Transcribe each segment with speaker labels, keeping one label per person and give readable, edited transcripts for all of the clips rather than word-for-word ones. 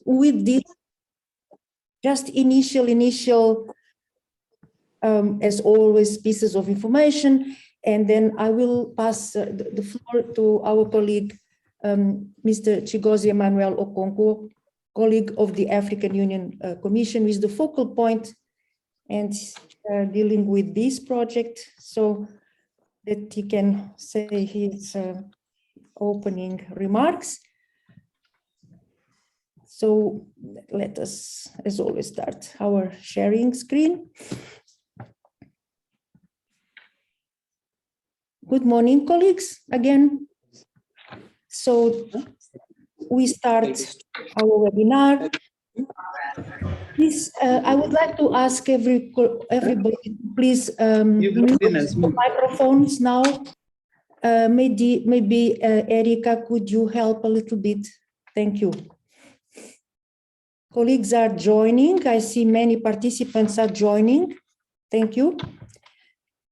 Speaker 1: with this just initial, as always, pieces of information, and then I will pass the floor to our colleague, Mr. Chigozie Emmanuel Okonkwo, colleague of the African Union Commission, who is the focal point and dealing with this project, so that he can say his opening remarks. So let us, as always, start our sharing screen. Good morning, colleagues, again. So we start our webinar. Please, I would like to ask everybody to please mute the microphones now. Maybe Erika, could you help a little bit? Thank you. Colleagues are joining. I see many participants are joining. Thank you.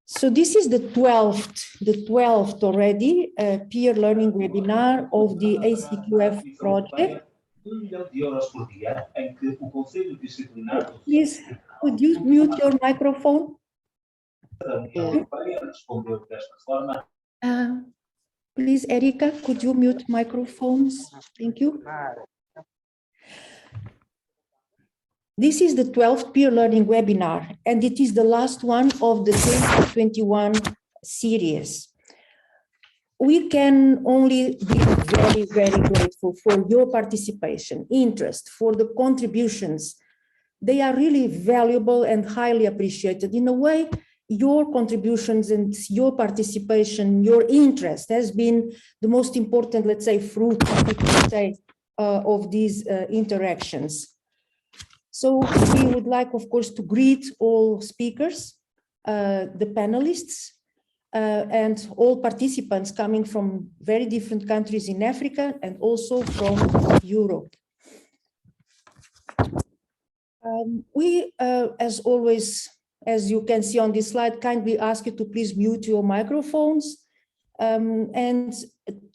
Speaker 1: So this is the 12th already peer learning webinar of the Acqf project. Please, could you mute your microphone? Please, Erika, could you mute microphones? Thank you. This is the 12th peer learning webinar, and it is the last one of the 2021 series. We can only be very, very grateful for your participation, interest, for the contributions. They are really valuable and highly appreciated. In a way, your contributions and your participation, your interest has been the most important, let's say, fruit, we could say, of these interactions. So we would like, of course, to greet all speakers, the panelists, and all participants coming from very different countries in Africa and also from Europe. We, as always, as you can see on this slide, kindly ask you to please mute your microphones, and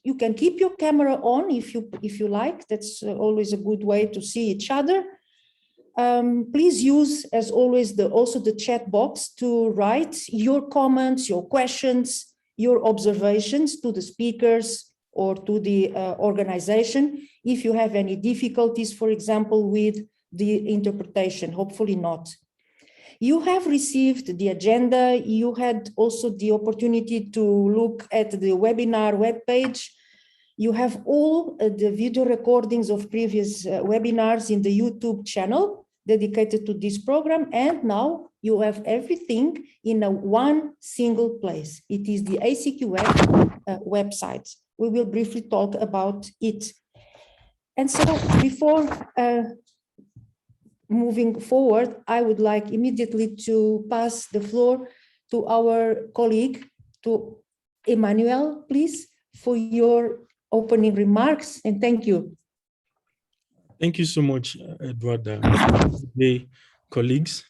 Speaker 1: you can keep your camera on if you like. That's always a good way to see each other. Please use, as always, also the chat box to write your comments, your questions, your observations to the speakers or to the organization. If you have any difficulties, for example, with the interpretation, hopefully not. You have received the agenda. You had also the opportunity to look at the webinar webpage. You have all the video recordings of previous webinars in the YouTube channel dedicated to this program, and now you have everything in one single place. It is the Acqf website. We will briefly talk about it. And so before moving forward, I would like immediately to pass the floor to our colleague, to Emmanuel, please, for your opening remarks, and thank you.
Speaker 2: Thank you so much, Edward. Good day, colleagues.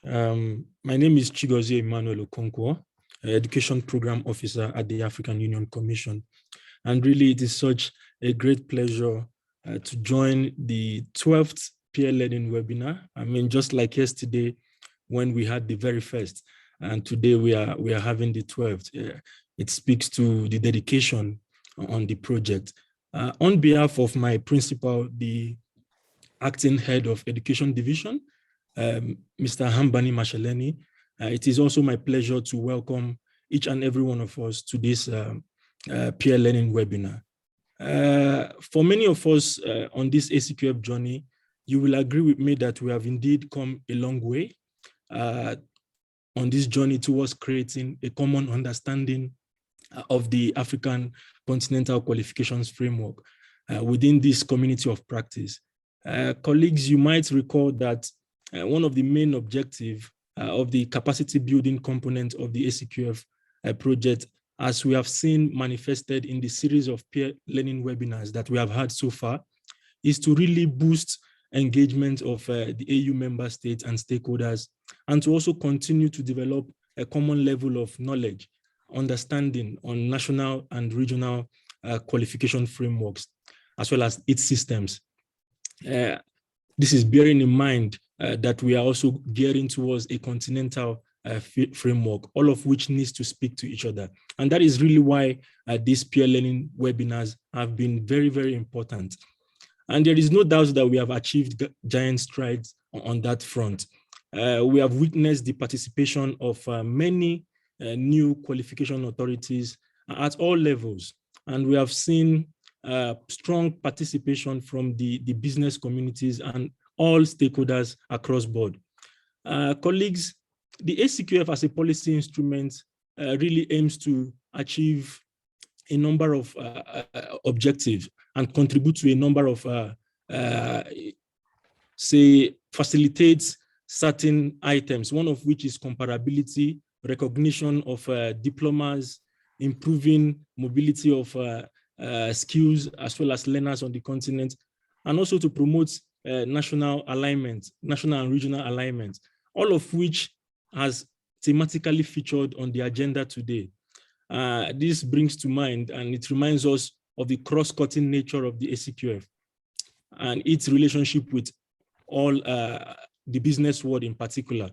Speaker 2: My name is Chigozie Emmanuel Okonkwo, Education Program Officer at the African Union Commission. And really, it is such a great pleasure to join the 12th peer learning webinar. I mean, just like yesterday when we had the very first, and today we are having the 12th. It speaks to the dedication on the project. On behalf of my principal, the Acting Head of Education Division, Mr. Hambani Masheleni, it is also my pleasure to welcome each and every one of us to this peer learning webinar. For many of us on this Acqf journey, you will agree with me that we have indeed come a long way on this journey towards creating a common understanding of the African Continental Qualifications Framework within this community of practice. Colleagues, you might recall that one of the main objectives of the capacity building component of the Acqf project, as we have seen manifested in the series of peer learning webinars that we have had so far, is to really boost engagement of the AU member states and stakeholders, and to also continue to develop a common level of knowledge, understanding on national and regional qualification frameworks, as well as its systems. This is bearing in mind that we are also gearing towards a continental framework, all of which needs to speak to each other. And that is really why these peer learning webinars have been very, very important. And there is no doubt that we have achieved giant strides on that front. We have witnessed the participation of many new qualification authorities at all levels. And we have seen strong participation from the business communities and all stakeholders across board. Colleagues, the Acqf as a policy instrument really aims to achieve a number of objectives and contribute to a number of, say, facilitates certain items, one of which is comparability, recognition of diplomas, improving mobility of skills as well as learners on the continent, and also to promote national alignment, national and regional alignment, all of which has thematically featured on the agenda today. This brings to mind, and it reminds us of the cross-cutting nature of the Acqf and its relationship with all the business world in particular.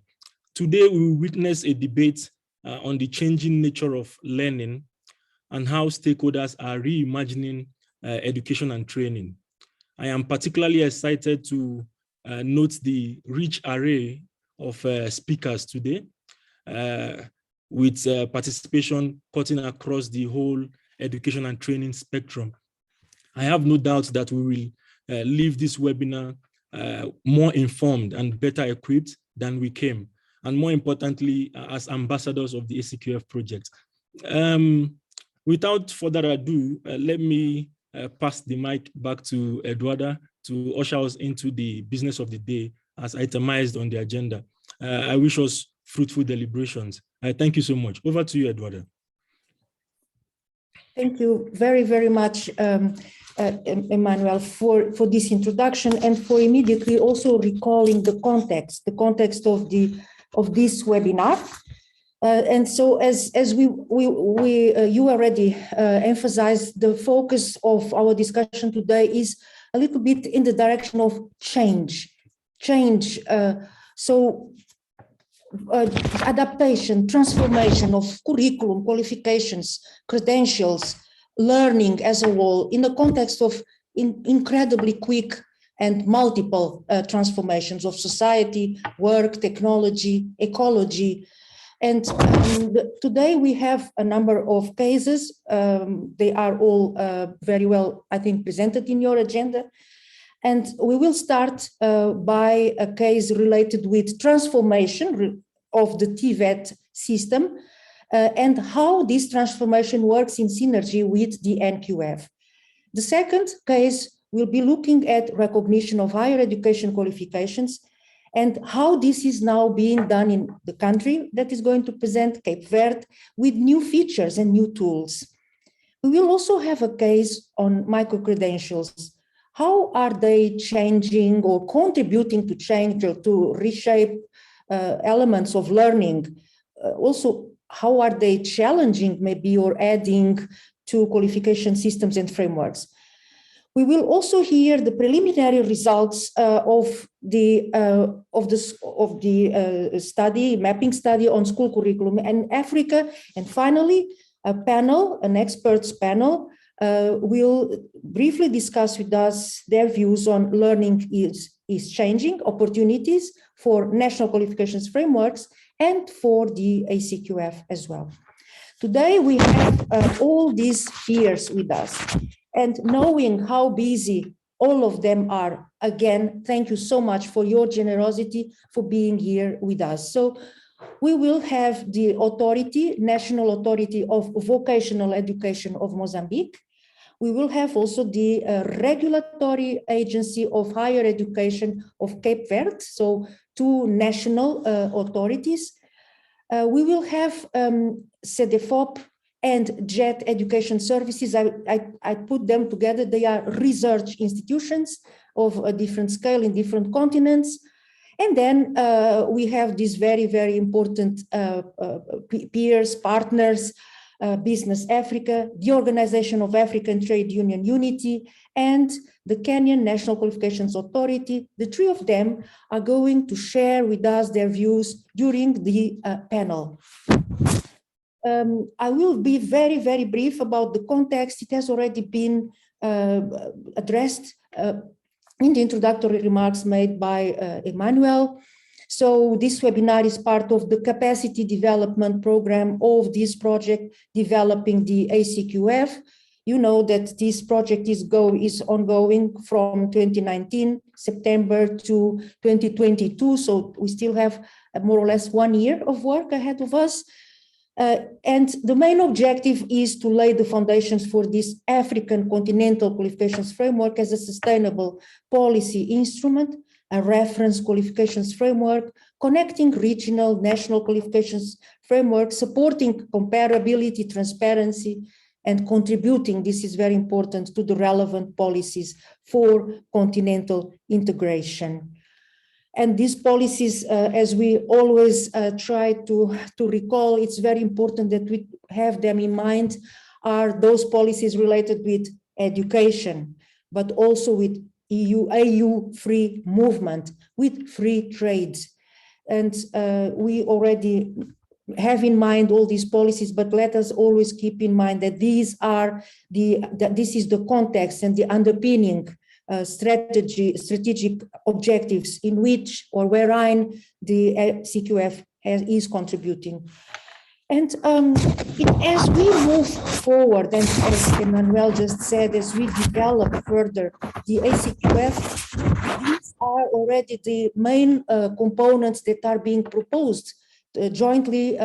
Speaker 2: Today, we witness a debate on the changing nature of learning and how stakeholders are reimagining education and training. I am particularly excited to note the rich array of speakers today, with participation cutting across the whole education and training spectrum. I have no doubt that we will leave this webinar more informed and better equipped than we came, and more importantly, as ambassadors of the Acqf project. Without further ado, let me pass the mic back to Eduarda to usher us into the business of the day as itemized on the agenda. I wish us fruitful deliberations. Thank you so much. Over to you, Eduarda.
Speaker 1: Thank you very, very much, Emmanuel, for this introduction and for immediately also recalling the context of this webinar. And so, as you already emphasized, the focus of our discussion today is a little bit in the direction of change. Adaptation, transformation of curriculum, qualifications, credentials, learning as a whole in the context of incredibly quick and multiple transformations of society, work, technology, ecology. And today we have a number of cases. They are all very well, I think, presented in your agenda. And we will start by a case related with transformation of the TVET system and how this transformation works in synergy with the NQF. The second case will be looking at recognition of higher education qualifications and how this is now being done in the country that is going to present Cape Verde with new features and new tools. We will also have a case on micro-credentials. How are they changing or contributing to change or to reshape elements of learning? Also, how are they challenging maybe or adding to qualification systems and frameworks? We will also hear the preliminary results of the mapping study on school curriculum in Africa. And finally, an experts panel will briefly discuss with us their views on learning is changing, opportunities for national qualifications frameworks and for the Acqf as well. Today we have all these peers with us, and knowing how busy all of them are, again, thank you so much for your generosity for being here with us. So we will have the authority, National Authority of Vocational Education of Mozambique. We will have also the Regulatory Agency of Higher Education of Cape Verde, so two national authorities. We will have Cellophop and JET Education Services. I put them together. They are research institutions of a different scale in different continents. And then we have these very, very important peers, partners, Business Africa, the Organization of African Trade Union Unity, and the Kenyan National Qualifications Authority. The three of them are going to share with us their views during the panel. I will be very, very brief about the context. It has already been addressed in the introductory remarks made by Emmanuel. So this webinar is part of the capacity development program of this project, developing the Acqf. You know that this project is ongoing from 2019, September to 2022. So we still have more or less 1 year of work ahead of us. And the main objective is to lay the foundations for this African continental qualifications framework as a sustainable policy instrument, a reference qualifications framework, connecting regional, national qualifications framework, supporting comparability, transparency, and contributing, this is very important, to the relevant policies for continental integration. And these policies, as we always try to recall, it's very important that we have them in mind, are those policies related with education, but also with AU free movement, with free trade. And we already have in mind all these policies, but let us always keep in mind that this is the context and the underpinning strategic objectives in which or wherein the CQF is contributing. And as we move forward, and as Emmanuel just said, as we develop further the ACQF, these are already the main components that are being proposed jointly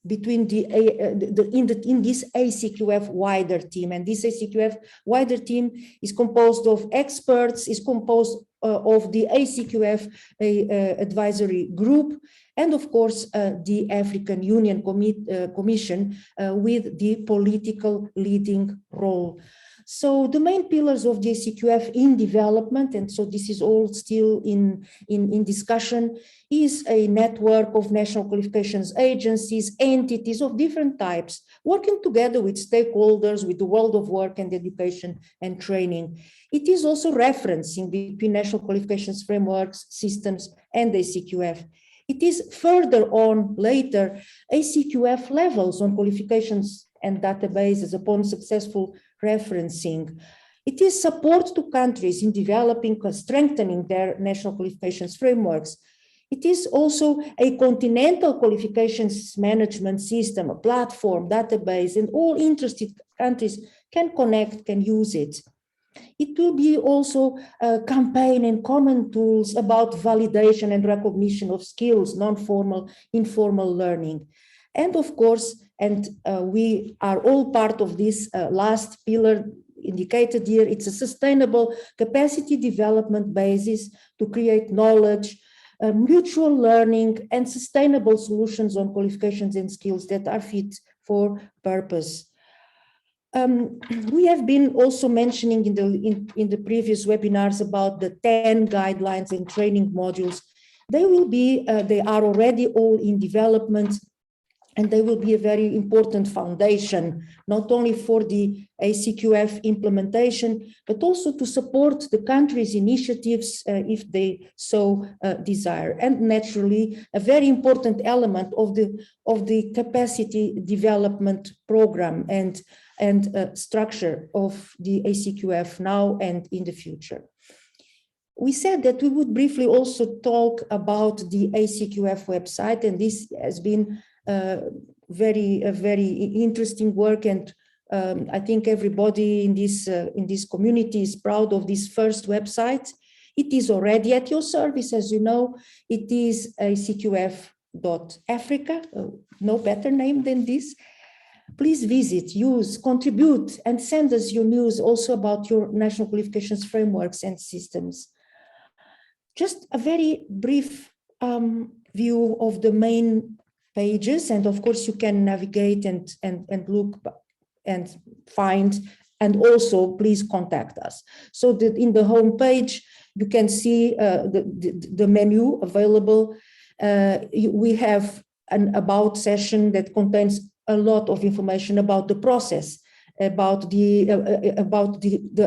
Speaker 1: between in this ACQF wider team. And this ACQF wider team is composed of experts, is composed of the ACQF advisory group, and of course the African Union Commission with the political leading role. So the main pillars of the ACQF in development, and so this is all still in discussion, is a network of national qualifications agencies, entities of different types, working together with stakeholders, with the world of work and education and training. It is also referencing between national qualifications frameworks, systems, and ACQF. It is further on later ACQF levels on qualifications and databases upon successful referencing. It is support to countries in developing, strengthening their national qualifications frameworks. It is also a continental qualifications management system, a platform, database, and all interested countries can connect, can use it. It will be also a campaign and common tools about validation and recognition of skills, non-formal, informal learning. And of course, and we are all part of this last pillar indicated here, it's a sustainable capacity development basis to create knowledge, mutual learning, and sustainable solutions on qualifications and skills that are fit for purpose. We have been also mentioning in the previous webinars about the 10 guidelines and training modules. They are already all in development, and they will be a very important foundation, not only for the ACQF implementation, but also to support the country's initiatives if they so desire. And naturally, a very important element of the capacity development program and structure of the ACQF now and in the future. We said that we would briefly also talk about the ACQF website, and this has been very interesting work, and I think everybody in this community is proud of this first website. It is already at your service, as you know. It is acqf.africa, no better name than this. Please visit, use, contribute, and send us your news also about your national qualifications frameworks and systems. Just a very brief view of the main pages, and of course you can navigate and look and find, and also please contact us. So that in the home page you can see the menu available. We have an about session that contains a lot of information about the process, about the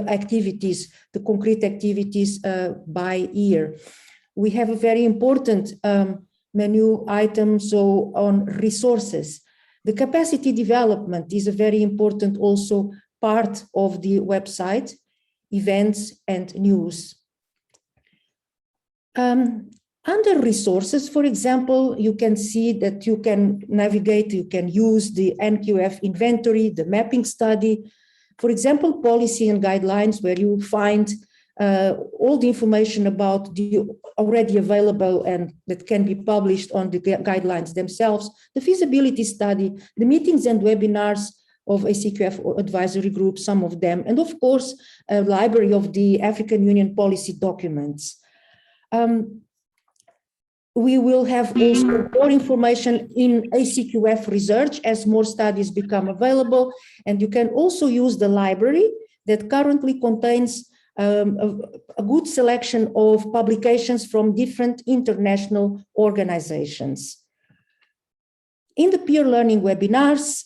Speaker 1: activities, the concrete activities by year. We have a very important menu item so on resources. The capacity development is a very important also part of the website, events and news. Under resources, for example, you can see that you can navigate, you can use the Acqf inventory, the mapping study, for example, policy and guidelines, where you find all the information about the already available and that can be published on the guidelines themselves, the feasibility study, the meetings and webinars of Acqf advisory group, some of them, and of course, a library of the African Union policy documents. We will have also more information in Acqf research as more studies become available, and you can also use the library that currently contains a good selection of publications from different international organizations. In the peer learning webinars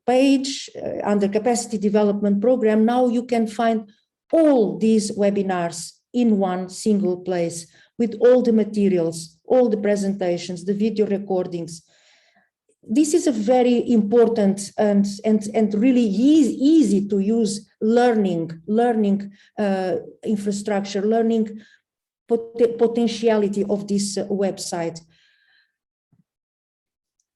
Speaker 1: page under capacity development program, now you can find all these webinars in one single place with all the materials, all the presentations, the video recordings. This is a very important and really easy to use learning infrastructure, learning potentiality of this website.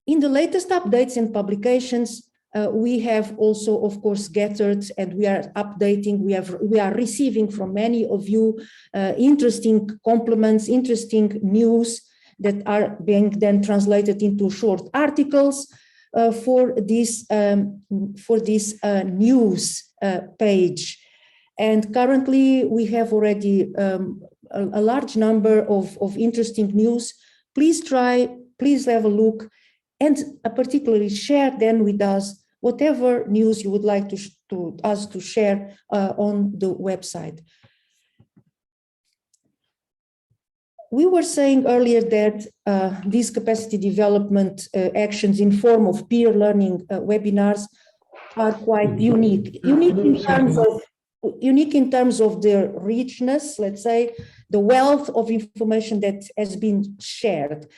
Speaker 1: In the latest updates and publications, we have also, of course, gathered and we are updating. We are receiving from many of you interesting compliments, interesting news that are being then translated into short articles for this news page. And currently, we have already a large number of interesting news. Please have a look, and particularly share then with us whatever news you would like us to share on the website. We were saying earlier that these capacity development actions in form of peer learning webinars are quite unique. Unique in terms of their richness, let's say, the wealth of information that has been shared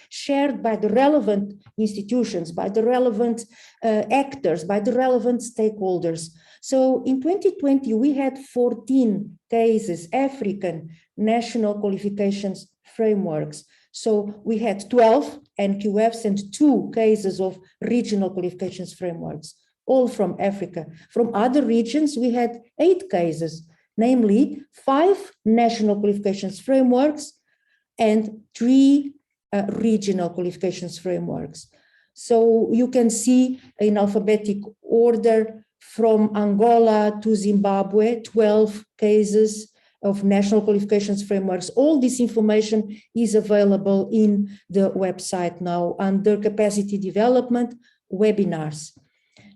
Speaker 1: by the relevant institutions, by the relevant actors, by the relevant stakeholders. So in 2020, we had 14 cases, African national qualifications frameworks. So we had 12 Acqfs and 2 cases of regional qualifications frameworks, all from Africa. From other regions, we had 8 cases, namely 5 national qualifications frameworks and 3 regional qualifications frameworks. So you can see in alphabetic order from Angola to Zimbabwe, 12 cases of national qualifications frameworks. All this information is available in the website now under capacity development webinars.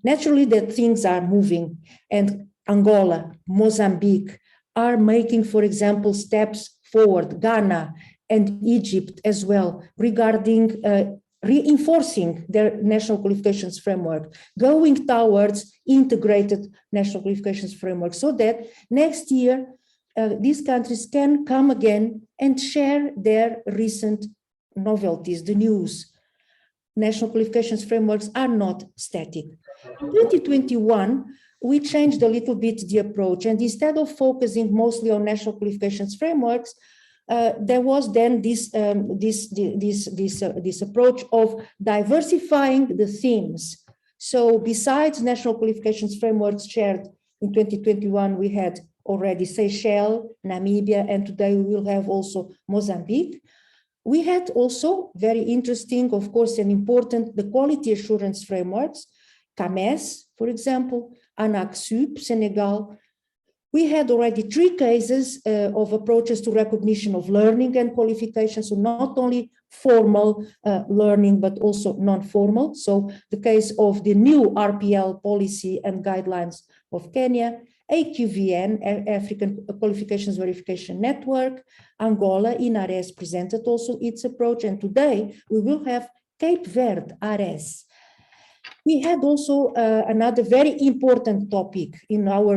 Speaker 1: Naturally, that things are moving, and Angola, Mozambique are making, for example, steps forward, Ghana and Egypt as well, regarding reinforcing their national qualifications framework, going towards integrated national qualifications framework, so that next year these countries can come again and share their recent novelties, the news. National qualifications frameworks are not static. In 2021, we changed a little bit the approach, and instead of focusing mostly on national qualifications frameworks, there was then this approach of diversifying the themes. So besides national qualifications frameworks shared in 2021, we had already Seychelles, Namibia, and today we will have also Mozambique. We had also very interesting, of course, and important, the quality assurance frameworks, CAMES, for example, Acqf, Senegal. We had already 3 cases of approaches to recognition of learning and qualifications, so not only formal learning, but also non-formal. So the case of the new RPL policy and guidelines of Kenya, AQVN, African Qualifications Verification Network, Angola, INARES presented also its approach, and today we will have Cape Verde, ARES. We had also another very important topic in our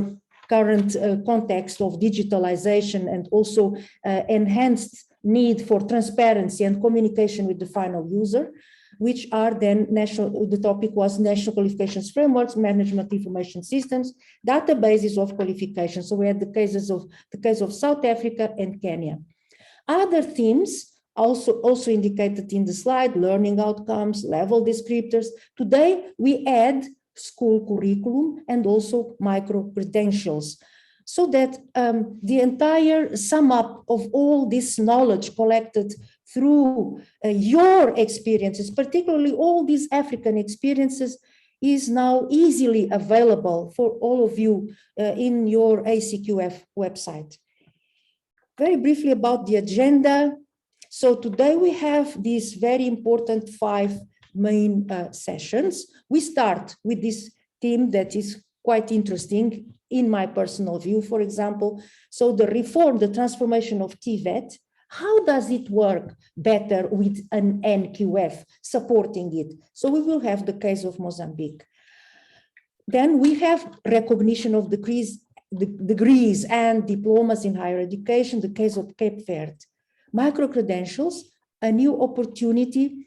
Speaker 1: current context of digitalization and also enhanced need for transparency and communication with the final user, which are then the topic was national qualifications frameworks, management information systems, databases of qualifications. So we had the case of South Africa and Kenya. Other themes also indicated in the slide, learning outcomes, level descriptors. Today we add school curriculum and also micro-credentials, so that the entire sum up of all this knowledge collected through your experiences, particularly all these African experiences, is now easily available for all of you in your ACQF website. Very briefly about the agenda. So today we have these very important 5 main sessions. We start with this theme that is quite interesting in my personal view, for example. So the reform, the transformation of TVET, how does it work better with an NQF supporting it? So we will have the case of Mozambique. Then we have recognition of degrees and diplomas in higher education, the case of Cape Verde. Micro-credentials, a new opportunity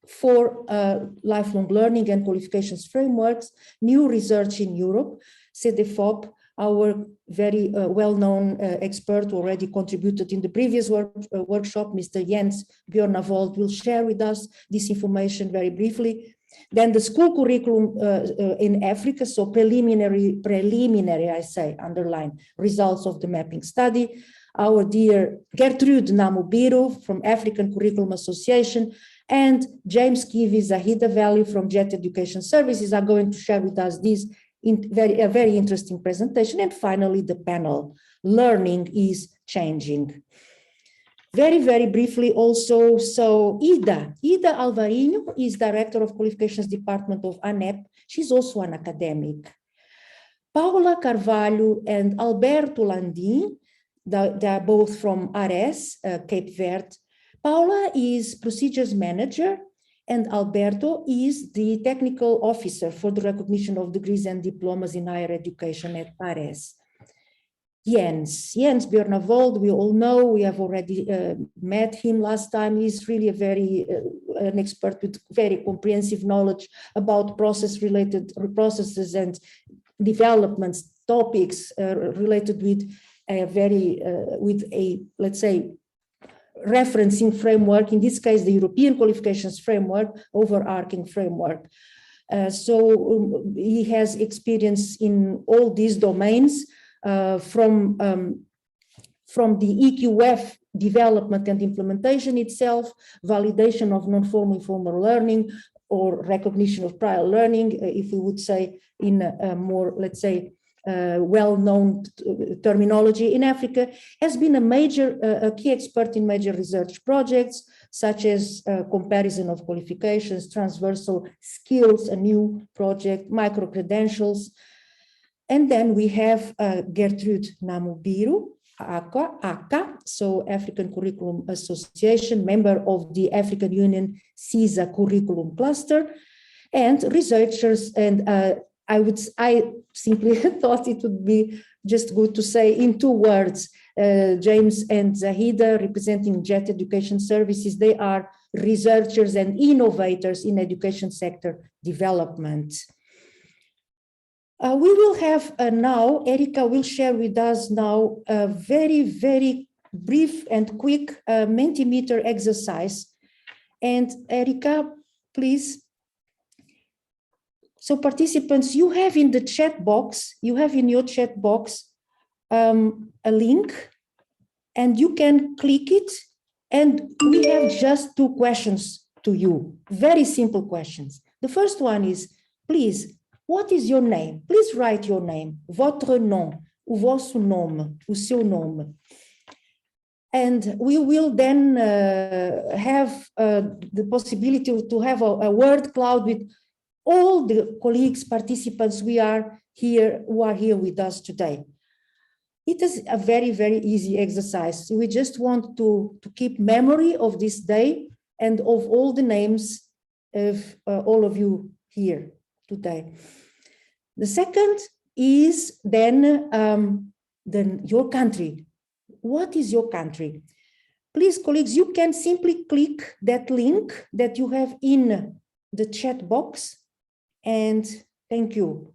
Speaker 1: for lifelong learning and qualifications frameworks, new research in Europe. Cellophop, our very well-known expert who already contributed in the previous workshop, Mr. Jens Bjørnavold, will share with us this information very briefly. Then the school curriculum in Africa, so preliminary, I say, underline, results of the mapping study. Our dear Gertrude Namubiru from African Curriculum Association and James Kivi Zahida Valley from Jet Education Services are going to share with us this in a very interesting presentation. And finally, the panel, Learning is Changing. Very, very briefly also, so Ida Alvarinho is Director of Qualifications Department of ANEP. She's also an academic. Paula Carvalho and Alberto Landim, they are both from ARES, Cape Verde. Paula is Procedures Manager and Alberto is the Technical Officer for the recognition of degrees and diplomas in higher education at ARES. Jens Bjørnavold, we all know, we have already met him last time. He's really an expert with very comprehensive knowledge about processes and developments, topics related with a let's say, referencing framework, in this case, the European Qualifications Framework, overarching framework. So he has experience in all these domains, from the EQF development and implementation itself, validation of non-formal informal learning, or recognition of prior learning, if we would say in a more, let's say, well-known terminology in Africa, has been a key expert in major research projects, such as comparison of qualifications, transversal skills, a new project, micro-credentials. And then we have Gertrude Namubiru, Acqf, so African Curriculum Association, member of the African Union CISA Curriculum Cluster, and researchers. And I simply thought it would be just good to say in 2 words, James and Zahida, representing Jet Education Services, they are researchers and innovators in education sector development. We will have now, Erika will share with us now a very, very brief and quick Mentimeter exercise. And Erika, please. So participants, you have in the chat box, in your chat box a link, and you can click it. And we have just 2 questions to you, very simple questions. The first one is, please, what is your name? Please write your name, votre nom, o vosso nome, o seu nome. And we will then have the possibility to have a word cloud with all the colleagues, participants who are here with us today. It is a very, very easy exercise. We just want to keep memory of this day and of all the names of all of you here today. The second is then your country. What is your country? Please, colleagues, you can simply click that link that you have in the chat box, and thank you.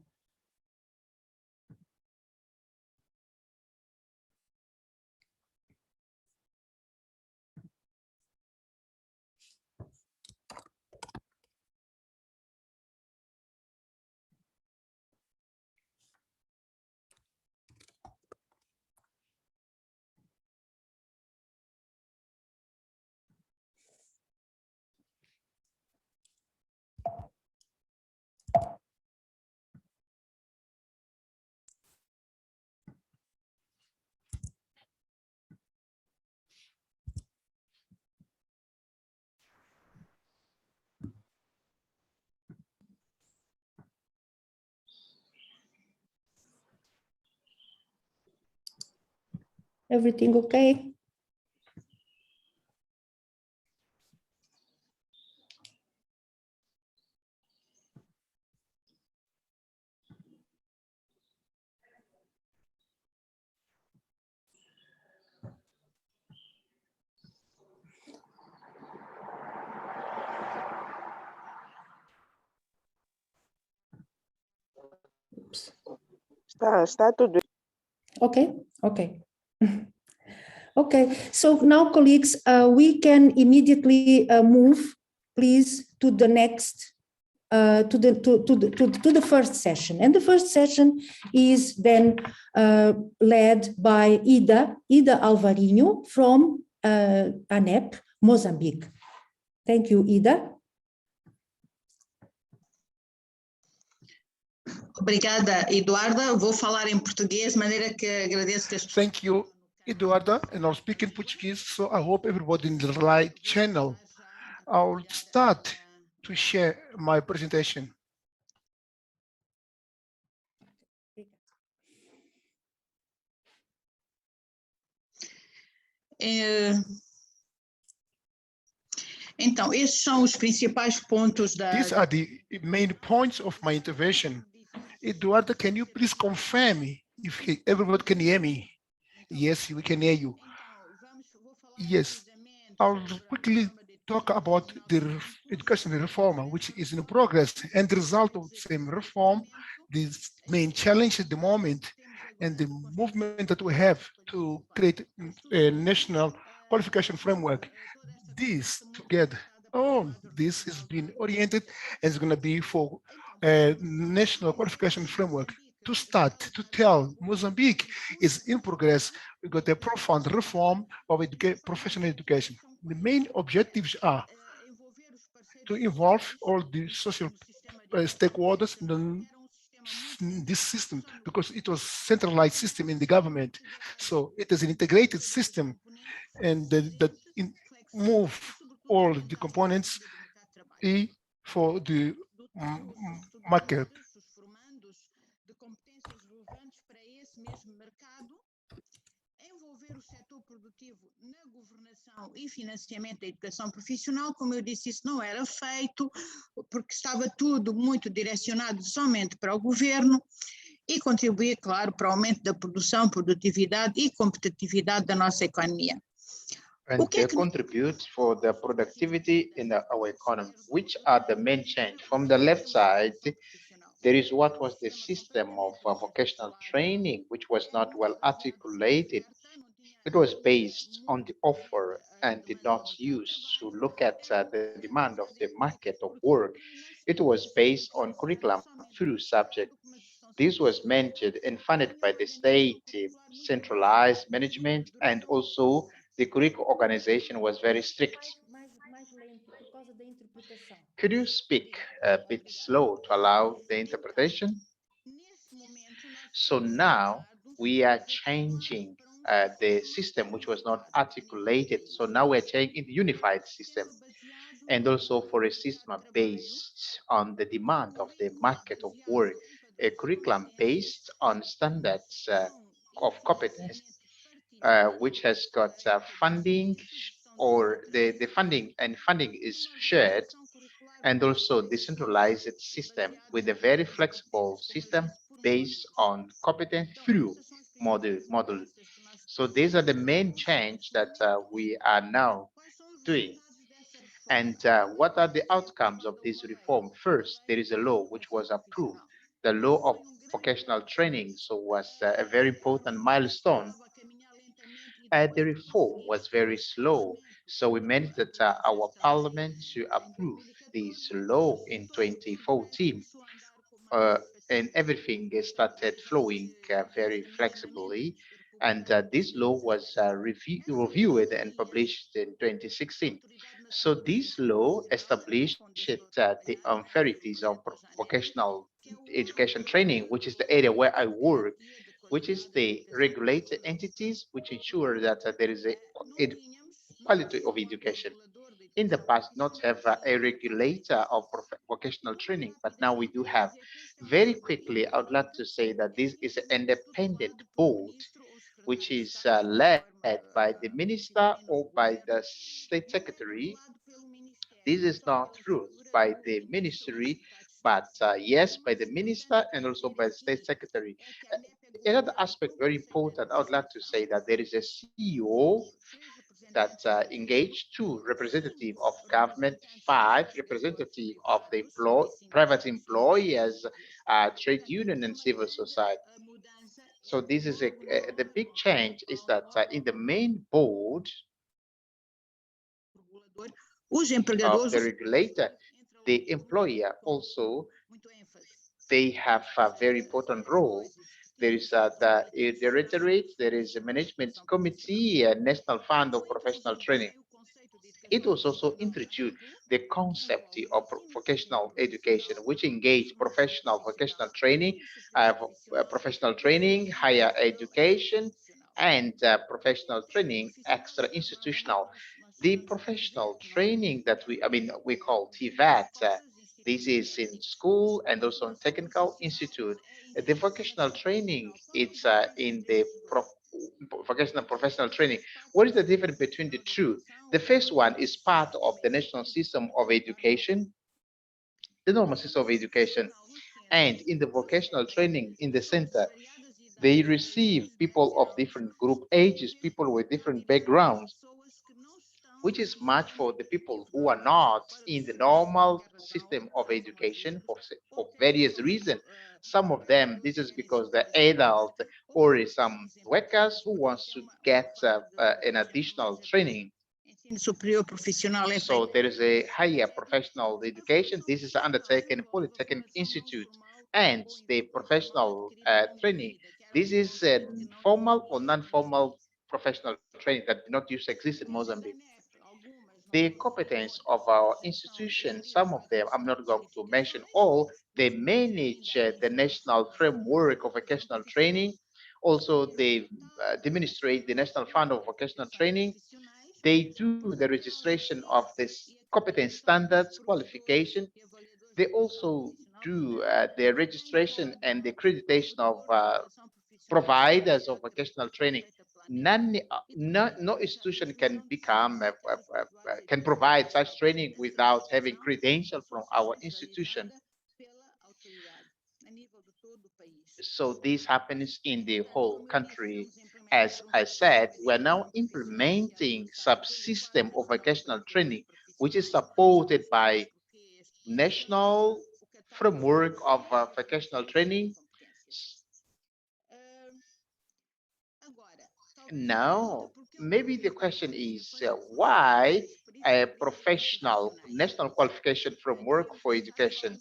Speaker 1: Everything okay? Oops.
Speaker 3: Está tudo.
Speaker 1: Okay, okay. Okay, so now, colleagues, we can immediately move, please, to the next, to the first session. And the first session is then led by Ida Alvarinho from ANEP, Mozambique. Thank you, Ida.
Speaker 4: Obrigada, Eduarda. Vou falar em português, de maneira que agradeço que as pessoas...
Speaker 5: Thank you, Eduarda, and I'll speak in Portuguese, so I hope everybody in the right channel. I'll start to share my presentation.
Speaker 4: Então, estes são os principais pontos da...
Speaker 5: These are the main points of my intervention. Eduardo, can you please confirm if everybody can hear me? Yes, we can hear you. Yes, I'll quickly talk about the education reform, which is in progress, and the result of the same reform, the main challenge at the moment, and the movement that we have to create a national qualification framework. This together, all this has been oriented and is going to be for a national qualification framework. To start, to tell, Mozambique is in progress. We got a profound reform of professional education. The main objectives are to involve all the social stakeholders in this system, because it was centralized system in the government. So it is an integrated system, and that move all the components for the market.
Speaker 4: Envolver o setor produtivo na governação e financiamento da educação profissional, como eu disse, isso não era feito, porque estava tudo muito direcionado somente para o governo, e contribuir, claro, para o aumento da produção, produtividade e competitividade da nossa economia.
Speaker 6: And contribute for the productivity in our economy, which are the main change. From the left side, there is what was the system of vocational training, which was not well articulated. It was based on the offer and did not use to look at the demand of the market of work. It was based on curriculum through subject. This was mentored and funded by the state, centralized management, and also the curriculum organization was very strict. Could you speak a bit slow to allow the interpretation? So now we are changing the system, which was not articulated. So now we're changing the unified system, and also for a system based on the demand of the market of work, a curriculum based on standards of competence, which has got funding, or the funding is shared, and also decentralized system with a very flexible system based on competence through model. So these are the main change that we are now doing. And what are the outcomes of this reform? First, there is a law which was approved, the law of vocational training. So was a very important milestone. The reform was very slow. So we managed that our parliament to approve this law in 2014. Uh, and everything started flowing very flexibly. And this law was reviewed and published in 2016. So this law established the unfairities of vocational education training, which is the area where I work, which is the regulated entities which ensure that there is a quality of education. In the past, not have a regulator of vocational training, but now we do have. Very quickly, I would like to say that this is an independent board, which is led by the minister or by the state secretary. This is not ruled by the ministry, but yes, by the minister and also by the state secretary. Another aspect very important, I would like to say that there is a CEO that engaged two representative of government, five representative of the private employers, trade union and civil society. So this is the big change is that in the main board of the regulator, the employer also, they have a very important role. There is the directorate, there is a management committee, a national fund of professional training. It was also introduced the concept of vocational education, which engage professional vocational training, professional training, higher education, and professional training, extra institutional. The professional training that we call TVAT, this is in school and also in technical institute. The vocational training, it's in the vocational professional training. What is the difference between the two? The first one is part of the national system of education, the normal system of education. And in the vocational training in the center, they receive people of different group ages, people with different backgrounds, which is much for the people who are not in the normal system of education for various reasons. Some of them, this is because they're adult or some workers who wants to get an additional training. So there is a higher professional education. This is undertaken Polytechnic Institute and the professional training. This is formal or non-formal professional training that do not use exist in Mozambique. The competence of our institution, some of them, I'm not going to mention all, they manage the national framework of vocational training. Also, they administrate the National Fund of Vocational Training. They do the registration of this competence standards qualification. They also do the registration and the accreditation of providers of vocational training. No institution can become can provide such training without having credential from our institution. So this happens in the whole country. As I said, we're now implementing subsystem of vocational training, which is supported by national framework of vocational training. Now, maybe the question is why a professional national qualification framework for education?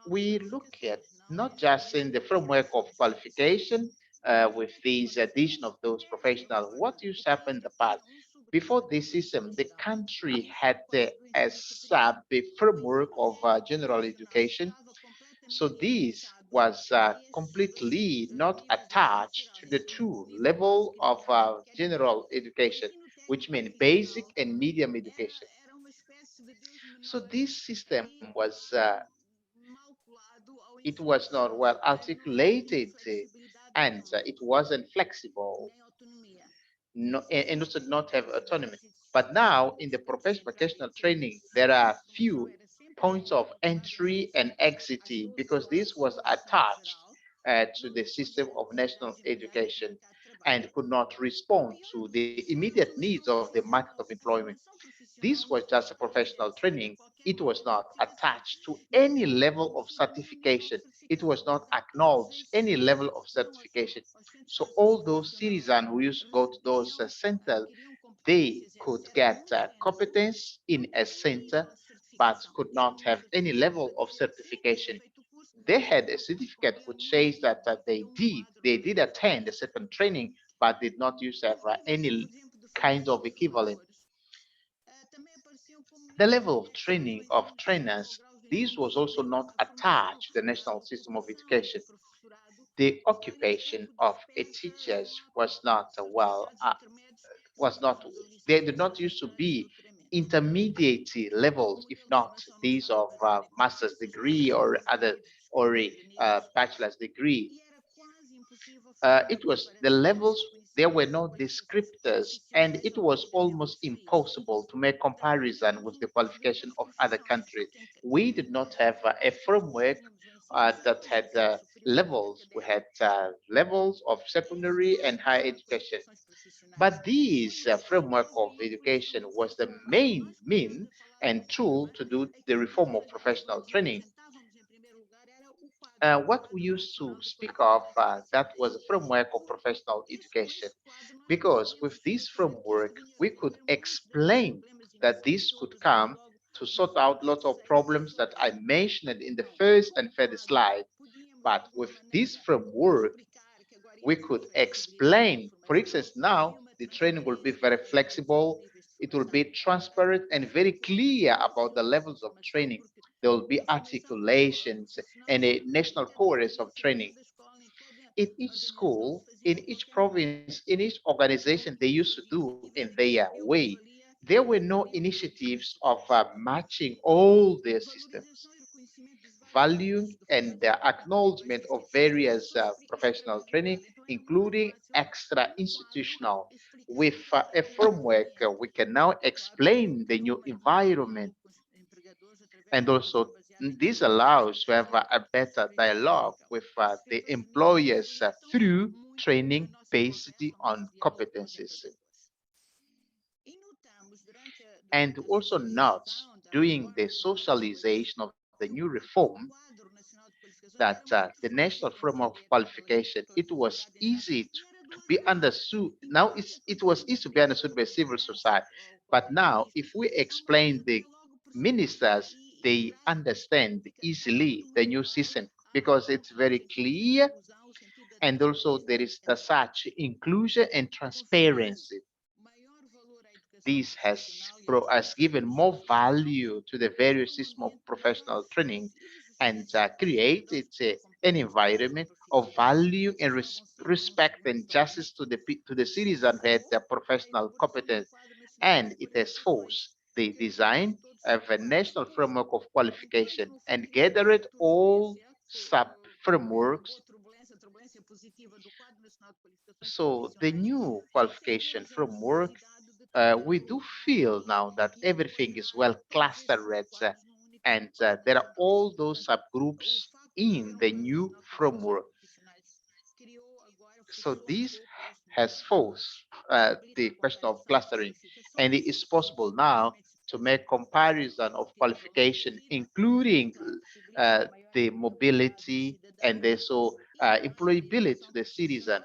Speaker 6: We look at not just in the framework of qualification with these addition of those professionals, what used to happen in the past. Before this system, the country had a sub framework of general education. So this was completely not attached to the two level of general education, which means basic and medium education. So this system was it was not well articulated and it wasn't flexible, and also not have autonomy. But now in the professional vocational training, there are few points of entry and exit, because this was attached to the system of national education and could not respond to the immediate needs of the market of employment. This was just a professional training. It was not attached to any level of certification. It was not acknowledged any level of certification. So all those citizens who used to go to those centers, they could get competence in a center, but could not have any level of certification. They had a certificate which says that they did attend a certain training, but did not use to have any kind of equivalent. The level of training of trainers, this was also not attached to the national system of education. The occupation of a teachers was not, they did not used to be intermediate levels, if not these of master's degree or other, or a bachelor's degree. It was the levels, there were no descriptors, and it was almost impossible to make comparison with the qualification of other countries. We did not have a framework that had levels. We had levels of secondary and higher education. But this framework of education was the main mean and tool to do the reform of professional training. What we used to speak of, that was a framework of professional education, because with this framework, we could explain that this could come to sort out lots of problems that I mentioned in the first and third slide. But with this framework, we could explain, for instance, now the training will be very flexible, it will be transparent and very clear about the levels of training. There will be articulations and a national course of training. In each school, in each province, in each organization, they used to do in their way. There were no initiatives of matching all their systems, valuing and the acknowledgement of various professional training, including extra institutional. With a framework, we can now explain the new environment, and also this allows to have a better dialogue with the employers through training based on competencies. And also notes during the socialization of the new reform that the national framework of qualification, it was easy to be understood. Now it was easy to be understood by civil society. But now, if we explain the ministers, they understand easily the new system because it's very clear, and also there is the such inclusion and transparency. This has given more value to the various system of professional training, and created an environment of value and respect and justice to the citizen who had the professional competence, and it has forced the design of a national framework of qualification and gathered all sub frameworks. So the new qualification framework, we do feel now that everything is well clustered, and there are all those subgroups in the new framework. So this has forced the question of clustering, and it is possible now to make comparison of qualification, including the mobility and also employability to the citizen.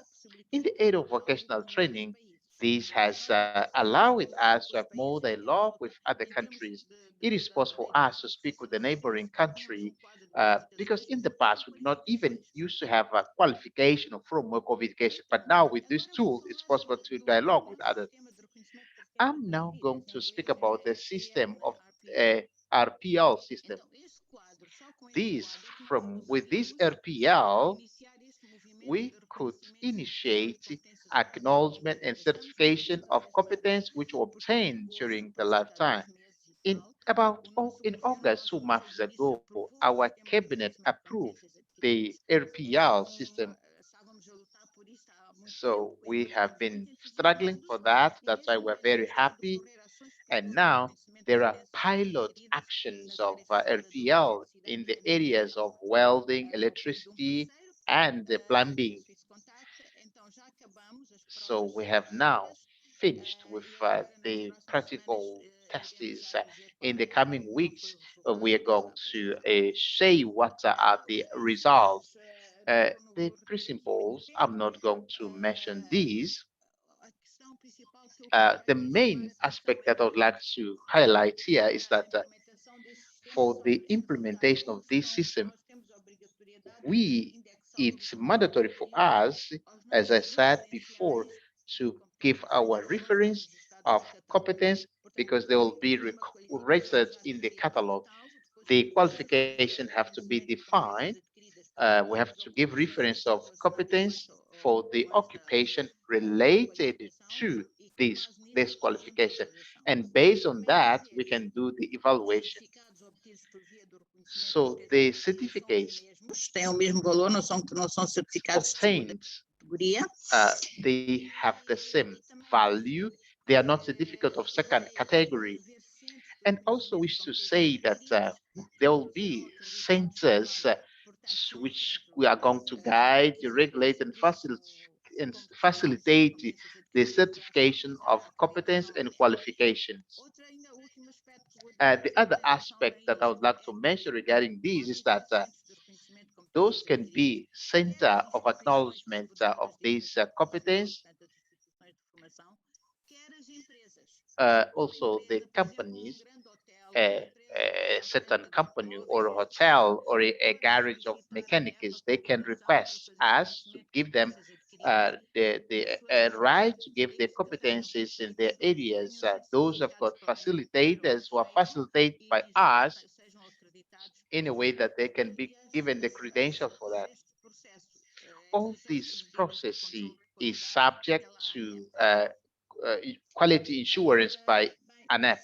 Speaker 6: In the area of vocational training, this has allowed us to have more dialogue with other countries. It is possible for us to speak with the neighboring country, because in the past we did not even used to have a qualification or framework of education, but now with this tool, it's possible to dialogue with others. I'm now going to speak about the system of RPL system. This, from with this RPL, we could initiate acknowledgement and certification of competence which were obtained during the lifetime. In August, 2 months ago, our cabinet approved the RPL system. So we have been struggling for that. That's why we're very happy. And now there are pilot actions of RPL in the areas of welding, electricity, and the plumbing. So we have now finished with the practical tests. In the coming weeks, we are going to say what are the results. The principles, I'm not going to mention these. The main aspect that I would like to highlight here is that for the implementation of this system, it's mandatory for us, as I said before, to give our reference of competence because they will be registered in the catalog. The qualification have to be defined. We have to give reference of competence for the occupation related to this qualification. And based on that, we can do the evaluation. So the certificates
Speaker 4: têm o mesmo valor, não são certificados
Speaker 6: obtained,
Speaker 4: categoria.
Speaker 6: they have the same value. They are not certificate of second category. And also wish to say that there will be centers which we are going to guide, regulate, and facilitate the certification of competence and qualifications. The other aspect that I would like to mention regarding this is that those can be center of acknowledgement of this competence. Also, the companies, a certain company or a hotel or a garage of mechanics, they can request us to give them the right to give their competencies in their areas. Those have got facilitators who are facilitated by us in a way that they can be given the credential for that. All this process is subject to quality assurance by Acqf.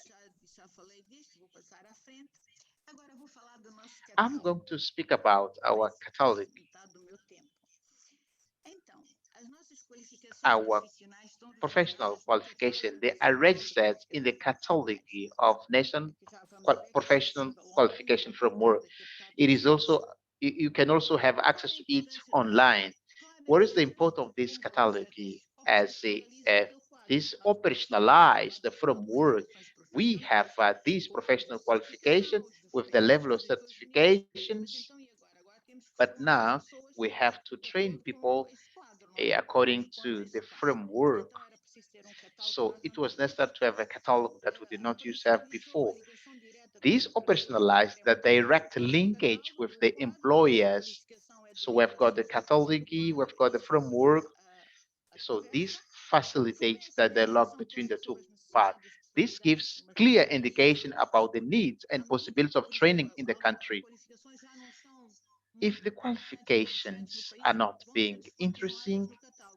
Speaker 6: I'm going to speak about our catalog. Our professional qualification, they are registered in the catalog of National Professional Qualification Framework. It is also, you can also have access to it online. What is the importance of this catalog? As this operationalize the framework, we have this professional qualification with the level of certifications, but now we have to train people according to the framework. So it was necessary to have a catalog that we did not use to have before. This operationalized the direct linkage with the employers. So we've got the catalog, we've got the framework. So this facilitates the dialogue between the two parts. This gives clear indication about the needs and possibilities of training in the country. If the qualifications are not being interesting,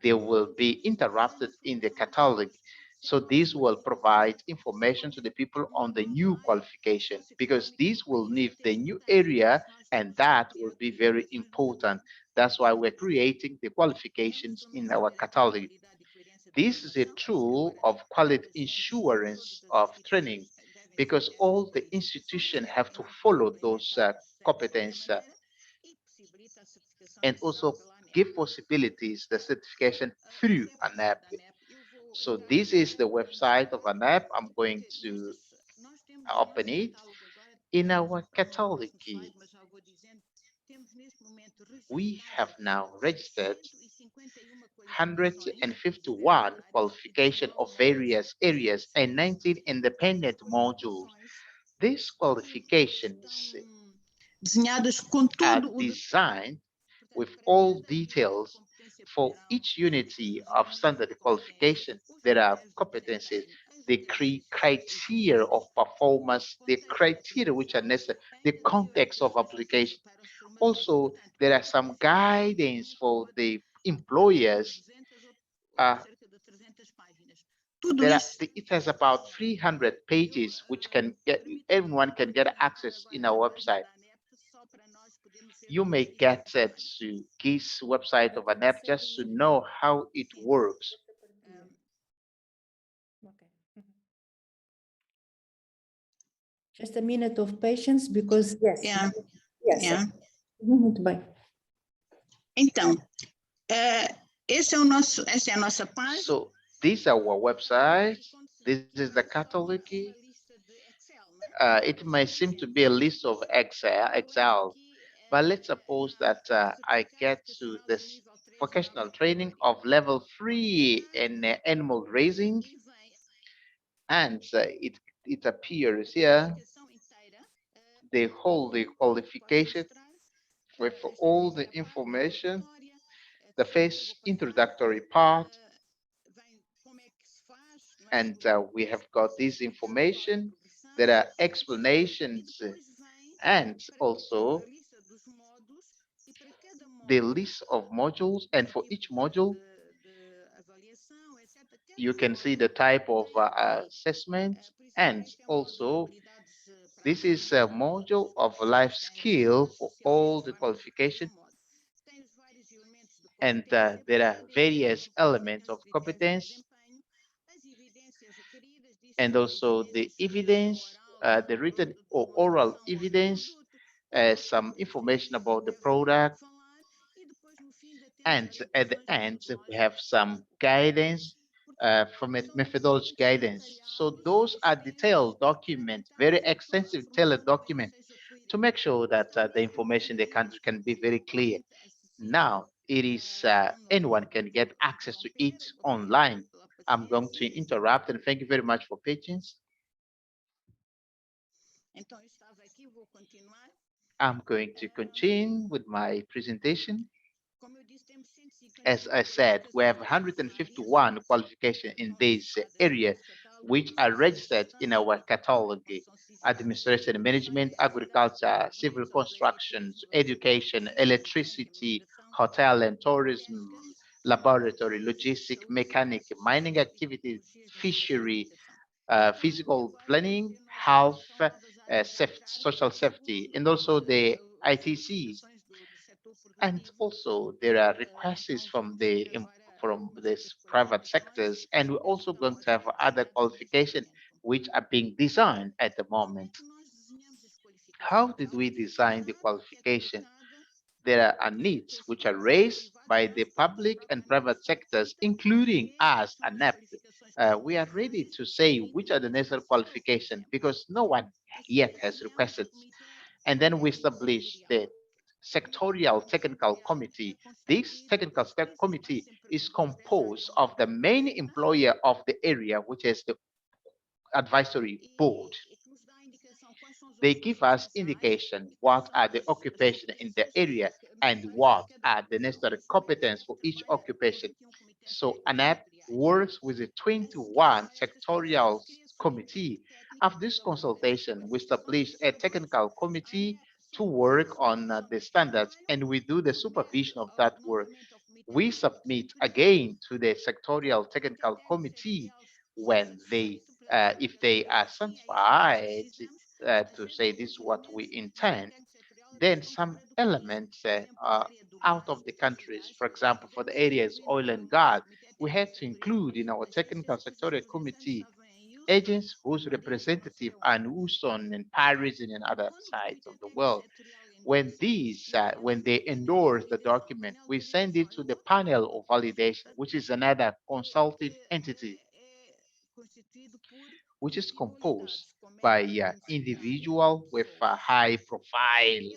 Speaker 6: they will be interrupted in the catalog. So this will provide information to the people on the new qualification because this will need the new area and that will be very important. That's why we're creating the qualifications in our catalog. This is a tool of quality assurance of training because all the institutions have to follow those competences and also give possibilities the certification through an app. So this is the website of an app. I'm going to open it. In our catalog, we have now registered 151 qualifications of various areas and 19 independent modules. These qualifications are designed with all details for each unity of standard qualification. There are competencies, the criteria of performance, the criteria which are necessary, the context of application. Also, there are some guidance for the employers. It has about 300 pages, which everyone can get access in our website. You may get to this website of an app just to know how it works.
Speaker 1: Just a minute of patience, because yes.
Speaker 4: Yeah,
Speaker 1: Yes.
Speaker 4: yeah.
Speaker 1: Muito bem.
Speaker 4: Então, essa é a nossa página.
Speaker 6: So this is our website. This is the catalog. It may seem to be a list of Excel, but let's suppose that I get to this vocational training of level 3 in animal raising, and it appears here the whole qualification with all the information, the first introductory part, and we have got this information. There are explanations and also the list of modules, and for each module you can see the type of assessment, and also this is a module of life skill for all the qualification, and there are various elements of competence, and also the evidence, the written or oral evidence, some information about the product, and at the end we have some guidance from a methodology guidance. So those are detailed documents, very extensive tailored document to make sure that the information they can be very clear. Now it is anyone can get access to it online. I'm going to interrupt and thank you very much for patience. I'm going to continue with my presentation. As I said, we have 151 qualifications in this area, which are registered in our catalog: administration and management, agriculture, civil constructions, education, electricity, hotel and tourism, laboratory, logistic, mechanic, mining activities, fishery, physical planning, health, social safety, and also the ITCs. And also there are requests from this private sectors, and we're also going to have other qualifications which are being designed at the moment. How did we design the qualification? There are needs which are raised by the public and private sectors, including us and Acqf. We are ready to say which are the necessary qualifications because no one yet has requested. And then we establish the sectorial technical committee. This technical committee is composed of the main employer of the area, which is the advisory board. They give us indication what are the occupations in the area and what are the necessary competence for each occupation. So ANAP works with the 21 sectorial committee. After this consultation, we establish a technical committee to work on the standards, and we do the supervision of that work. We submit again to the sectorial technical committee when they, if they are satisfied to say this is what we intend, then some elements out of the countries, for example, for the areas oil and gas, we had to include in our technical sectorial committee agents whose representative are in Houston and Paris and in other sides of the world. When when they endorse the document, we send it to the panel of validation, which is another consulting entity, which is composed by individual with a high profile.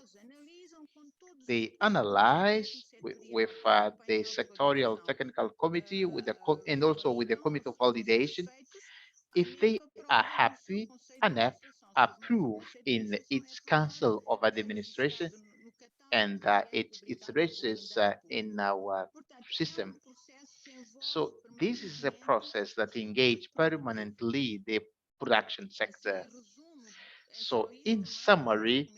Speaker 6: They analyze with the sectorial technical committee with the and also with the committee of validation. If they are happy, ANAP approve in its council of administration, and it reaches in our system. So this is a process that engage permanently the production sector. So in summary,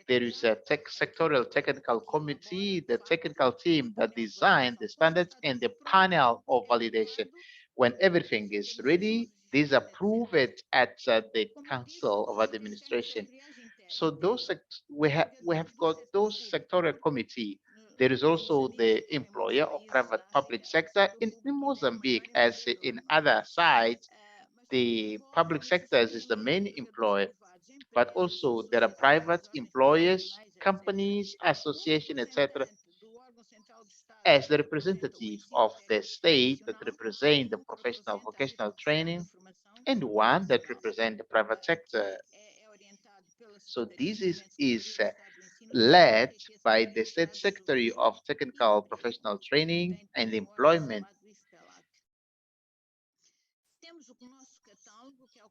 Speaker 6: there is a sectorial technical committee, the technical team that designed the standards, and the panel of validation. When everything is ready, these approve it at the council of administration. So those we have got those sectorial committee. There is also the employer or private public sector in Mozambique, as in other sites. The public sector is the main employer, but also there are private employers, companies, association, etc., as the representative of the state that represent the professional vocational training, and one that represent the private sector. So this is led by the State Secretary of Technical Professional Training and Employment.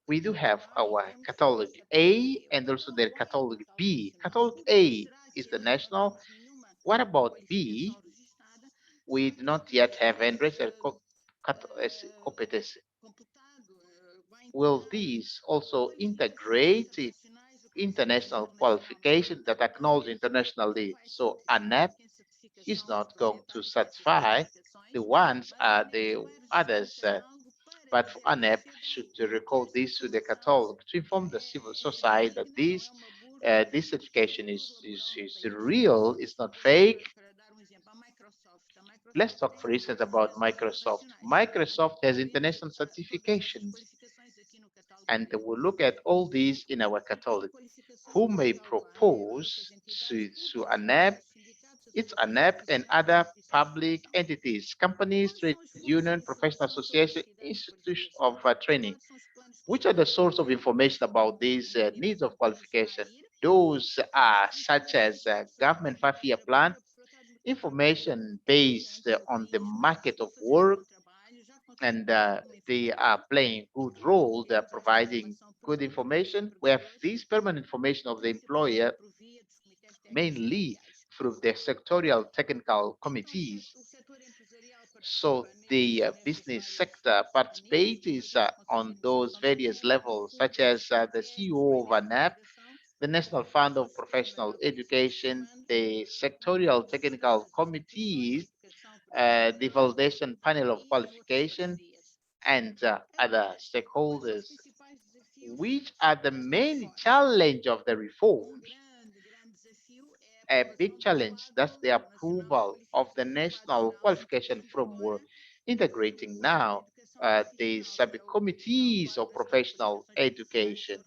Speaker 6: We do have our catalog A and also the catalog B. Catalog A is the national. What about B? We do not yet have enriched competency. Will these also integrate international qualifications that acknowledge internationally? So ANAP is not going to satisfy the ones the others, but ANAP should recall this to the catalog to inform the civil society that this certification is real, it's not fake. Let's talk, for instance, about Microsoft. Microsoft has international certifications, and we'll look at all these in our catalog. Who may propose to ANAP? It's ANAP and other public entities, companies, trade union, professional association, institutions of training. Which are the source of information about these needs of qualification? Those are such as government 5-year plan, information based on the market of work, and they are playing good role. They're providing good information. We have this permanent information of the employer, mainly through the sectorial technical committees. So the business sector participates on those various levels, such as the CEO of ANAP, the National Fund of Professional Education, the sectorial technical committees, the validation panel of qualification, and other stakeholders. Which are the main challenge of the reforms? A big challenge, that's the approval of the national qualification framework, integrating now the subcommittees of professional education,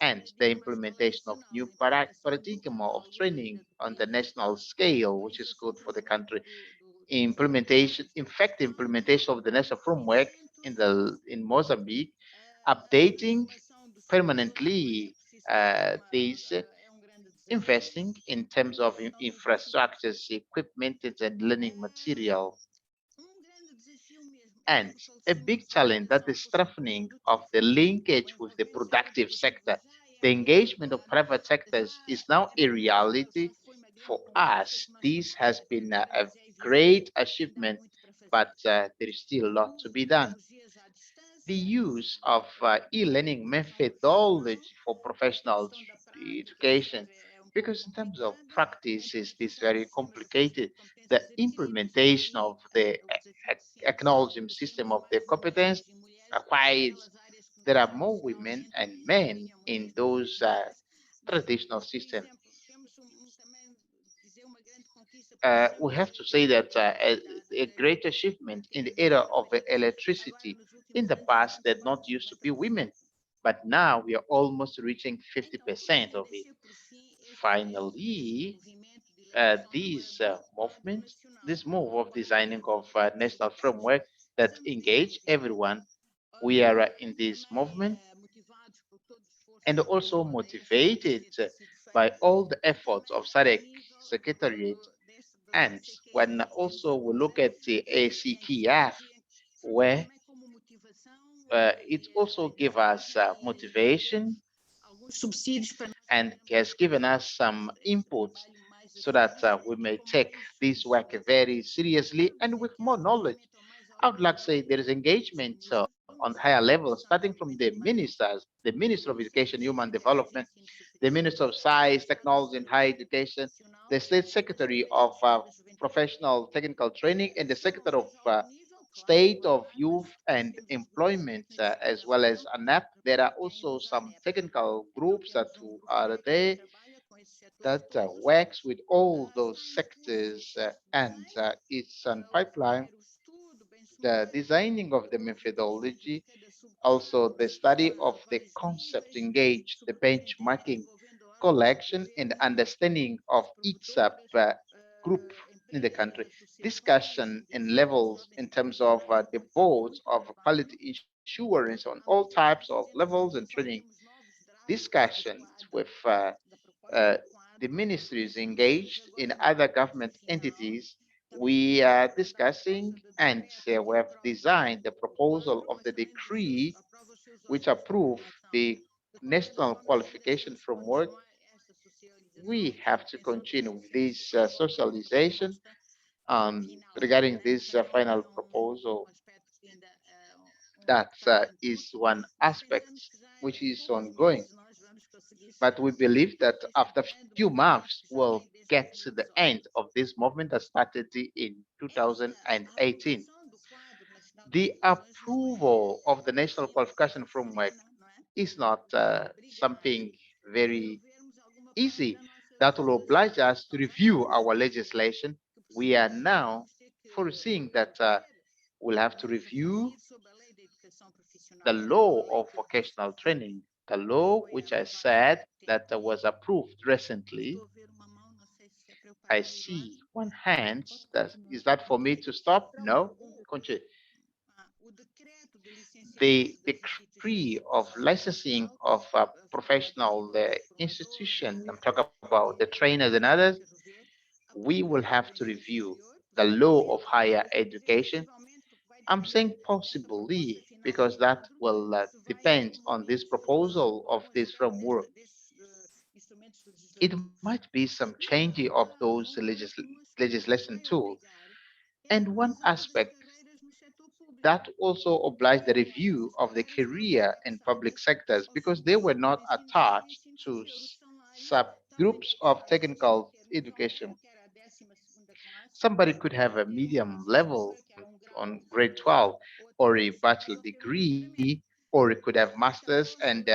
Speaker 6: and the implementation of new paradigm of training on the national scale, which is good for the country. Implementation, in fact, implementation of the national framework in Mozambique, updating permanently these, investing in terms of infrastructures, equipment, and learning material. And a big challenge, that is strengthening of the linkage with the productive sector. The engagement of private sectors is now a reality for us. This has been a great achievement, but there is still a lot to be done. The use of e-learning methodology for professional education, because in terms of practice is this very complicated. The implementation of the acknowledgement system of the competence acquired. There are more women and men in those traditional systems. We have to say that a great achievement in the era of electricity. In the past, that not used to be women, but now we are almost reaching 50% of it. Finally, this move of designing of national framework that engage everyone, we are in this movement, and also motivated by all the efforts of SADC Secretariat. And when also we look at the Acqf, where it also gives us motivation and has given us some input so that we may take this work very seriously and with more knowledge. I would like to say there is engagement on higher levels, starting from the ministers, the Minister of Education and Human Development, the Minister of Science, Technology and Higher Education, the State Secretary of Professional Technical Training, and the Secretary of State of Youth and Employment, as well as ANAP. There are also some technical groups that are there that works with all those sectors, and it's on pipeline. The designing of the methodology Also, the study of the concept engaged the benchmarking, collection, and understanding of each group in the country. Discussion in levels in terms of the boards of quality insurance on all types of levels and training. Discussions with uh, the ministries engaged in other government entities. We are discussing and we have designed the proposal of the decree which approve the national qualification framework. We have to continue with this socialization regarding this final proposal. That is one aspect which is ongoing. But we believe that after a few months, we'll get to the end of this movement that started in 2018. The approval of the national qualification framework is not something very easy. That will oblige us to review our legislation. We are now foreseeing that we'll have to review the law of vocational training, the law which I said that was approved recently. I see one hand. Is that for me to stop? No. Continue. The decree of licensing of professional institution, I'm talking about the trainers and others, we will have to review the law of higher education. I'm saying possibly because that will depend on this proposal of this framework. It might be some changing of those legislation tools. And one aspect that also obliged the review of the career in public sectors because they were not attached to subgroups of technical education. Somebody could have a medium level on grade 12 or a bachelor degree, or he could have master's and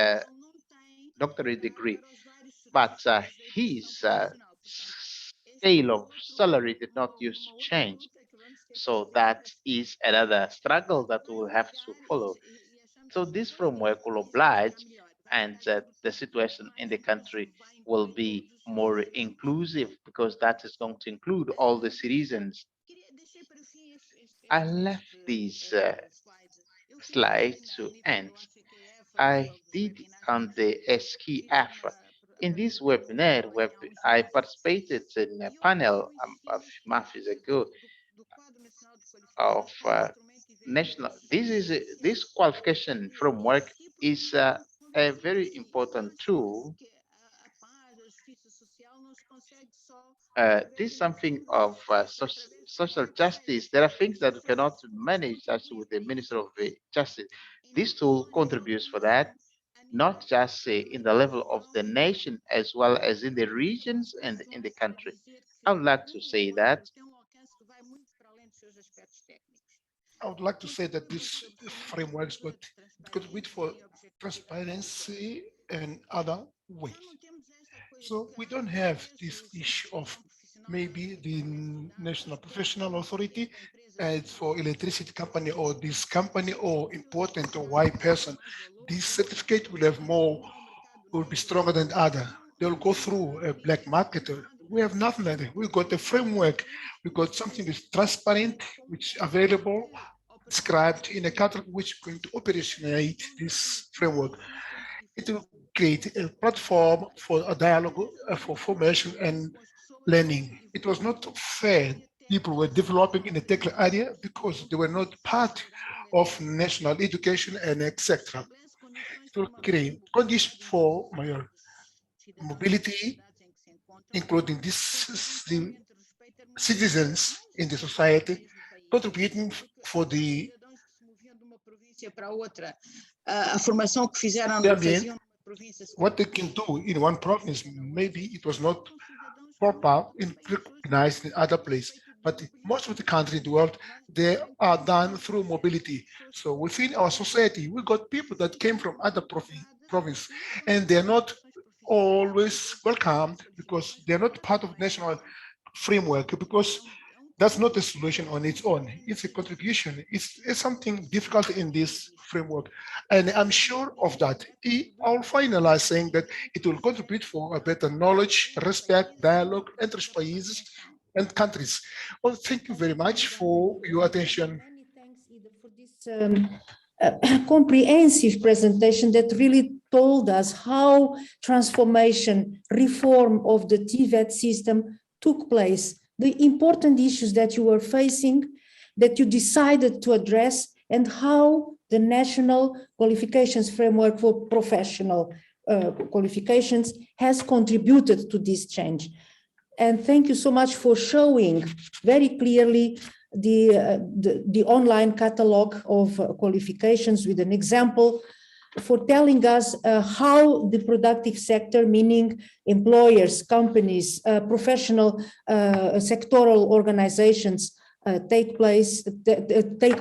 Speaker 6: doctorate degree, but his scale of salary did not used to change. So that is another struggle that we will have to follow. So this framework will oblige, and the situation in the country will be more inclusive because that is going to include all the citizens. I left this slide to end. I did on the Esket. In this webinar, I participated in a panel a few months ago of national. This qualification framework is a very important tool. This is something of social justice. There are things that we cannot manage actually with the Minister of Justice. This tool contributes for that, not just in the level of the nation, as well as in the regions and in the country. I would like to say that.
Speaker 5: I would like to say that this frameworks, but it contribute for transparency and other ways. So we don't have this issue of maybe the National Professional Authority as for electricity company or this company or important or white person. This certificate will have more, will be stronger than other. They'll go through a black market. We have nothing like that. We got a framework. We got something that's transparent, which is available, described in a catalog which is going to operationalize this framework. It will create a platform for a dialogue for formation and learning. It was not fair. People were developing in a technical area because they were not part of national education and etc. It will create conditions for my mobility, including the citizens in the society, contributing for the what they can do in one province. Maybe it was not proper in recognized in other places, but most of the countries in the world, they are done through mobility. So within our society, we got people that came from other province, and they're not always welcomed because they're not part of national framework, because That's not a solution on its own. It's a contribution. It's something difficult in this framework. And I'm sure of that. I'll finalize saying that it will contribute for a better knowledge, respect, dialogue entre países and countries. Well, thank you very much for your attention.
Speaker 1: Many thanks, Ida, for this comprehensive presentation that really told us how transformation, reform of the TVET system took place, the important issues that you were facing, that you decided to address, and how the national qualifications framework for professional qualifications has contributed to this change. And thank you so much for showing very clearly the online catalog of qualifications with an example, for telling us how the productive sector, meaning employers, companies, professional sectoral organizations take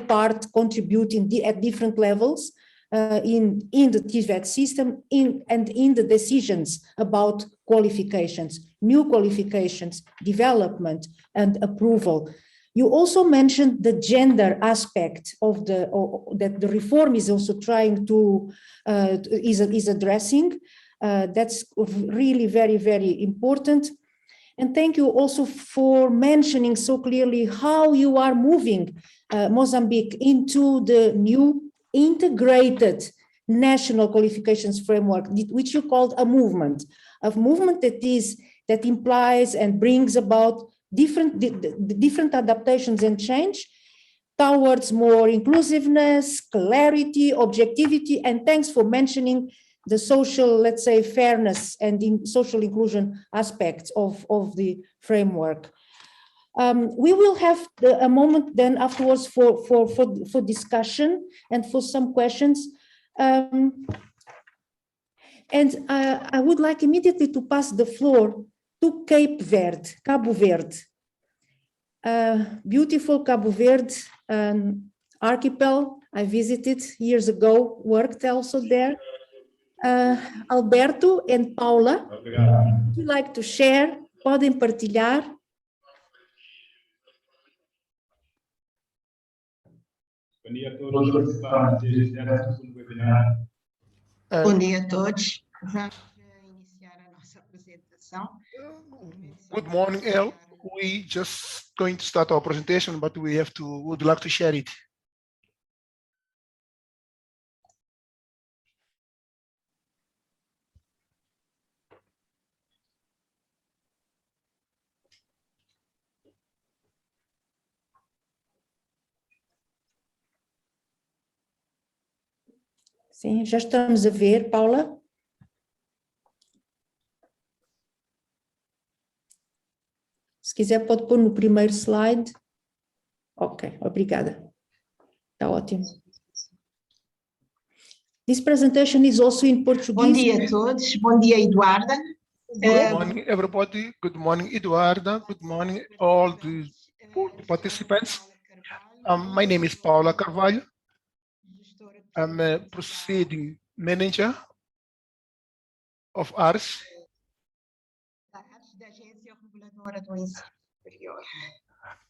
Speaker 1: part, contribute at different levels in the TVET system and in the decisions about qualifications, new qualifications, development and approval. You also mentioned the gender aspect of that the reform is also trying to is addressing. That's really very, very important. And thank you also for mentioning so clearly how you are moving Mozambique into the new integrated national qualifications framework, which you called a movement that implies and brings about different adaptations and change towards more inclusiveness, clarity, objectivity, and thanks for mentioning the social, let's say, fairness and social inclusion aspects of the framework. We will have a moment then afterwards for discussion and for some questions. And I would like immediately to pass the floor to Cape Verde, Cabo Verde. Beautiful Cabo Verde archipel. I visited years ago, worked also there. Alberto and Paula, would you like to share? Podem partilhar?
Speaker 7: Bom dia a todos os participantes deste segundo webinar.
Speaker 4: Bom dia a todos. Vamos iniciar a nossa apresentação.
Speaker 5: Good morning, El. We just going to start our presentation, but would like to share it.
Speaker 1: Sim, já estamos a ver, Paula. Se quiser pode pôr no primeiro slide. Ok, obrigada. Está ótimo. This presentation is also in Portuguese.
Speaker 4: Bom dia a todos. Bom dia, Eduarda.
Speaker 5: Good morning, everybody. Good morning, Eduarda. Good morning, all the participants. My name is Paula Carvalho. I'm a proceeding manager of ARS.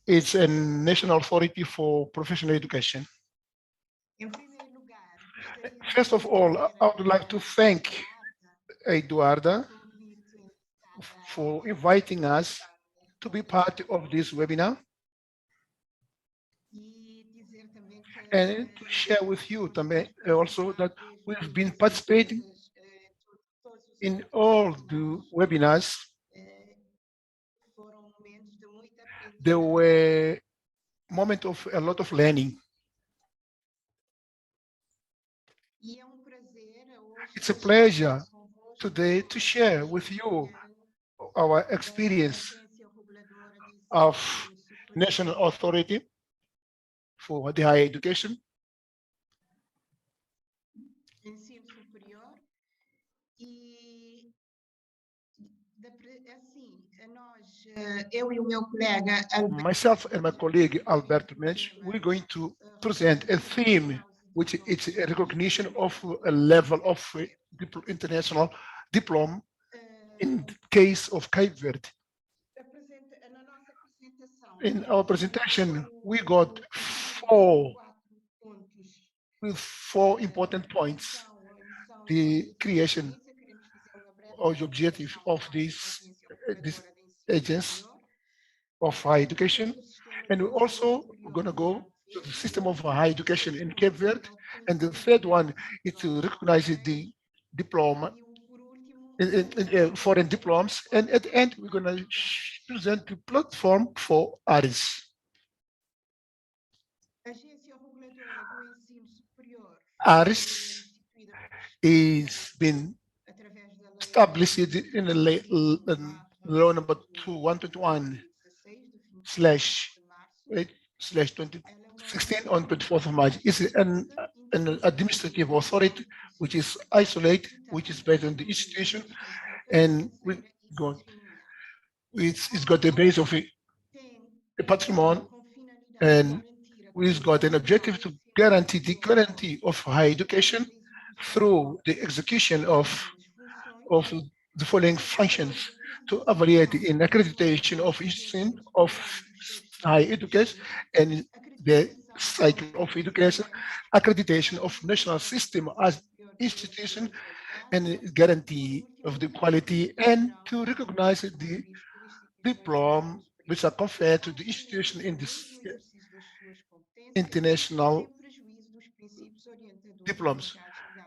Speaker 5: It's a national authority for professional education. First of all, I would like to thank Eduarda for inviting us to be part of this webinar and to share with you also that we've been participating in all the webinars. There were moments of a lot of learning. It's a pleasure today to share with you our experience of National Authority for the Higher Education. Myself and my colleague Alberto Mendes, we're going to present a theme which is a recognition of a level of international diploma in the case of Cape Verde. In our presentation, we got with four important points. The creation or the objective of this agents of higher education. And we also going to go to the system of higher education in Cape Verde. And the third one is to recognize the diploma, foreign diplomas. And at the end, we're going to present the platform for artists. ARIS is been established in the law number 2121 slash 2016 on 24th of March. It's an administrative authority which is isolated, which is based on the institution, and it's got the base of a patrimony, and we've got an objective to guarantee the quality of higher education through the execution of the following functions: to evaluate the accreditation of institutions of higher education and the cycle of education, accreditation of national system as institution, and guarantee of the quality, and to recognize the diploma which are conferred to the institution in this international diplomas.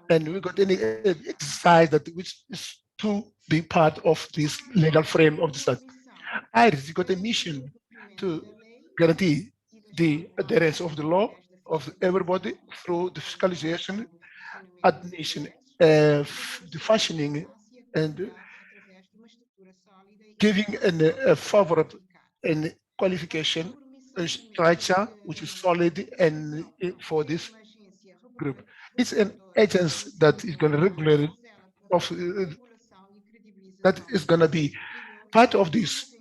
Speaker 5: And we got any exercise that which is to be part of this legal frame of the state. IRIS got a mission to guarantee the adherence of the law of everybody through the fiscalization, admission, the functioning, and giving a favorable and qualification structure which is solid and for this group. It's an agency that is going to regulate of that is going to be part of this.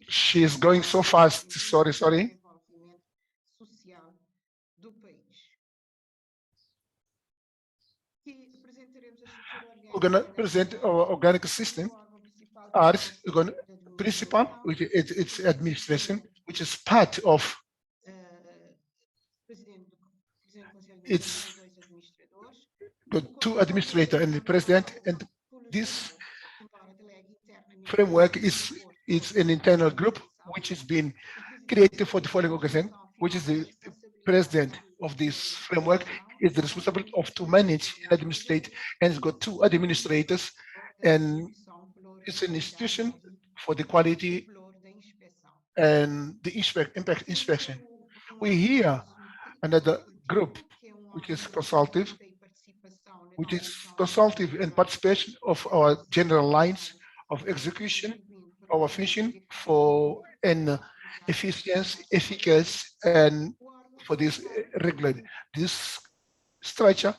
Speaker 5: She's going so fast. Sorry. We're going to present our organic system as we're going to principal, which it's administration, which is part of it's the two administrators and the president, and this framework is it's an internal group which has been created for the following organization, which is the president of this framework is responsible of to manage and administrate, and it's got two administrators, and it's an institution for the quality and the impact inspection. We hear another group which is consultative and participation of our general lines of execution, our vision for an efficiency, efficacy, and for this regular. This structure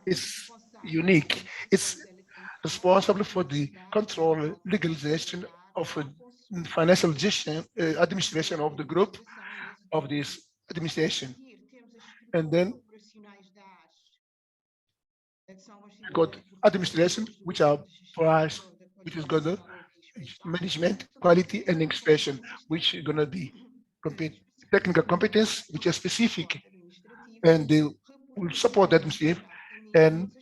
Speaker 5: is unique. It's responsible for the control, legalization of financial administration of the group of this administration. And then we got administration, which are price, which is going to management, quality, and expression, which is going to be technical competence, which are specific, and they will support that administrative, and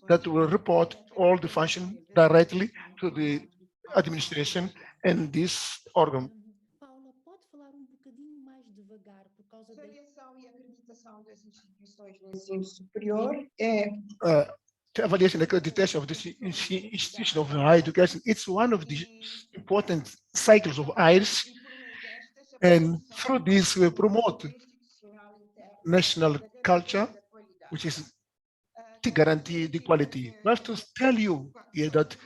Speaker 5: that will report all the function directly to the administration and this organ.
Speaker 1: Paula, pode falar bocadinho mais devagar por causa da
Speaker 3: Avaliação e acreditação das instituições do ensino superior
Speaker 5: The evaluation and accreditation of this institution of higher education, it's one of the important cycles of IRIS, and through this we promote national culture, which is to guarantee the quality. We have to tell you here that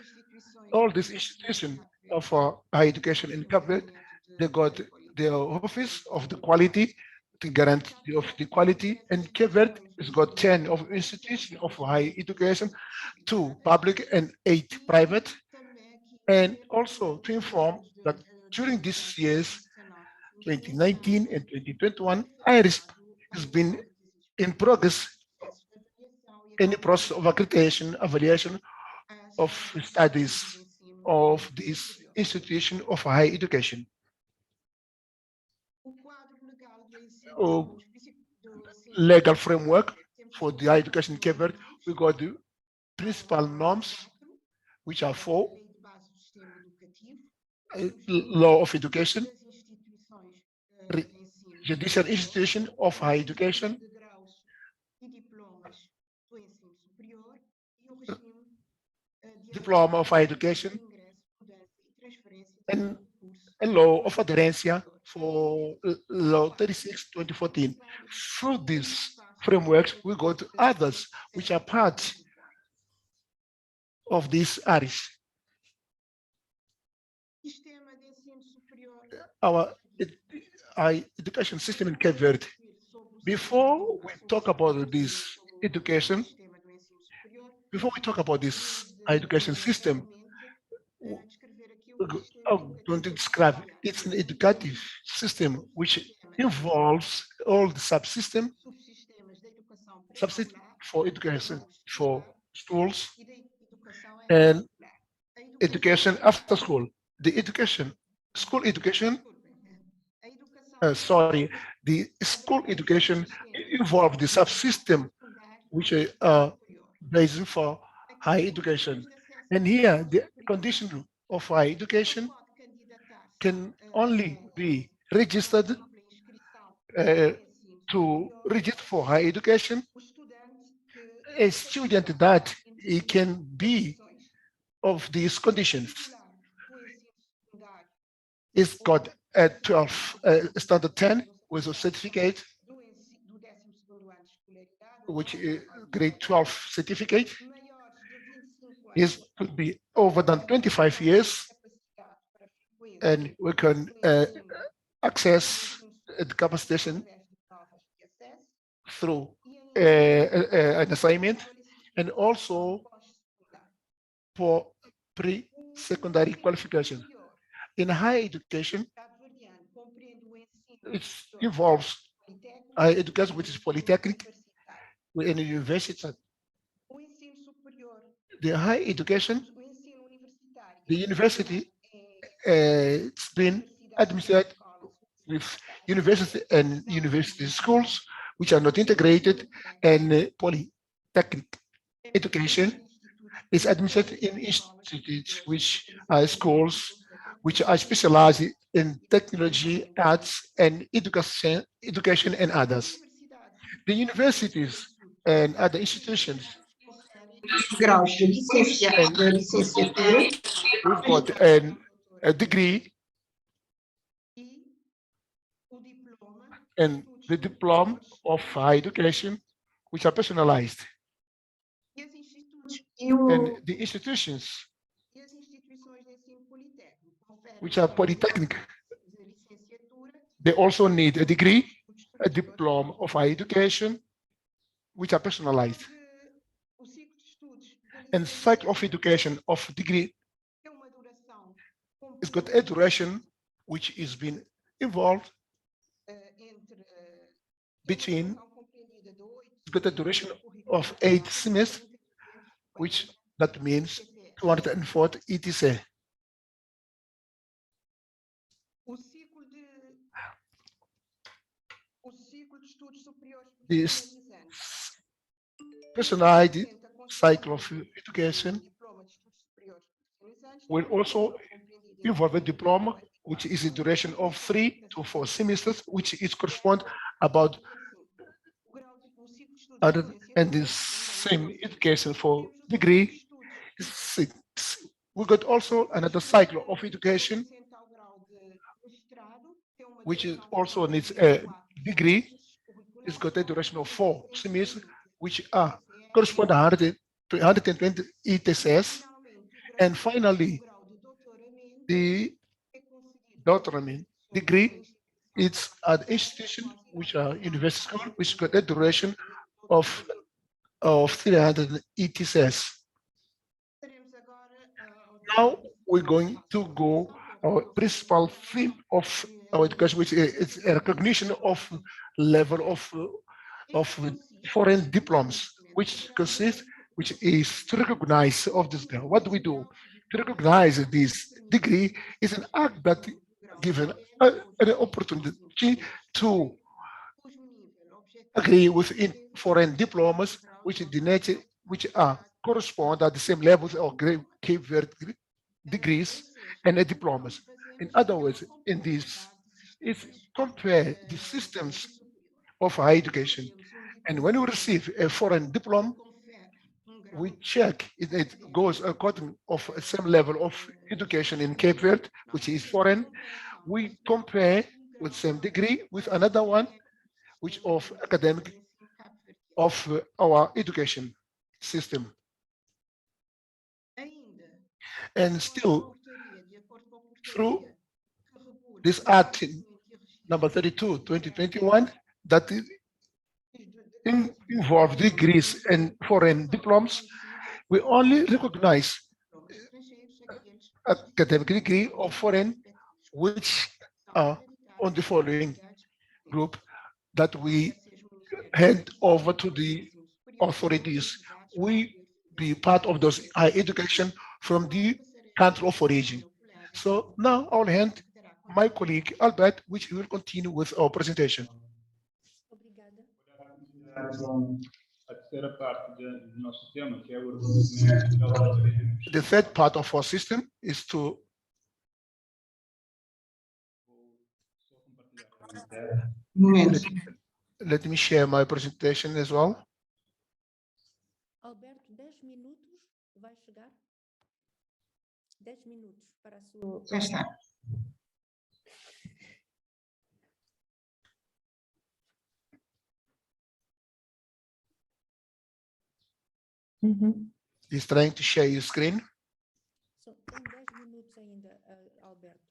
Speaker 5: all these institutions of higher education in Cape Verde, they got their office of the quality to guarantee of the quality, and Cape Verde has got 10 of institutions of higher education, 2 public and 8 private, and also to inform that during these years, 2019 and 2021, IRIS has been in progress in the process of accreditation, evaluation of studies of this institution of higher education. legal framework for the higher education in Cape Verde. We got the principal norms, which are 4, law of education, judicial institution of higher education, diploma of higher education, and law of adherencia for law 36 2014. Through these frameworks, we got others which are part of these areas. Our education system in Cape Verde. Before we talk about this education, before we talk about this education system, I'm going to describe it's an educative system which involves all the subsystem for education, for schools and education after school. The education, school education, the school education involves the subsystem which are based for high education. And here, the condition of high education can only be registered to register for higher education. A student that it can be of these conditions is got a 12 standard 10 with a certificate, which is grade 12 certificate, is could be over than 25 years, and we can access the capacitation through an assignment, and also for pre-secondary qualification. In higher education, it involves higher education, which is polytechnic, in a university. The higher education, the university, it's been administered with university and university schools, which are not integrated, and polytechnic education is administered in institutes, which are schools, which are specialized in technology, arts, and education and others. The universities and other institutions,
Speaker 3: Graus de licenciatura,
Speaker 5: we've got a degree and the diploma of higher education, which are personalized. And the institutions, which are polytechnic, they also need a degree, a diploma of higher education, which are personalized. And cycle of education of degree is got a duration which is been involved between, it's got a duration of 8 semesters, which that means 240 ETC. This personalized cycle of education will also involve a diploma, which is a duration of 3 to 4 semesters, which is correspond about other, and the same education for degree is 6. We got also another cycle of education, which is also needs a degree. It's got a duration of 4 semesters, which are correspond to 120 ETCs. And finally, the doctorate degree, it's an institution which are university school, which got a duration of 300 ETCs. Now we're going to go our principal theme of our education, which is a recognition of level of foreign diplomas, which consists, which is to recognize of this. What do we do? To recognize this degree is an act that given an opportunity to agree with foreign diplomas which the nature which are correspond at the same levels of Cape Verde degrees and diplomas. In other words, in this, is compare the systems of higher education. And when we receive a foreign diploma, we check if it goes according of the same level of education in Cape Verde, which is foreign. We compare with same degree with another one, which of academic of our education system. And still, through this Act number 32, 2021, that involve degrees and foreign diplomas, we only recognize academic degree of foreign, which are on the following group that we hand over to the authorities. We be part of those higher education from the country of origin. So now I'll hand my colleague Albert, which will continue with our presentation.
Speaker 1: Obrigada.
Speaker 7: Então, a terceira parte do nosso tema, que é o reconhecimento da autoria.
Speaker 5: The third part of our system is to let me share my presentation as well.
Speaker 1: Alberto, 10 minutos vai chegar? 10 minutos para a sua.
Speaker 3: Já está.
Speaker 5: He's trying to share his screen,
Speaker 1: Tem 10 minutos ainda, Alberto.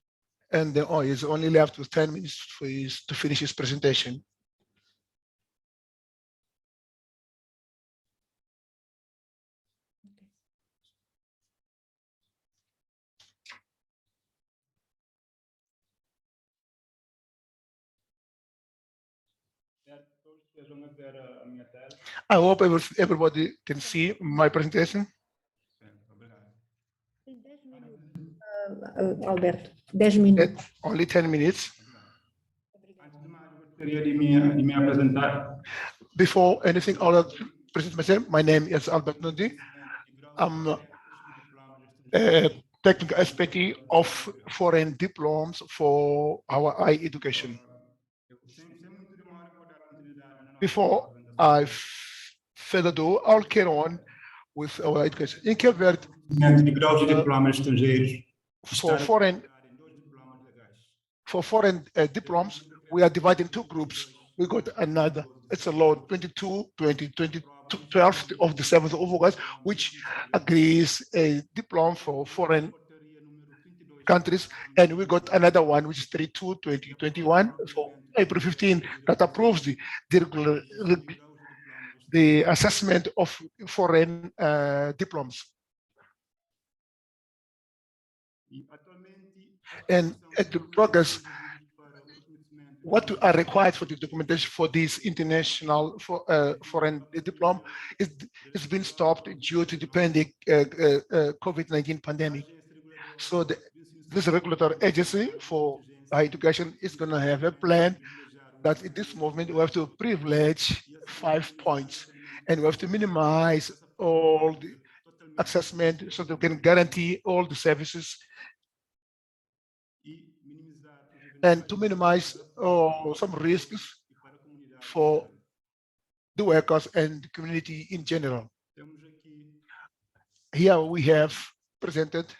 Speaker 5: and then, he's only left with 10 minutes for to finish his presentation.
Speaker 1: Okay.
Speaker 7: Todos estejam a ver a minha tela.
Speaker 5: I hope everybody can see my presentation.
Speaker 7: Obrigado.
Speaker 1: Tem 10 minutos, Alberto. 10 minutos.
Speaker 5: Only 10 minutes.
Speaker 7: Antes de mais, eu gostaria de me apresentar.
Speaker 5: Before anything, I'll present myself. My name is Albert Nundi. I'm a technical expert of foreign diplomas for our higher education. Before I further ado, I'll carry on with our education. In Cape Verde, for foreign diplomas, we are divided in two groups. We got another, it's a law 22, 12 of the 7th of August, which agrees a diploma for foreign countries. And we got another one, which is 32, 2021, for April 15, that approves the assessment of foreign diplomas. And at the progress, what are required for the documentation for this international foreign diploma is been stopped due to the pandemic COVID-19 pandemic. So this regulatory agency for higher education is going to have a plan that in this movement we have to privilege 5 points, and we have to minimize all the assessment so that we can guarantee all the services and to minimize some risks for the workers and the community in general. Here we have presented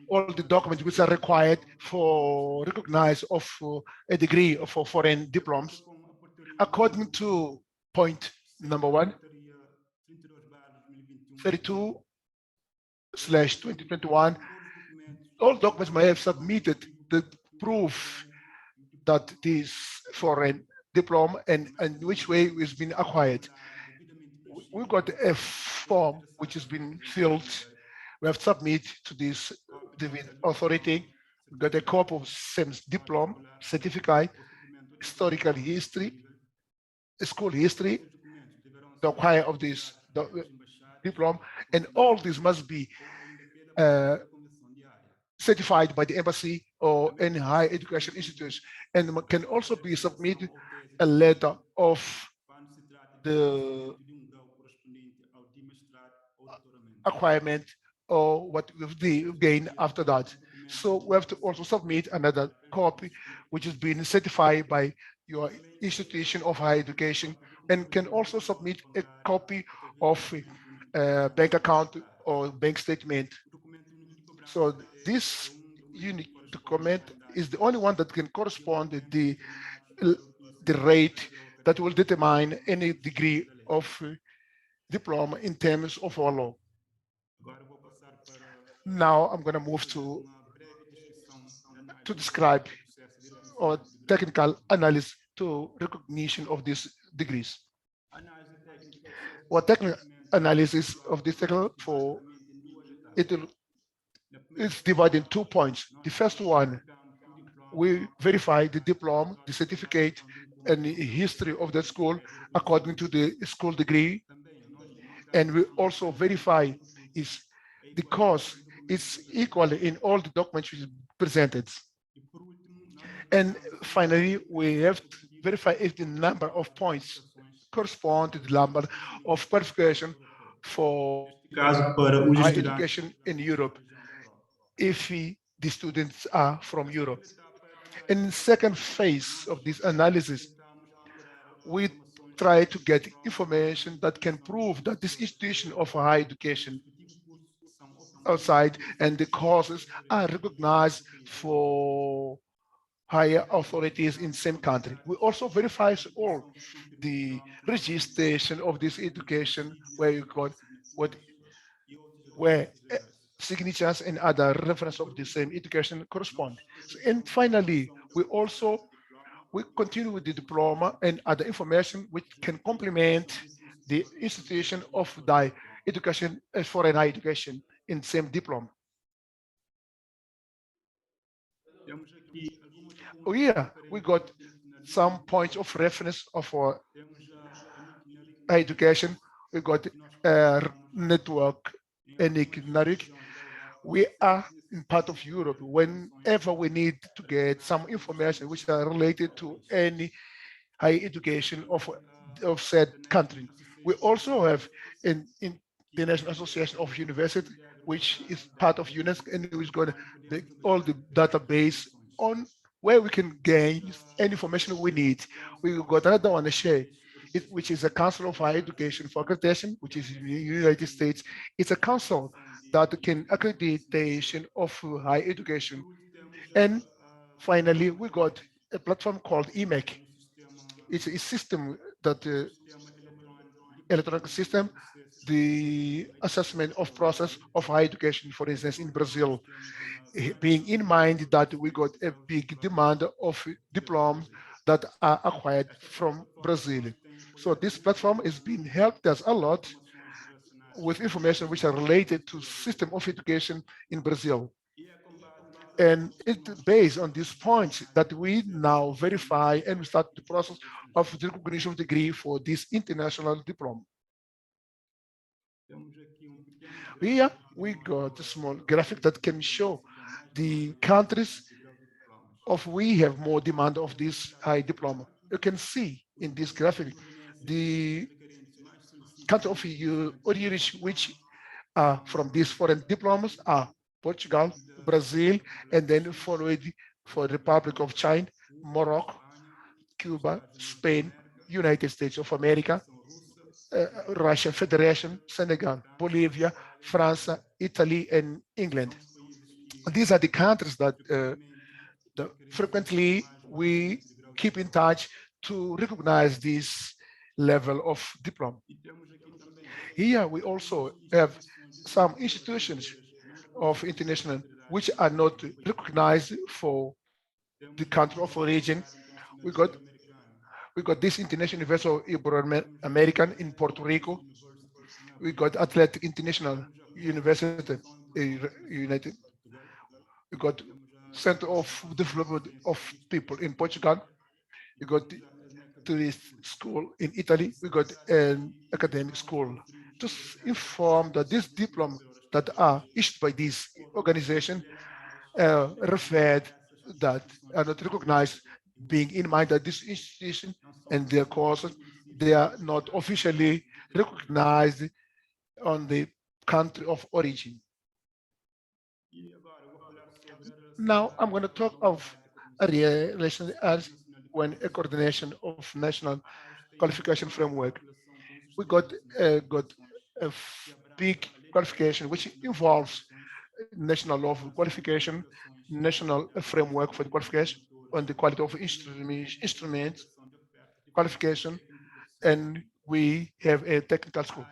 Speaker 5: all the documents which are required for recognize of a degree of foreign diplomas. According to point number 1, 32/2021, all documents may have submitted the proof that this foreign diploma and which way it's been acquired. We've got a form which has been filled. We have submitted to this authority. We've got a copy of SEM's diploma, certificate, historical history, school history, the acquire of this diploma, and all this must be certified by the embassy or any higher education institution, and can also be submitted a letter of the acquirement or what we've gained after that. So we have to also submit another copy, which is being certified by your institution of higher education, and can also submit a copy of a bank account or bank statement. So this unique document is the only one that can correspond to the rate that will determine any degree of diploma in terms of our law. Now I'm going to move to describe or technical analysis to recognition of these degrees. What technical analysis of this technical for it is divided in 2 points. The first one, we verify the diploma, the certificate, and the history of the school according to the school degree. And we also verify is the course is equal in all the documents which is presented. And finally, we have to verify if the number of points correspond to the number of qualification for higher education in Europe, if the students are from Europe. In the second phase of this analysis, we try to get information that can prove that this institution of higher education outside and the courses are recognized for higher authorities in same country. We also verify all the registration of this education where you got what where signatures and other reference of the same education correspond. So, and finally, we continue with the diploma and other information which can complement the institution of the education as foreign higher education in same diploma. Oh yeah, we got some points of reference of our education. We got network and economic. We are in part of Europe. Whenever we need to get some information which are related to any higher education of said country, we also have in the National Association of Universities, which is part of UNESCO, and which got all the database on where we can gain any information we need. We got another one to share, which is a Council of Higher Education for Accreditation, which is in the United States. It's a council that can accreditation of higher education. And finally, we got a platform called EMEC. It's a system that electronic system, the assessment of process of higher education, for instance, in Brazil, being in mind that we got a big demand of diplomas that are acquired from Brazil. So this platform has been helped us a lot with information which are related to system of education in Brazil. And it's based on these points that we now verify and we start the process of the recognition of degree for this international diploma. Here we got a small graphic that can show the countries of we have more demand of this high diploma. You can see in this graphic the country of origin which are from these foreign diplomas are Portugal, Brazil, and then followed for Republic of China, Morocco, Cuba, Spain, United States of America, Russian Federation, Senegal, Bolivia, France, Italy, and England. These are the countries that frequently we keep in touch to recognize this level of diploma. Here we also have some institutions of international which are not recognized for the country of origin. We got this International University of Ibero-American in Puerto Rico. We got Atlantic International University United. We got Center of Development of People in Portugal. We got tourist school in Italy. We got an academic school. Just inform that this diploma that are issued by this organization referred that are not recognized, being in mind that this institution and their courses, they are not officially recognized on the country of origin. Now I'm going to talk of a relation as when a coordination of national qualification framework. We got a big qualification which involves national law for qualification, national framework for the qualification on the quality of instruments, qualification, and we have a technical scope.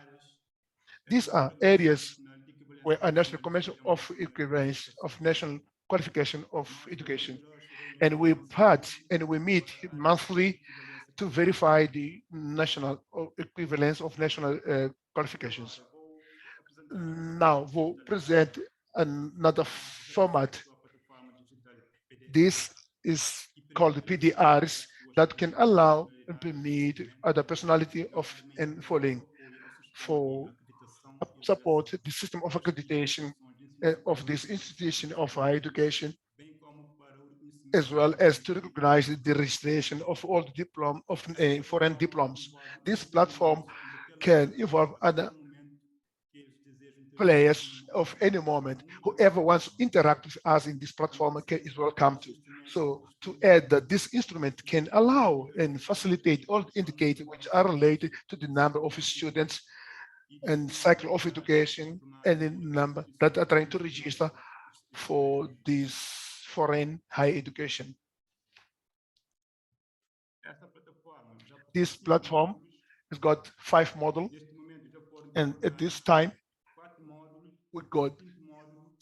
Speaker 5: These are areas where a national convention of equivalence of national qualification of education. And we meet monthly to verify the national equivalence of national qualifications. Now we'll present another format. This is called the PDRs that can allow and permit other personality of and following for support the system of accreditation of this institution of higher education, as well as to recognize the registration of all the foreign diplomas. This platform can involve other players of any moment. Whoever wants to interact with us in this platform is welcome to. So to add that this instrument can allow and facilitate all indicators which are related to the number of students and cycle of education and the number that are trying to register for this foreign higher education. This platform has got 5 modules, and at this time we got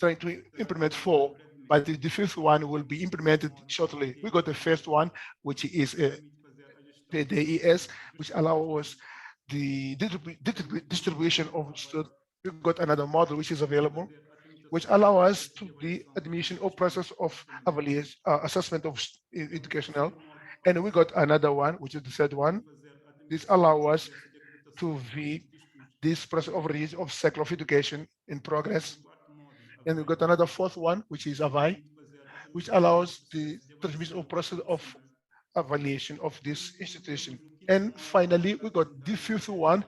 Speaker 5: trying to implement 4, but the 5th one will be implemented shortly. We got the first one, which is a PDES, which allows us the distribution of students. We've got another model which is available, which allows us to the admission or process of evaluation, assessment of educational. And we got another one, which is the third one. This allows us to view this process of release of cycle of education in progress. And we got another 4th one, which is AVI, which allows the transmission of process of evaluation of this institution. And finally, we got the 5th one,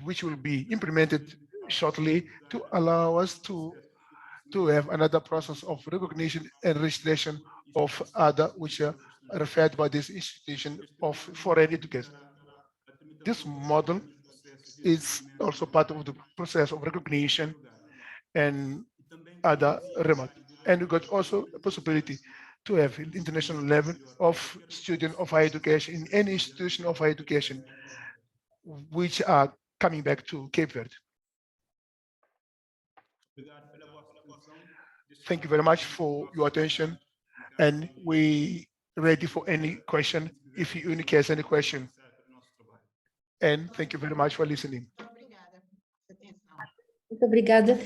Speaker 5: which will be implemented shortly to allow us to have another process of recognition and registration of other which are referred by this institution of foreign education. This model is also part of the process of recognition and other remote. And we got also a possibility to have an international level of student of higher education in any institution of higher education, which are coming back to Cape Verde. Thank you very much for your attention, and we ready for any question if you has any question. And thank you very much for listening.
Speaker 1: Muito obrigada.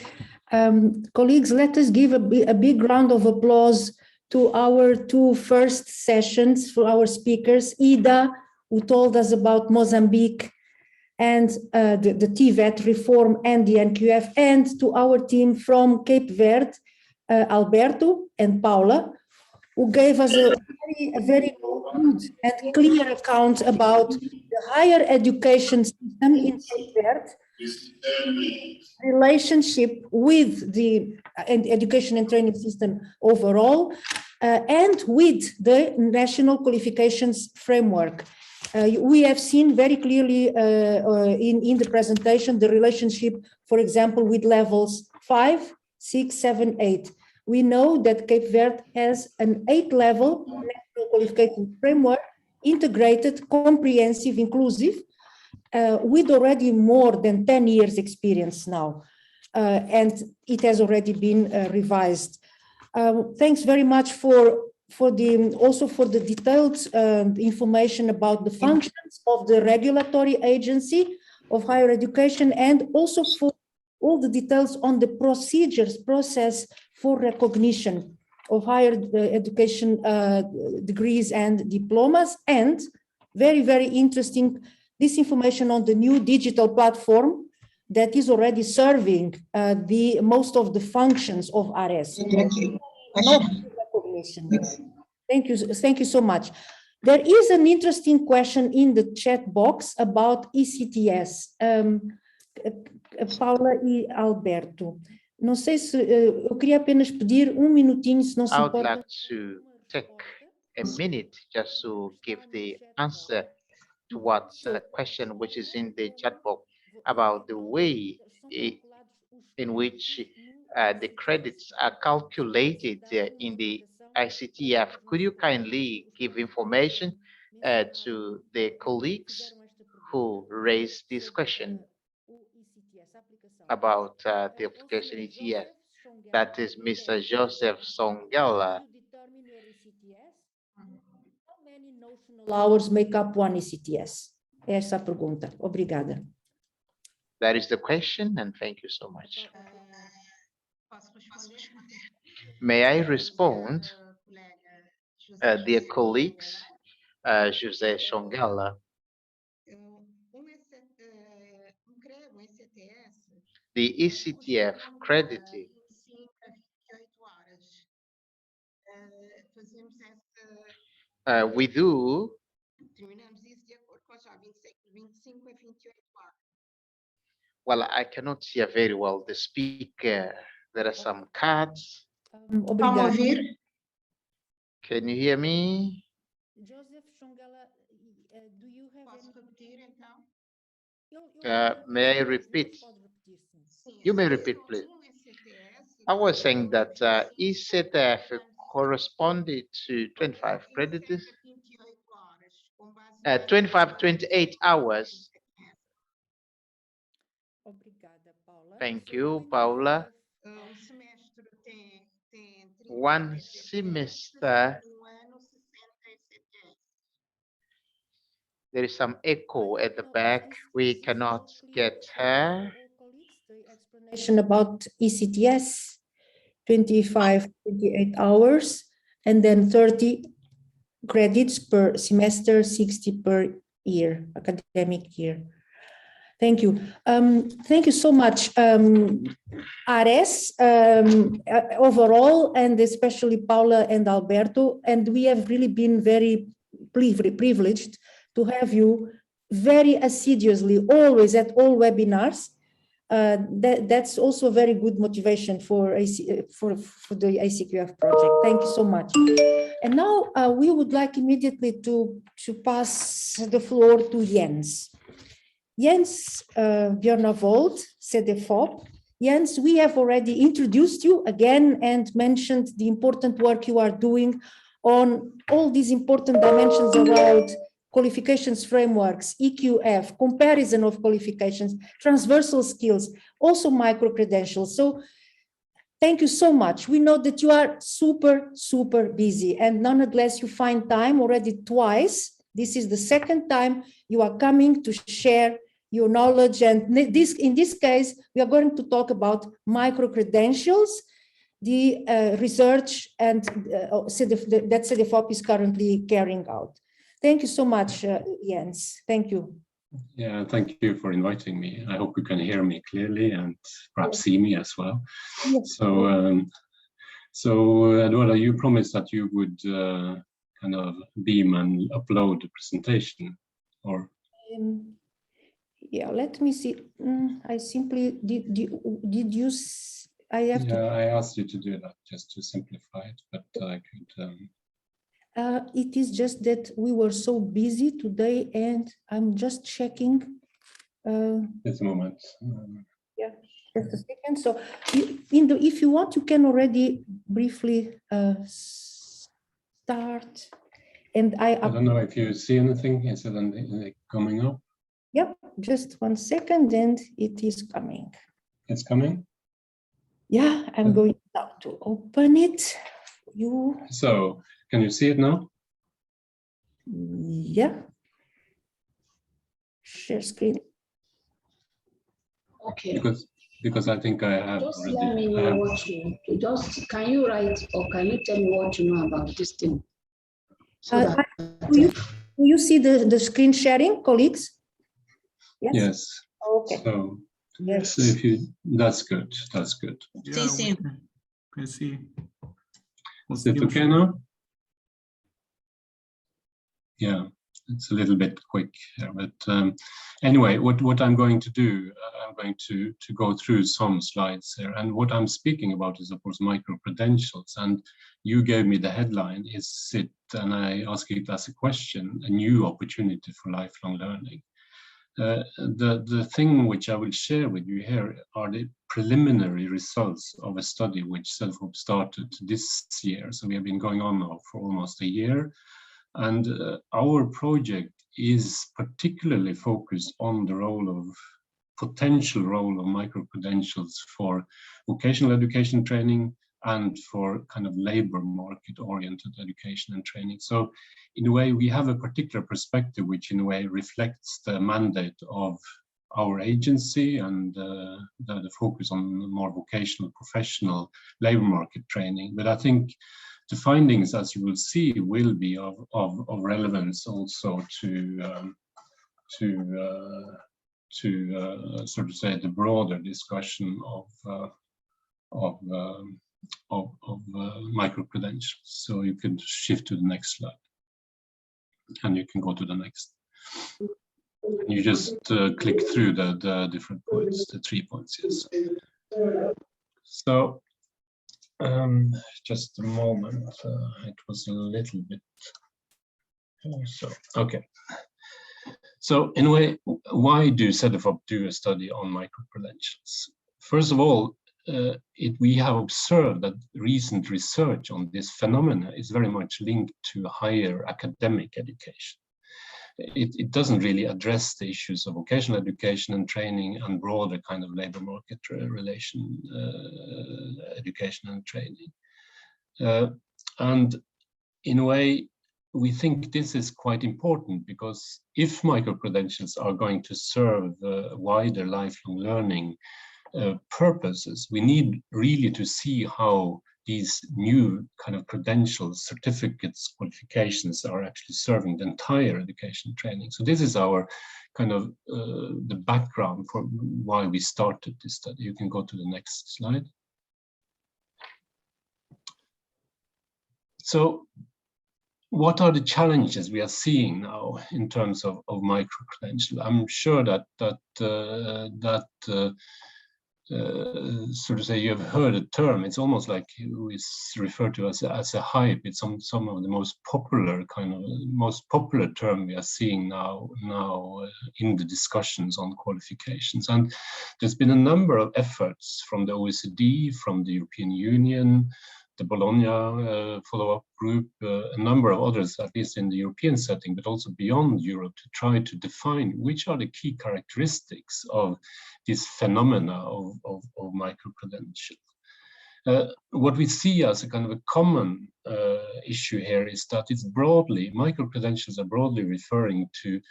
Speaker 1: Colleagues, let us give a big round of applause to our 2 first sessions for our speakers, Ida, who told us about Mozambique and the TVET reform and the Acqf, and to our team from Cape Verde, Alberto and Paula, who gave us a very good and clear account about the higher education system in Cape Verde, relationship with the education and training system overall, and with the national qualifications framework. We have seen very clearly in the presentation the relationship, for example, with levels 5, 6, 7, 8. We know that Cape Verde has an 8-level national qualification framework, integrated, comprehensive, inclusive, with already more than 10 years experience now, and it has already been revised. Thanks very much also for the detailed information about the functions of the regulatory agency of higher education, and also for all the details on the process for recognition of higher education degrees and diplomas, and very, very interesting, this information on the new digital platform that is already serving most of the functions of RS. Not recognition. Thank you so much. There is an interesting question in the chat box about ECTS. Paula e Alberto. Não sei se eu queria apenas pedir minutinho, se não se
Speaker 6: I would
Speaker 1: importa.
Speaker 6: like to take a minute just to give the answer to what question which is in the chat box about the way in which the credits are calculated in the ICTF. Could you kindly give information to the colleagues who raised this question about the application ETF? That is Mr. Joseph Songella.
Speaker 1: How many notional hours make up one ECTS? Essa é a pergunta. Obrigada.
Speaker 6: That is the question, and thank you so much. May I respond, dear colleagues, José Songella? The ECTF crediting we do well, I cannot hear very well the speaker. There are some cuts.
Speaker 1: Obrigada.
Speaker 6: Can you hear me?
Speaker 1: Joseph Shongala, do you have
Speaker 6: May I repeat? You may repeat, please. I was saying that ECTF corresponded to 25 credits, 28 hours. Thank you, Paula. One semester. There is some echo at the back. We cannot get her.
Speaker 1: Explanation about ECTS, 28 hours, and then 30 credits per semester, 60 per year, academic year. Thank you. Thank you so much, Ares, overall, and especially Paula and Alberto. And we have really been very privileged to have you very assiduously, always at all webinars. That's also a very good motivation for the ICQF project. Thank you so much. And now we would like immediately to pass the floor to Jens. Jens Björnavold, Cellophop. Jens, we have already introduced you again and mentioned the important work you are doing on all these important dimensions about qualifications frameworks, EQF, comparison of qualifications, transversal skills, also micro-credentials. So thank you so much. We know that you are super, super busy, and nonetheless, you find time already twice. This is the second time you are coming to share your knowledge. And in this case, we are going to talk about micro-credentials, the research and that Cellophop is currently carrying out. Thank you so much, Jens. Thank you.
Speaker 8: Yeah, thank you for inviting me. I hope you can hear me clearly and perhaps see me as well.
Speaker 1: Yes.
Speaker 8: So Eduardo, you promised that you would kind of beam and upload the presentation, or?
Speaker 1: Yeah, let me see. I simply did you? I have to.
Speaker 8: I asked you to do that just to simplify it, but I could.
Speaker 1: It is just that we were so busy today, and I'm just checking.
Speaker 8: Just a moment.
Speaker 1: Yeah, just a second. So, if you want, you can already briefly start. And I
Speaker 8: don't know if you see anything. Is it coming up?
Speaker 1: Yep, just 1 second, and it is coming.
Speaker 8: It's coming?
Speaker 1: Yeah, I'm going now to open it.
Speaker 8: So, can you see it now?
Speaker 1: Yeah. Share screen.
Speaker 9: Okay.
Speaker 8: Because I think I have.
Speaker 9: Just let me know what can you write or can you tell me what you know about this thing? So
Speaker 1: do you see the screen sharing, colleagues? Yes.
Speaker 8: Yes.
Speaker 1: Okay.
Speaker 8: So,
Speaker 1: yes.
Speaker 8: So if you, that's good. That's good.
Speaker 10: Yeah, can see.
Speaker 8: Is it okay now? Yeah, it's a little bit quick here, but anyway, what I'm going to do, I'm going to go through some slides here, and what I'm speaking about is of course micro-credentials, and you gave me the headline, is it, and I ask it as a question, a new opportunity for lifelong learning. The thing which I will share with you here are the preliminary results of a study which Cellophop started this year. So we have been going on now for almost a year. And our project is particularly focused on the potential role of micro-credentials for vocational education training and for kind of labor market-oriented education and training. So in a way, we have a particular perspective which in a way reflects the mandate of our agency and the focus on more vocational, professional labor market training. But I think the findings, as you will see, will be of relevance also to sort of say the broader discussion of micro-credentials. So you can shift to the next slide, and you can go to the next. And you just click through the different points, the 3 points, yes. So just a moment, it was a little bit, so, okay. So in a way, why do Cellophop do a study on micro-credentials? First of all, we have observed that recent research on this phenomena is very much linked to higher academic education. It doesn't really address the issues of vocational education and training and broader kind of labor market relation, education and training. And in a way, we think this is quite important, because if micro-credentials are going to serve wider lifelong learning purposes, we need really to see how these new kind of credentials, certificates, qualifications are actually serving the entire education training. So this is our kind of the background for why we started this study. You can go to the next slide. So what are the challenges we are seeing now in terms of micro-credential? I'm sure that sort of say you have heard a term. It's almost like it's referred to as a hype. It's some of the most popular term we are seeing now in the discussions on qualifications. And there's been a number of efforts from the OECD, from the European Union, the Bologna follow-up group, a number of others, at least in the European setting, but also beyond Europe, to try to define which are the key characteristics of this phenomena of micro-credentials. What we see as a kind of a common issue here is that it's micro-credentials are broadly referring to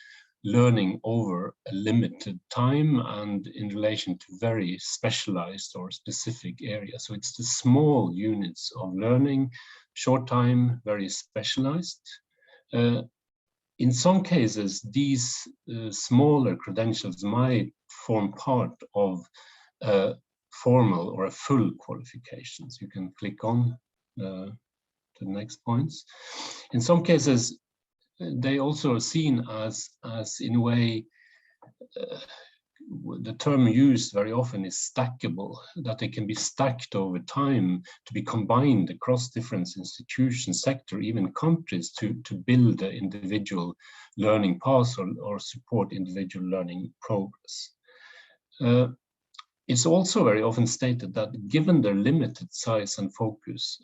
Speaker 8: learning over a limited time and in relation to very specialized or specific areas. So it's the small units of learning, short time, very specialized. In some cases, these smaller credentials might form part of a formal or a full qualifications. You can click on the next points. In some cases, they also are seen as in a way, the term used very often is stackable, that they can be stacked over time to be combined across different institutions, sector, even countries to build the individual learning paths or support individual learning progress. It's also very often stated that given their limited size and focus,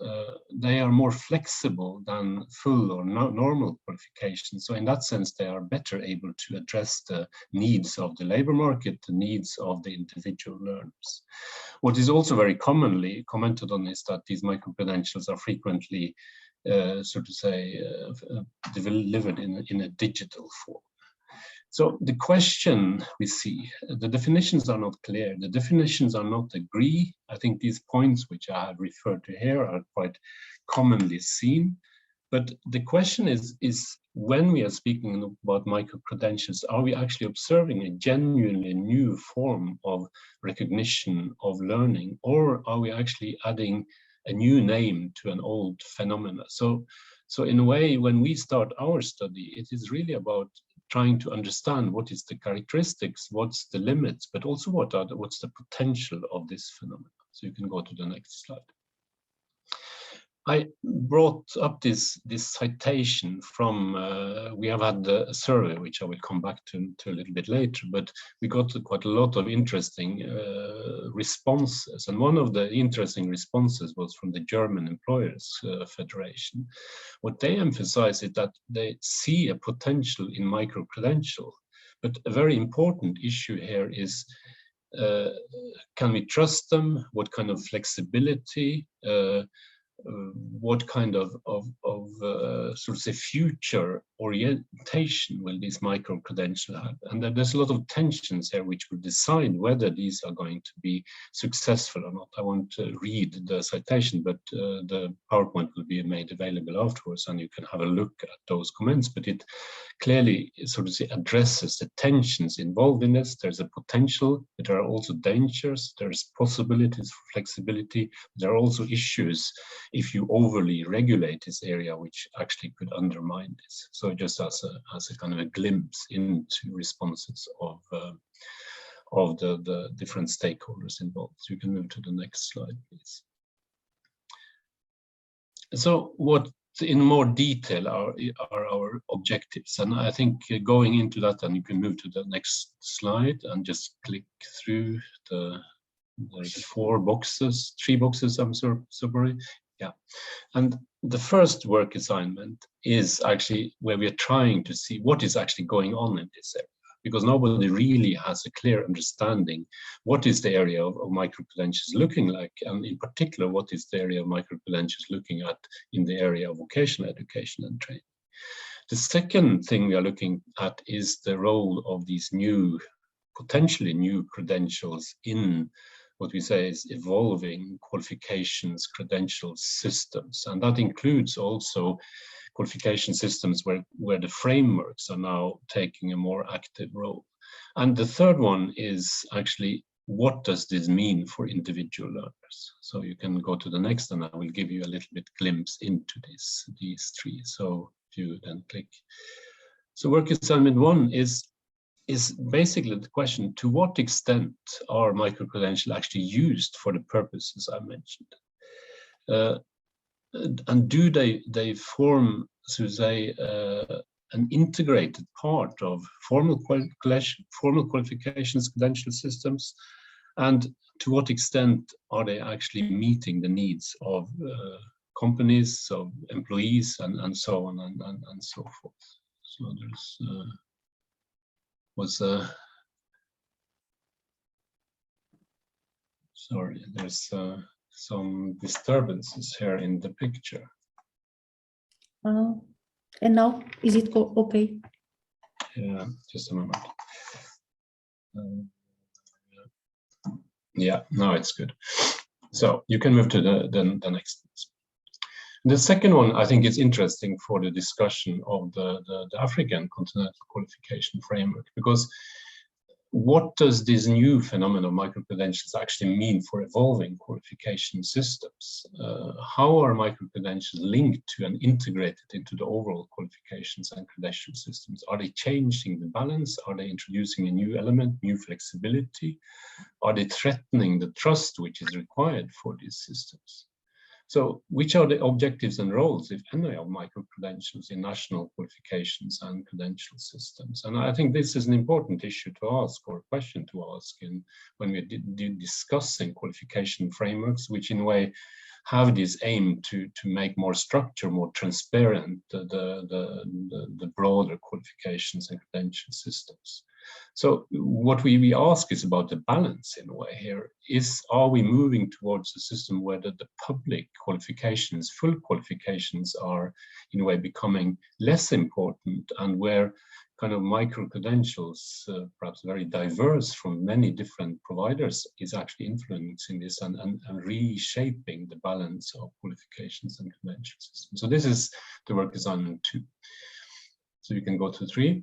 Speaker 8: they are more flexible than full or normal qualifications. So in that sense, they are better able to address the needs of the labor market, the needs of the individual learners. What is also very commonly commented on is that these micro-credentials are frequently, so to say, delivered in a digital form. So the question we see, the definitions are not clear. The definitions are not agreed. I think these points which I have referred to here are quite commonly seen. But the question is when we are speaking about micro-credentials, are we actually observing a genuinely new form of recognition of learning, or are we actually adding a new name to an old phenomena? So So in a way, when we start our study, it is really about trying to understand what is the characteristics, what's the limits, but also what's the potential of this phenomenon. So you can go to the next slide. I brought up this citation from, we have had a survey, which I will come back to a little bit later, but we got quite a lot of interesting responses. And one of the interesting responses was from the German Employers Federation. What they emphasize is that they see a potential in micro-credential, but a very important issue here is, can we trust them? What kind of flexibility? What kind of sort of say future orientation will this micro-credential have? And there's a lot of tensions here which will decide whether these are going to be successful or not. I won't read the citation, but the PowerPoint will be made available afterwards, and you can have a look at those comments. But it clearly sort of say addresses the tensions involved in this. There's a potential, but there are also dangers. There's possibilities for flexibility. There are also issues if you overly regulate this area, which actually could undermine this. So just as a kind of a glimpse into responses of the different stakeholders involved. So you can move to the next slide, please. So what in more detail are our objectives? And I think going into that, and you can move to the next slide and just click through the 3 boxes, I'm sorry. Yeah, and the first work assignment is actually where we are trying to see what is actually going on in this area, because nobody really has a clear understanding what is the area of micro-credentials looking like, and in particular, what is the area of micro-credentials looking at in the area of vocational education and training. The second thing we are looking at is the role of these potentially new credentials in what we say is evolving qualifications credential systems. And that includes also qualification systems where the frameworks are now taking a more active role. And the third one is actually, what does this mean for individual learners? So you can go to the next, and I will give you a little bit glimpse into these 3. So if you then click. So work assignment 1 is basically the question, to what extent are micro-credentials actually used for the purposes I mentioned? And do they form, so to say, an integrated part of formal qualifications credential systems? And to what extent are they actually meeting the needs of companies, of employees, and so on and so forth? So there's sorry, there's some disturbances here in the picture.
Speaker 1: And now, is it okay?
Speaker 8: Yeah, just a moment. Yeah, now it's good. So you can move to the next. The second one, I think, is interesting for the discussion of the African continental qualification framework, because what does this new phenomenon of micro-credentials actually mean for evolving qualification systems? How are micro-credentials linked to and integrated into the overall qualifications and credential systems? Are they changing the balance? Are they introducing a new element, new flexibility? Are they threatening the trust which is required for these systems? So which are the objectives and roles, if any, of micro-credentials in national qualifications and credential systems? And I think this is an important issue to ask, or a question to ask, when we're discussing qualification frameworks, which in a way have this aim to make more structure, more transparent, the broader qualifications and credential systems. So what we ask is about the balance in a way here. Are we moving towards a system where the public qualifications, full qualifications, are in a way becoming less important, and where kind of micro-credentials, perhaps very diverse from many different providers, is actually influencing this and reshaping the balance of qualifications and credential systems? So this is the work assignment 2. So you can go to 3.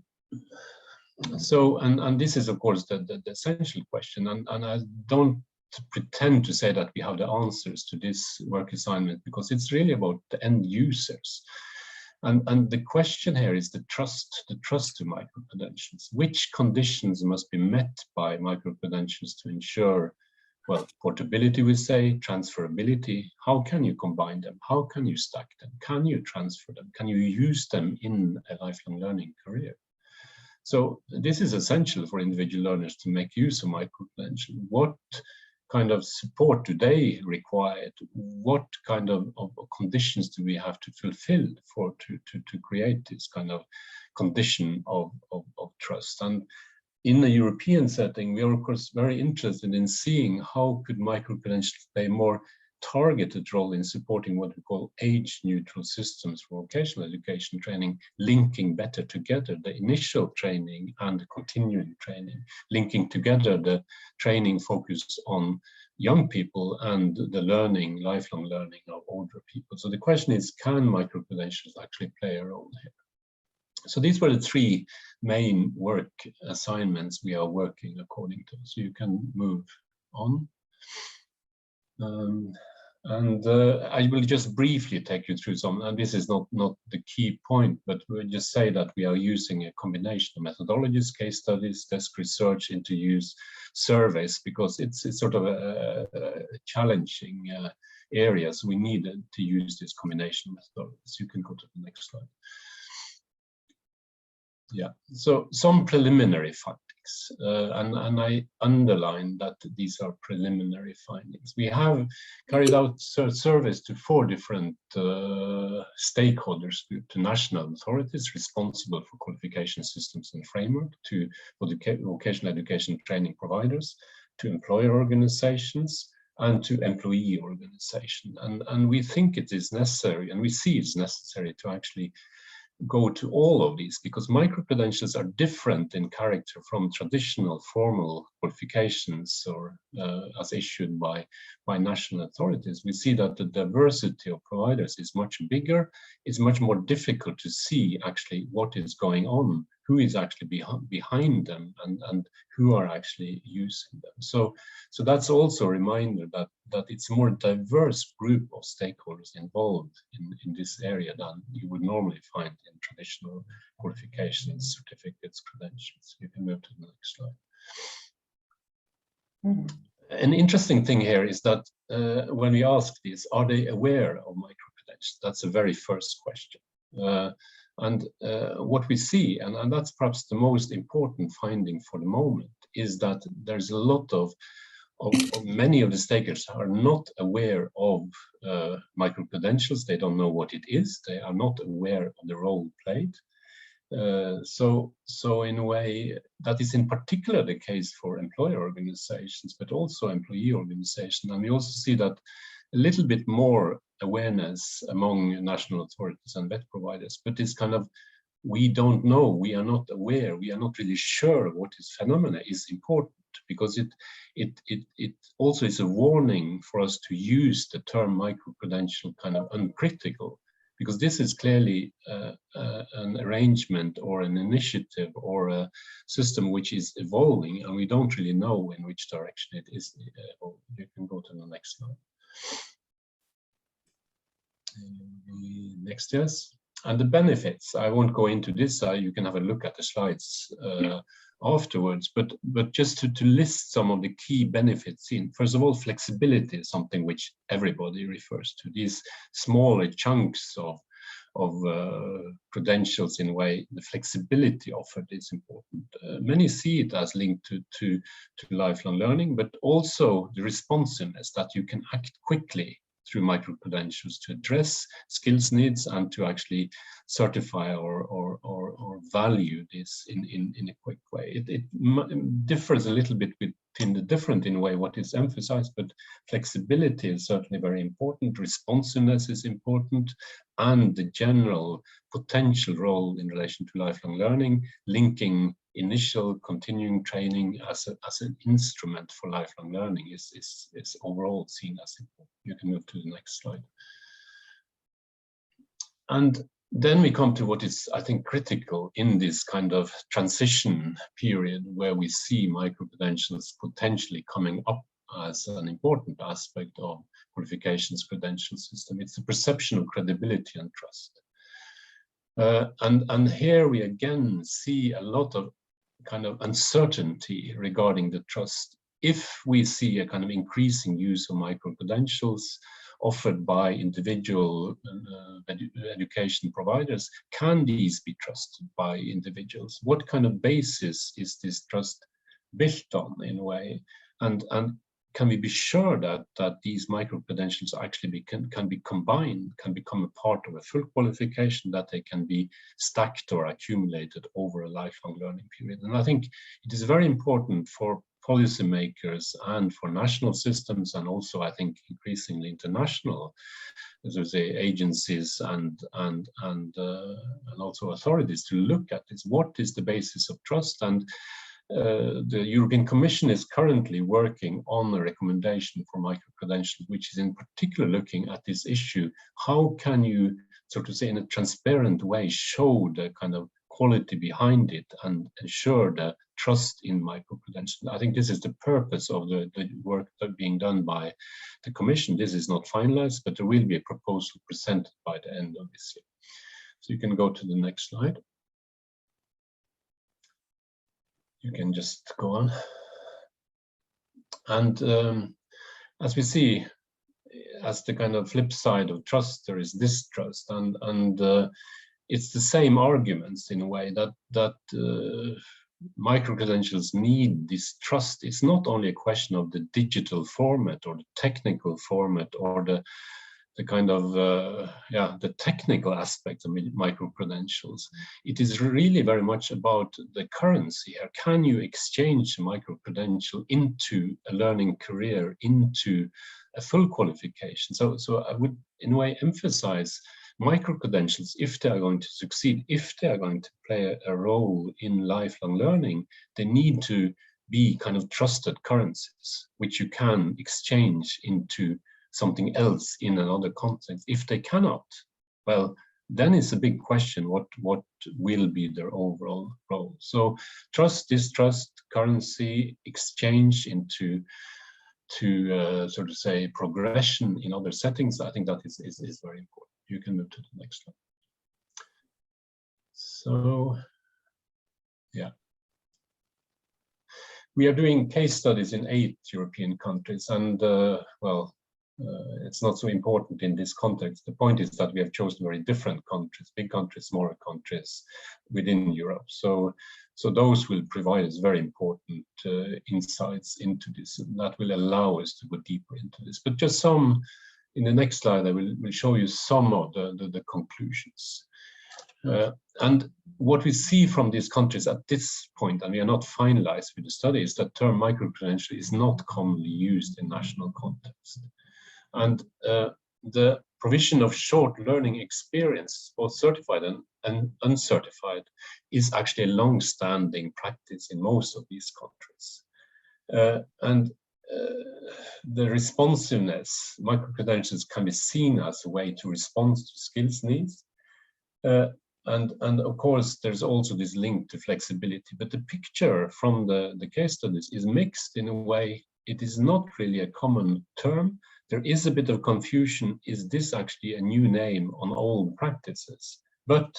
Speaker 8: So, and this is, of course, the essential question, and I don't pretend to say that we have the answers to this work assignment, because it's really about the end users. And the question here is the trust to micro-credentials. Which conditions must be met by micro-credentials to ensure, well, portability, we say, transferability? How can you combine them? How can you stack them? Can you transfer them? Can you use them in a lifelong learning career? So this is essential for individual learners to make use of micro-credentials. What kind of support do they require? What kind of conditions do we have to fulfill to create this kind of condition of trust? And in a European setting, we are of course very interested in seeing how could micro-credentials play a more targeted role in supporting what we call age-neutral systems for vocational education training, linking better together the initial training and the continuing training, linking together the training focused on young people and the learning, lifelong learning of older people. So the question is, can micro-credentials actually play a role here? So these were the three main work assignments we are working according to. So you can move on. I will just briefly take you through some, and this is not the key point, but we'll just say that we are using a combination of methodologies, case studies, desk research, interviews, surveys, because it's sort of a challenging area. So we needed to use this combination of methodologies. You can go to the next slide. Yeah, so some preliminary findings, and I underline that these are preliminary findings. We have carried out surveys to 4 different stakeholders, to national authorities responsible for qualification systems and framework, to vocational education training providers, to employer organizations, and to employee organization. And we think it is necessary, and we see it's necessary to actually go to all of these, because micro-credentials are different in character from traditional formal qualifications or as issued by national authorities. We see that the diversity of providers is much bigger. It's much more difficult to see actually what is going on, who is actually behind them, and who are actually using them. So that's also a reminder that it's a more diverse group of stakeholders involved in this area than you would normally find in traditional qualifications, certificates, credentials. You can move to the next slide. An interesting thing here is that when we ask this, are they aware of micro-credentials? That's the very first question. What we see, and that's perhaps the most important finding for the moment, is that there's a lot of many of the stakeholders are not aware of micro-credentials. They don't know what it is. They are not aware of the role played. So in a way, that is in particular the case for employer organizations, but also employee organizations. And we also see that a little bit more awareness among national authorities and vet providers, but it's kind of, we don't know, we are not aware, we are not really sure what this phenomena is important, because it also is a warning for us to use the term micro-credential kind of uncritical, because this is clearly an arrangement or an initiative or a system which is evolving, and we don't really know in which direction it is. You can go to the next slide. Next, yes. And the benefits, I won't go into this, you can have a look at the slides afterwards, but just to list some of the key benefits in. First of all, flexibility is something which everybody refers to. These smaller chunks of credentials, in a way, the flexibility offered is important. Many see it as linked to lifelong learning, but also the responsiveness, that you can act quickly through micro-credentials to address skills needs and to actually certify or value this in a quick way. It differs a little bit between the different, in a way, what is emphasized, but flexibility is certainly very important, responsiveness is important, and the general potential role in relation to lifelong learning, linking initial continuing training as an instrument for lifelong learning is overall seen as important. You can move to the next slide. And then we come to what is, I think, critical in this kind of transition period, where we see micro-credentials potentially coming up as an important aspect of qualifications credential system. It's the perception of credibility and trust. And here we again see a lot of kind of uncertainty regarding the trust. If we see a kind of increasing use of micro-credentials offered by individual education providers, can these be trusted by individuals? What kind of basis is this trust built on, in a way? And can we be sure that these micro-credentials actually can be combined, can become a part of a full qualification, that they can be stacked or accumulated over a lifelong learning period? And I think it is very important for policymakers and for national systems, and also I think increasingly international, as I say, agencies and also authorities to look at this. What is the basis of trust? And the European Commission is currently working on a recommendation for micro-credentials, which is in particular looking at this issue. How can you, so to say, in a transparent way, show the kind of quality behind it and ensure the trust in micro-credentials? I think this is the purpose of the work that being done by the Commission. This is not finalized, but there will be a proposal presented by the end of this year. So you can go to the next slide. You can just go on. And as we see, as the kind of flip side of trust, there is distrust, and it's the same arguments in a way that micro-credentials need this trust. It's not only a question of the digital format or the technical format or the kind of the technical aspect of micro-credentials. It is really very much about the currency here. Can you exchange a micro-credential into a learning career, into a full qualification? So I would in a way emphasize micro-credentials, if they are going to succeed, if they are going to play a role in lifelong learning, they need to be kind of trusted currencies, which you can exchange into something else in another context. If they cannot, well, then it's a big question, what will be their overall role? So trust, distrust, currency, exchange into sort of say progression in other settings, I think that is very important. You can move to the next slide. So, yeah. We are doing case studies in 8 European countries, and well, it's not so important in this context. The point is that we have chosen very different countries, big countries, smaller countries within Europe. So those will provide us very important insights into this, and that will allow us to go deeper into this. But just some, in the next slide, I will show you some of the conclusions. And what we see from these countries at this point, and we are not finalized with the study, is that term micro-credential is not commonly used in national context. And the provision of short learning experience, both certified and uncertified, is actually a long-standing practice in most of these countries. The responsiveness, micro-credentials can be seen as a way to respond to skills needs. And of course, there's also this link to flexibility. But the picture from the case studies is mixed in a way. It is not really a common term. There is a bit of confusion. Is this actually a new name on old practices? But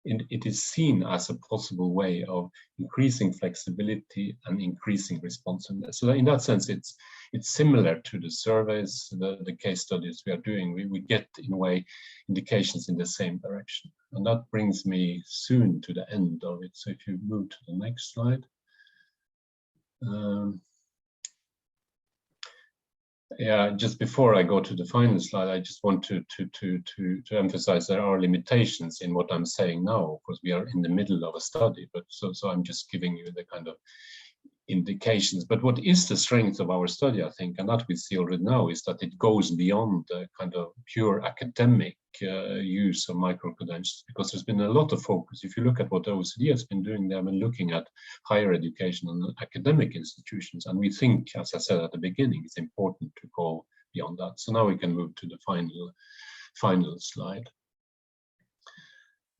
Speaker 8: it is seen as a possible way of increasing flexibility and increasing responsiveness. So in that sense, it's similar to the surveys, the case studies we are doing. We get, in a way, indications in the same direction. And that brings me soon to the end of it. So if you move to the next slide. Yeah, just before I go to the final slide, I just want to emphasize there are limitations in what I'm saying now. Of course, we are in the middle of a study, but so I'm just giving you the kind of indications. But what is the strength of our study, I think, and that we see already now, is that it goes beyond the kind of pure academic use of micro-credentials, because there's been a lot of focus. If you look at what the OECD has been doing, they have been looking at higher education and academic institutions. And we think, as I said at the beginning, it's important to go beyond that. So now we can move to the final slide.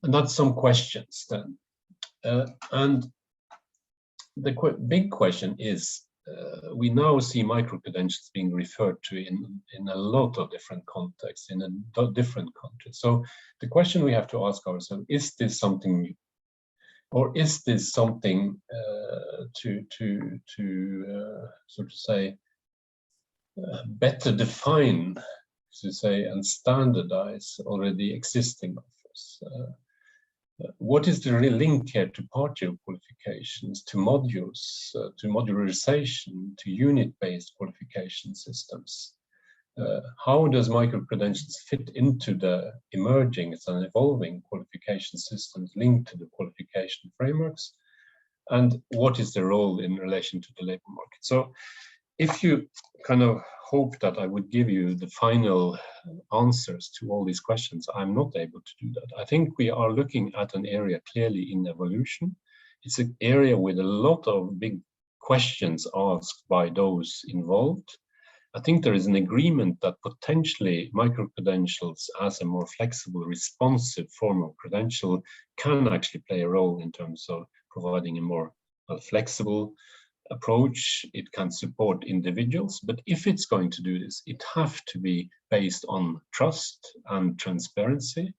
Speaker 8: And that's some questions then. And the big question is, we now see micro-credentials being referred to in a lot of different contexts, in different countries. So the question we have to ask ourselves, is this something new? Or is this something so to say, better define, to say, and standardize already existing offers? What is the real link here to partial qualifications, to modules, to modularization, to unit-based qualification systems? How does micro-credentials fit into the emerging and evolving qualification systems linked to the qualification frameworks? And what is the role in relation to the labor market? So if you kind of hope that I would give you the final answers to all these questions, I'm not able to do that. I think we are looking at an area clearly in evolution. It's an area with a lot of big questions asked by those involved. I think there is an agreement that potentially micro-credentials as a more flexible, responsive form of credential can actually play a role in terms of providing a more flexible approach. It can support individuals, but if it's going to do this, it has to be based on trust and transparency.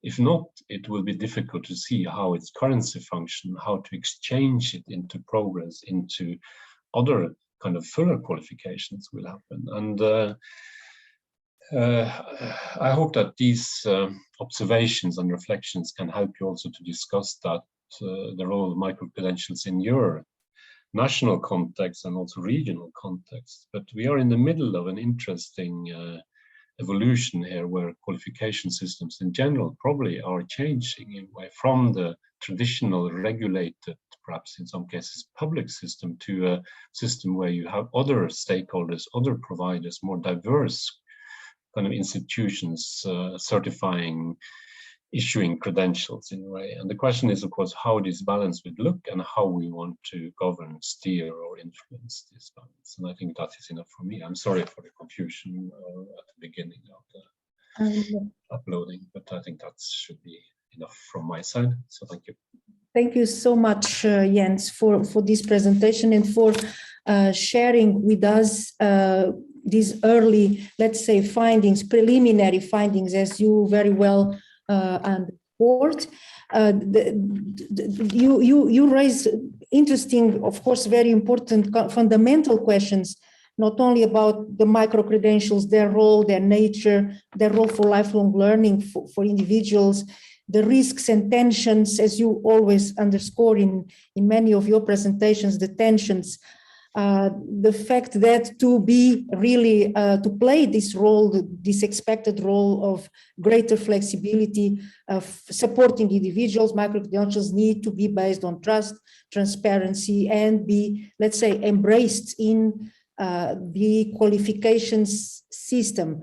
Speaker 8: If not, it will be difficult to see how its currency function, how to exchange it into progress, into other kind of fuller qualifications will happen. And I hope that these observations and reflections can help you also to discuss that the role of micro-credentials in your national context and also regional context. But we are in the middle of an interesting evolution here, where qualification systems in general probably are changing in a way from the traditional regulated, perhaps in some cases public system, to a system where you have other stakeholders, other providers, more diverse kind of institutions certifying, issuing credentials in a way. And the question is, of course, how this balance would look and how we want to govern, steer, or influence this balance. And I think that is enough for me. I'm sorry for the confusion at the beginning of the uploading, but I think that should be enough from my side. So thank you.
Speaker 1: Thank you so much, Jens, for this presentation and for sharing with us these early, let's say, findings, preliminary findings, as you very well and report. You raise interesting, of course, very important fundamental questions, not only about the micro-credentials, their role, their nature, their role for lifelong learning for individuals, the risks and tensions, as you always underscore in many of your presentations, the tensions, the fact that to be really, to play this role, this expected role of greater flexibility of supporting individuals, micro-credentials need to be based on trust, transparency, and be, let's say, embraced in the qualifications system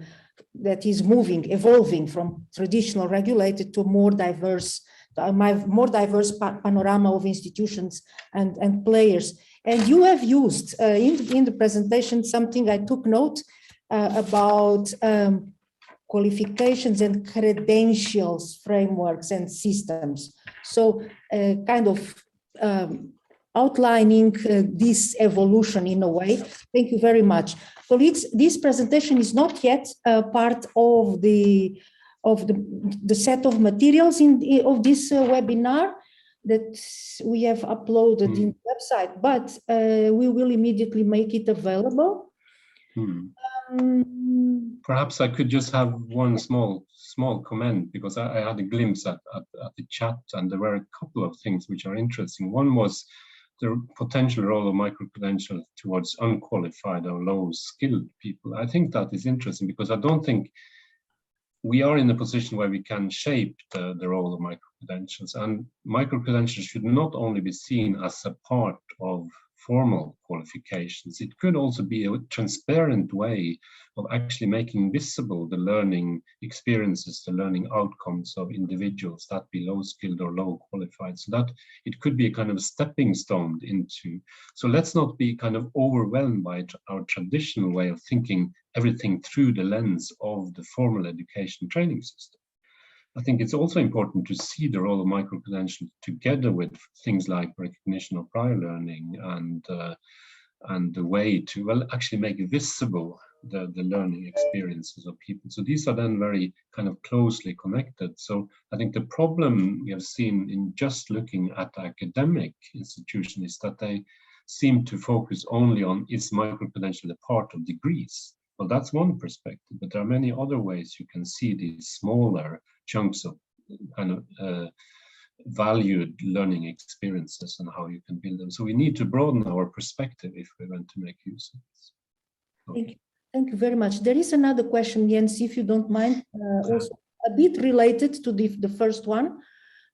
Speaker 1: that is moving, evolving from traditional regulated to more diverse panorama of institutions and players. And you have used in the presentation something I took note about qualifications and credentials, frameworks and systems. So kind of outlining this evolution in a way. Thank you very much. Colleagues, this presentation is not yet part of the set of materials of this webinar that we have uploaded in the website, but we will immediately make it available.
Speaker 8: Perhaps I could just have one small comment, because I had a glimpse at the chat, and there were a couple of things which are interesting. One was the potential role of micro-credentials towards unqualified or low-skilled people. I think that is interesting, because I don't think we are in a position where we can shape the role of micro-credentials. And micro-credentials should not only be seen as a part of formal qualifications, it could also be a transparent way of actually making visible the learning experiences, the learning outcomes of individuals, that be low skilled or low qualified, so that it could be a kind of stepping stone into. So let's not be kind of overwhelmed by our traditional way of thinking everything through the lens of the formal education training system. I think it's also important to see the role of micro-credentials together with things like recognition of prior learning and the way to, well, actually make visible the learning experiences of people. So these are then very kind of closely connected. So I think the problem we have seen in just looking at academic institutions is that they seem to focus only on, is micro-credential a part of degrees? Well, that's one perspective, but there are many other ways you can see these smaller chunks of kind of valued learning experiences and how you can build them. So we need to broaden our perspective if we want to make use of this. Okay.
Speaker 1: Thank you very much. There is another question, Jens, if you don't mind, also a bit related to the first one.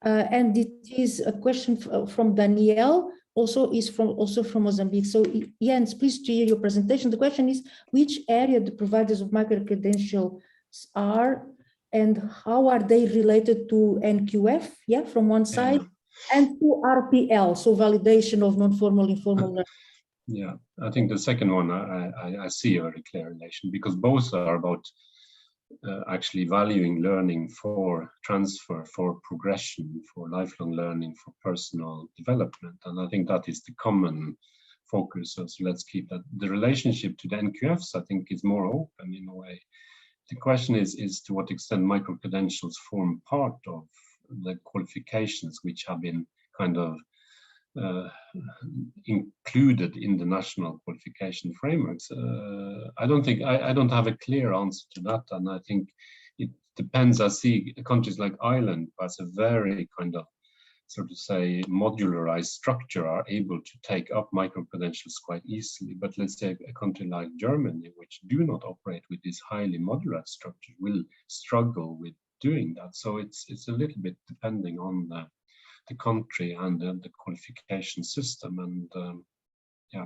Speaker 1: And it is a question from Danielle, also from Mozambique. So Jens, please share your presentation. The question is, which area the providers of micro-credentials are and how are they related to NQF, yeah, from one side, and to RPL, so validation of non-formal, informal learning?
Speaker 8: Yeah, I think the second one, I see a very clear relation, because both are about actually valuing learning for transfer, for progression, for lifelong learning, for personal development. And I think that is the common focus. So let's keep that. The relationship to the NQFs, I think, is more open in a way. The question is to what extent micro-credentials form part of the qualifications which have been kind of included in the national qualification frameworks. I don't have a clear answer to that, and I think it depends. I see countries like Ireland as a very kind of, so to say, modularized structure are able to take up micro-credentials quite easily. But let's say a country like Germany, which do not operate with this highly modularized structure, will struggle with doing that. So it's a little bit depending on the country and the qualification system, and yeah.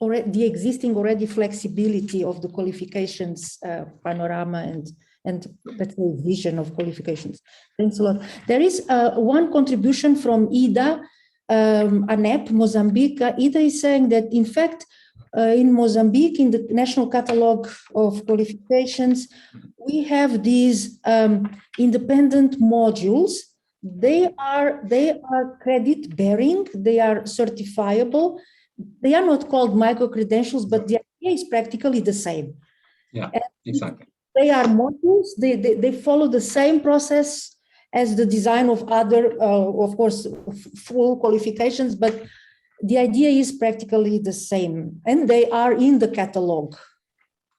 Speaker 1: The existing already flexibility of the qualifications panorama and let's say vision of qualifications. Thanks a lot. There is one contribution from Ida Anep, Mozambique. Ida is saying that in fact in Mozambique, in the National Catalogue of Qualifications, we have these independent modules. They are credit bearing, they are certifiable. They are not called micro-credentials, but the idea is practically the same.
Speaker 8: Yeah, exactly.
Speaker 1: They are modules, they follow the same process as the design of other, of course, full qualifications, but the idea is practically the same, and they are in the catalog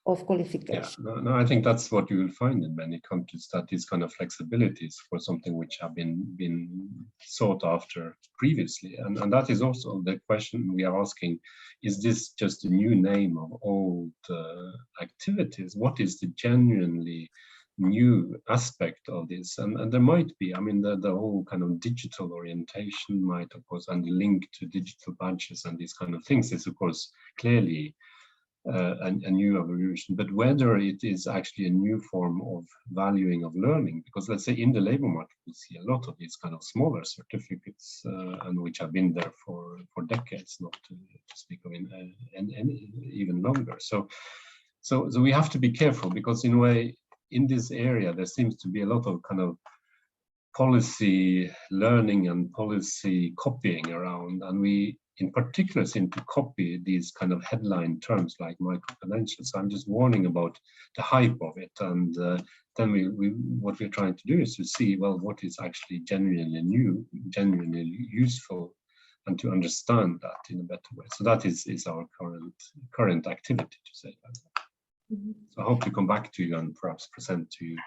Speaker 1: of qualification.
Speaker 8: Yeah, no, I think that's what you will find in many countries, that these kind of flexibilities for something which have been sought after previously. And that is also the question we are asking, is this just a new name of old activities? What is the genuinely new aspect of this? And there might be, I mean, the whole kind of digital orientation might, of course, and the link to digital badges and these kind of things is, of course, clearly a new evolution, but whether it is actually a new form of valuing of learning, because let's say in the labor market, we see a lot of these kind of smaller certificates and which have been there for decades, not to speak of even longer. So we have to be careful, because in a way, in this area, there seems to be a lot of kind of policy learning and policy copying around, and we in particular seem to copy these kind of headline terms like micro-credentials. So I'm just warning about the hype of it, and then what we're trying to do is to see, well, what is actually genuinely new, genuinely useful, and to understand that in a better way. So that is our current activity, to say that. Mm-hmm. So I hope to come back to you and perhaps present to you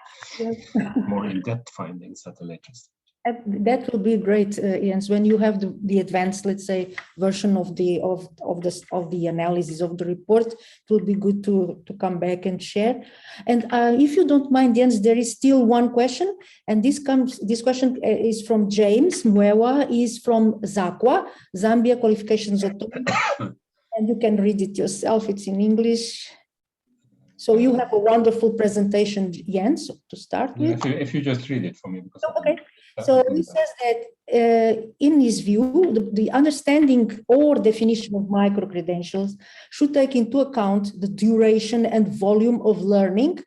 Speaker 8: more in-depth findings at a later stage.
Speaker 1: That will be great, Jens, when you have the advanced, let's say, version of the analysis of the report. It will be good to come back and share. And if you don't mind, Jens, there is still one question, and this question is from James Mwewa, is from ZAQA, Zambia Qualifications Authority, and you can read it yourself. It's in English. So you have a wonderful presentation, Jens, to start with.
Speaker 8: If you just read it for me. Because
Speaker 1: okay. So he says that in his view, the understanding or definition of micro-credentials should take into account the duration and volume of learning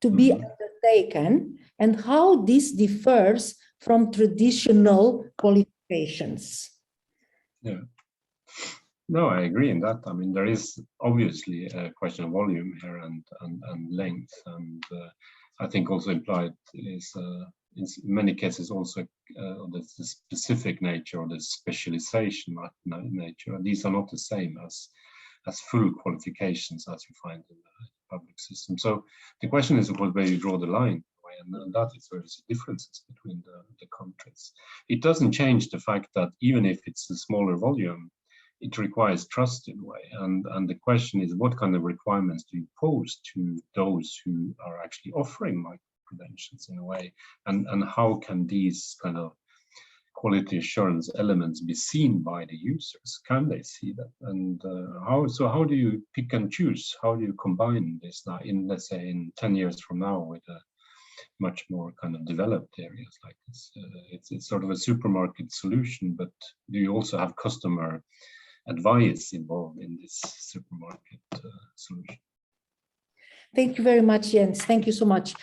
Speaker 1: to be undertaken and how this differs from traditional qualifications.
Speaker 8: Yeah. No, I agree in that. I mean, there is obviously a question of volume here and length, and I think also implied is in many cases also the specific nature or the specialization nature. And these are not the same as full qualifications as you find in the public system. So the question is, of course, where you draw the line, and that is where there's differences between the countries. It doesn't change the fact that even if it's a smaller volume, it requires trust in a way. And the question is, what kind of requirements do you pose to those who are actually offering micro-credentials in a way? And how can these kind of quality assurance elements be seen by the users? Can they see that? And how do you pick and choose? How do you combine this now in, let's say, in 10 years from now with a much more kind of developed areas like this? It's sort of a supermarket solution, but do you also have customer advice involved in this supermarket solution?
Speaker 1: Thank you very much, Jens. Thank you so much.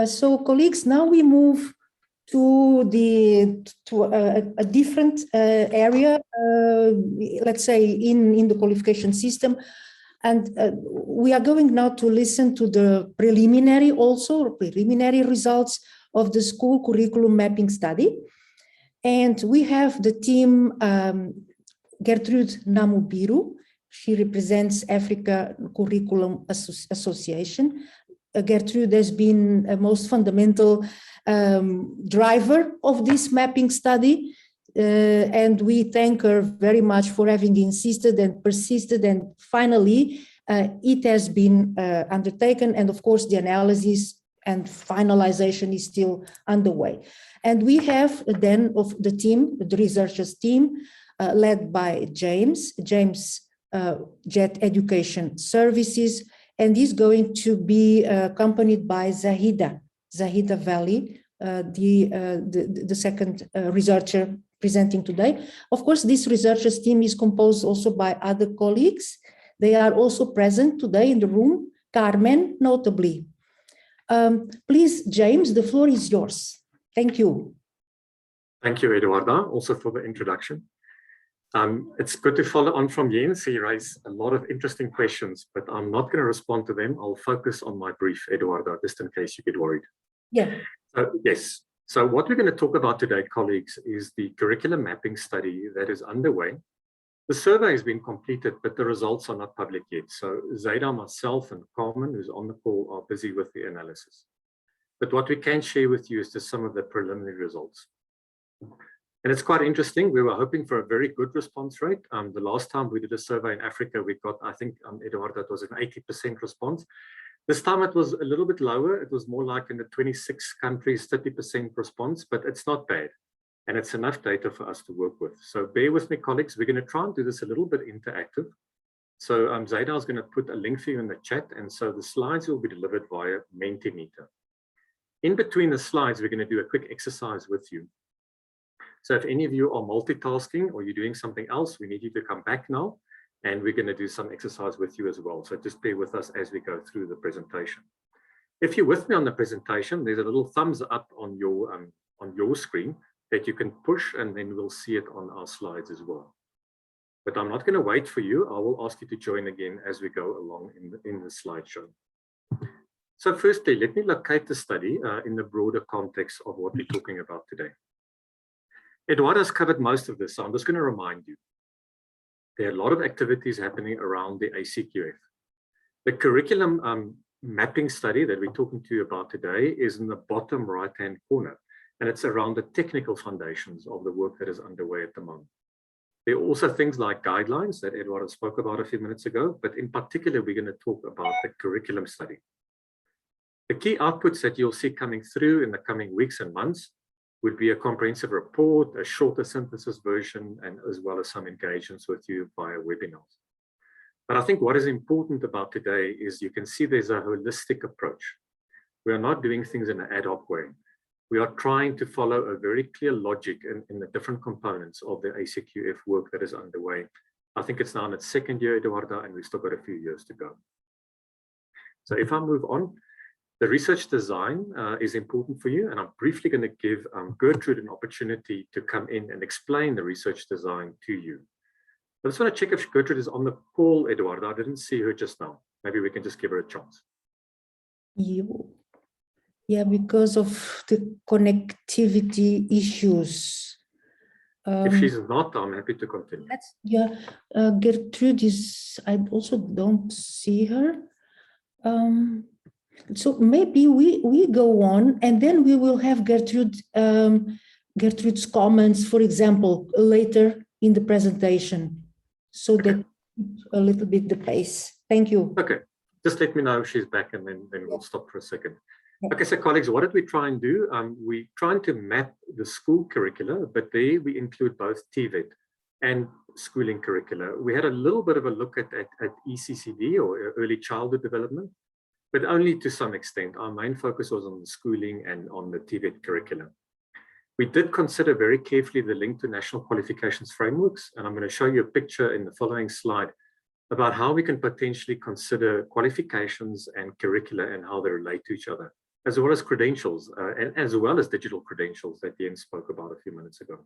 Speaker 1: So, colleagues, now we move to a different area, let's say in the qualification system. And we are going now to listen to the preliminary results of the school curriculum mapping study. And we have the team, Gertrude Namubiru. She represents Africa Curriculum Association. Gertrude has been a most fundamental driver of this mapping study. And we thank her very much for having insisted and persisted, and finally it has been undertaken, and of course the analysis and finalization is still underway. And we have then of the team, the researchers team, led by James Jet Education Services, and is going to be accompanied by Zahida Valley, the second researcher presenting today. Of course, this researchers team is composed also by other colleagues. They are also present today in the room, Carmen notably. Please, James, the floor is yours. Thank you.
Speaker 10: Thank you, Eduarda, also for the introduction. It's good to follow on from Jens. He raised a lot of interesting questions, but I'm not going to respond to them. I'll focus on my brief, Eduarda, just in case you get worried.
Speaker 1: Yeah.
Speaker 10: Yes. So what we're going to talk about today, colleagues, is the curriculum mapping study that is underway. The survey has been completed, but the results are not public yet. So Zaida, myself, and Carmen, who's on the call, are busy with the analysis. But what we can share with you is just some of the preliminary results. And it's quite interesting. We were hoping for a very good response rate. The last time we did a survey in Africa, we got, I think, Eduardo, it was an 80% response. This time it was a little bit lower. It was more like in the 26 countries, 30% response, but it's not bad. And it's enough data for us to work with. So bear with me, colleagues. We're going to try and do this a little bit interactive. So Zaida is going to put a link for you in the chat. And so the slides will be delivered via Mentimeter. In between the slides, we're going to do a quick exercise with you. So if any of you are multitasking or you're doing something else, we need you to come back now. And we're going to do some exercise with you as well. So just bear with us as we go through the presentation. If you're with me on the presentation, there's a little thumbs up on your screen that you can push, and then we'll see it on our slides as well. But I'm not going to wait for you. I will ask you to join again as we go along in the slideshow. So firstly, let me locate the study in the broader context of what we're talking about today. Eduardo has covered most of this, so I'm just going to remind you. There are a lot of activities happening around the ACQF. The curriculum mapping study that we're talking to you about today is in the bottom right-hand corner, and it's around the technical foundations of the work that is underway at the moment. There are also things like guidelines that Eduardo spoke about a few minutes ago, but in particular, we're going to talk about the curriculum study. The key outputs that you'll see coming through in the coming weeks and months would be a comprehensive report, a shorter synthesis version, and as well as some engagements with you via webinars. But I think what is important about today is you can see there's a holistic approach. We are not doing things in an ad hoc way. We are trying to follow a very clear logic in the different components of the ACQF work that is underway. I think it's now in its second year, Eduardo, and we've still got a few years to go. So if I move on, the research design is important for you, and I'm briefly going to give Gertrude an opportunity to come in and explain the research design to you. I just want to check if Gertrude is on the call, Eduardo. I didn't see her just now. Maybe we can just give her a chance.
Speaker 1: Yeah, because of the connectivity issues.
Speaker 10: If she's not, I'm happy to continue.
Speaker 1: Gertrude is, I also don't see her. So maybe we go on, and then we will have Gertrude, Gertrude's comments, for example, later in the presentation, so that a little bit the pace. Thank you.
Speaker 10: Okay, just let me know if she's back, and then we'll stop for a second. Okay, so colleagues, what did we try and do? We're trying to map the school curricula, but there we include both TVET and schooling curricula. We had a little bit of a look at ECCD, or early childhood development, but only to some extent. Our main focus was on the schooling and on the TVET curriculum. We did consider very carefully the link to national qualifications frameworks, and I'm going to show you a picture in the following slide about how we can potentially consider qualifications and curricula and how they relate to each other, as well as credentials, and as well as digital credentials that Jens spoke about a few minutes ago.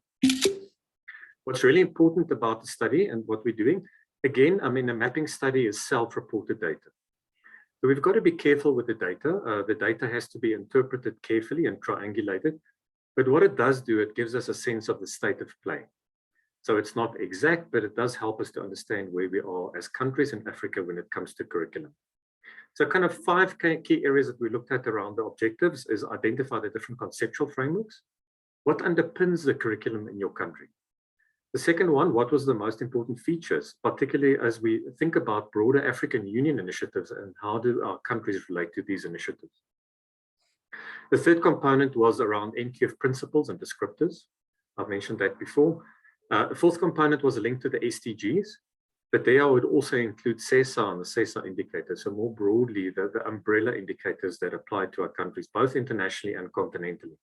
Speaker 10: What's really important about the study and what we're doing, again, I mean, the mapping study is self-reported data. So we've got to be careful with the data. The data has to be interpreted carefully and triangulated. But what it does do, it gives us a sense of the state of play. So it's not exact, but it does help us to understand where we are as countries in Africa when it comes to curriculum. So kind of 5 key areas that we looked at around the objectives is identify the different conceptual frameworks. What underpins the curriculum in your country? The second one, what was the most important features, particularly as we think about broader African Union initiatives and how do our countries relate to these initiatives? The third component was around Acqf principles and descriptors. I've mentioned that before. The fourth component was a link to the SDGs, but there I would also include CESA and the CESA indicators, so more broadly, the umbrella indicators that apply to our countries, both internationally and continentally.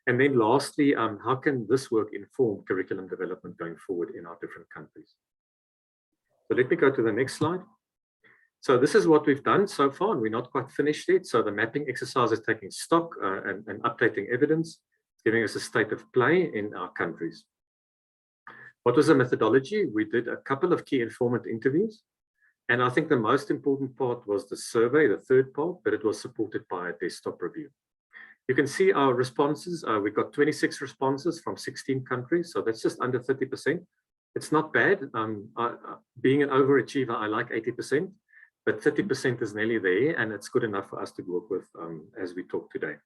Speaker 10: And then lastly, how can this work inform curriculum development going forward in our different countries? So let me go to the next slide. So this is what we've done so far, and we're not quite finished yet. So the mapping exercise is taking stock and updating evidence, giving us a state of play in our countries. What was the methodology? We did a couple of key informant interviews, and I think the most important part was the survey, the third part, but it was supported by a desktop review. You can see our responses. We got 26 responses from 16 countries, so that's just under 30%. It's not bad. Being an overachiever, I like 80%. But 30% is nearly there, and it's good enough for us to work with as we talk today.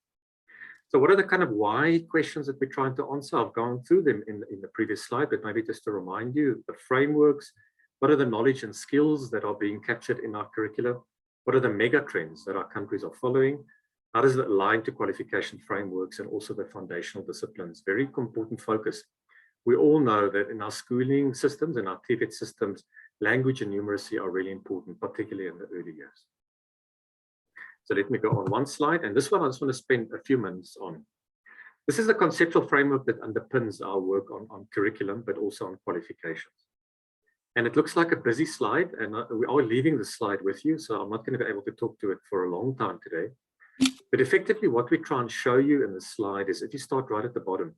Speaker 10: So what are the kind of why questions that we're trying to answer? I've gone through them in the previous slide, but maybe just to remind you, the frameworks, what are the knowledge and skills that are being captured in our curricula? What are the mega trends that our countries are following? How does it align to qualification frameworks and also the foundational disciplines? Very important focus. We all know that in our schooling systems and our TVET systems, language and numeracy are really important, particularly in the early years. So let me go on one slide, and this one I just want to spend a few minutes on. This is the conceptual framework that underpins our work on curriculum, but also on qualifications. And it looks like a busy slide, and we are leaving the slide with you, so I'm not going to be able to talk to it for a long time today. But effectively, what we try and show you in the slide is, if you start right at the bottom,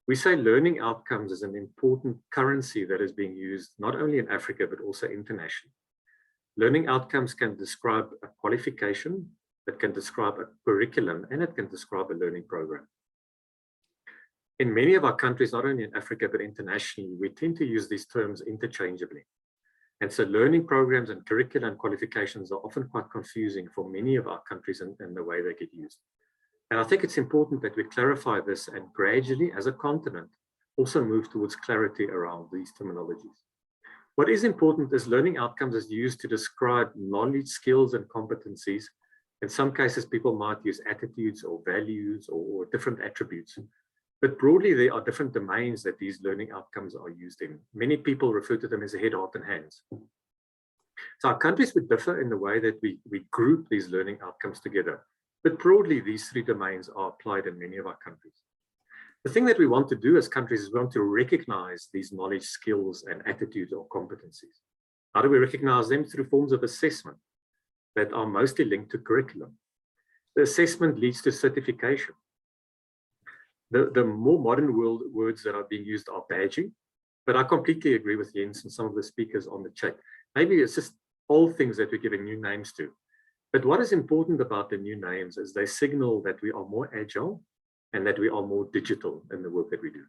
Speaker 10: we say learning outcomes is an important currency that is being used not only in Africa, but also internationally. Learning outcomes can describe a qualification, it can describe a curriculum, and it can describe a learning program. In many of our countries, not only in Africa, but internationally, we tend to use these terms interchangeably. And so learning programs and curriculum and qualifications are often quite confusing for many of our countries in the way they get used. And I think it's important that we clarify this and gradually, as a continent, also move towards clarity around these terminologies. What is important is learning outcomes is used to describe knowledge, skills, and competencies. In some cases, people might use attitudes or values or different attributes. But broadly, there are different domains that these learning outcomes are used in. Many people refer to them as head, heart, and hands. So our countries would differ in the way that we group these learning outcomes together. But broadly, these 3 domains are applied in many of our countries. The thing that we want to do as countries is we want to recognize these knowledge, skills, and attitudes or competencies. How do we recognize them? Through forms of assessment that are mostly linked to curriculum. The assessment leads to certification. The more modern words that are being used are badging. But I completely agree with Jens and some of the speakers on the chat. Maybe it's just old things that we're giving new names to. But what is important about the new names is they signal that we are more agile and that we are more digital in the work that we do.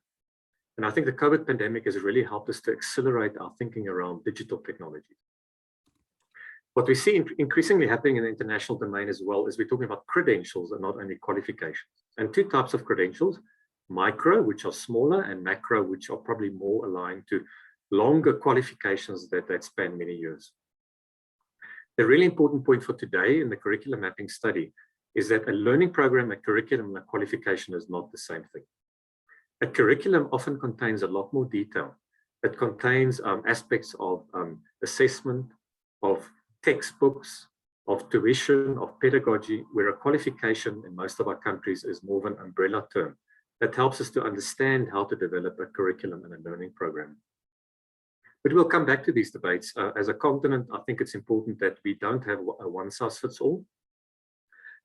Speaker 10: And I think the COVID pandemic has really helped us to accelerate our thinking around digital technology. What we see increasingly happening in the international domain as well is we're talking about credentials and not only qualifications. And two types of credentials, micro, which are smaller, and macro, which are probably more aligned to longer qualifications that span many years. The really important point for today in the curriculum mapping study is that a learning program, a curriculum, and a qualification is not the same thing. A curriculum often contains a lot more detail. It contains aspects of assessment, of textbooks, of tuition, of pedagogy, where a qualification in most of our countries is more of an umbrella term that helps us to understand how to develop a curriculum and a learning program. But we'll come back to these debates. As a continent, I think it's important that we don't have a one-size-fits-all.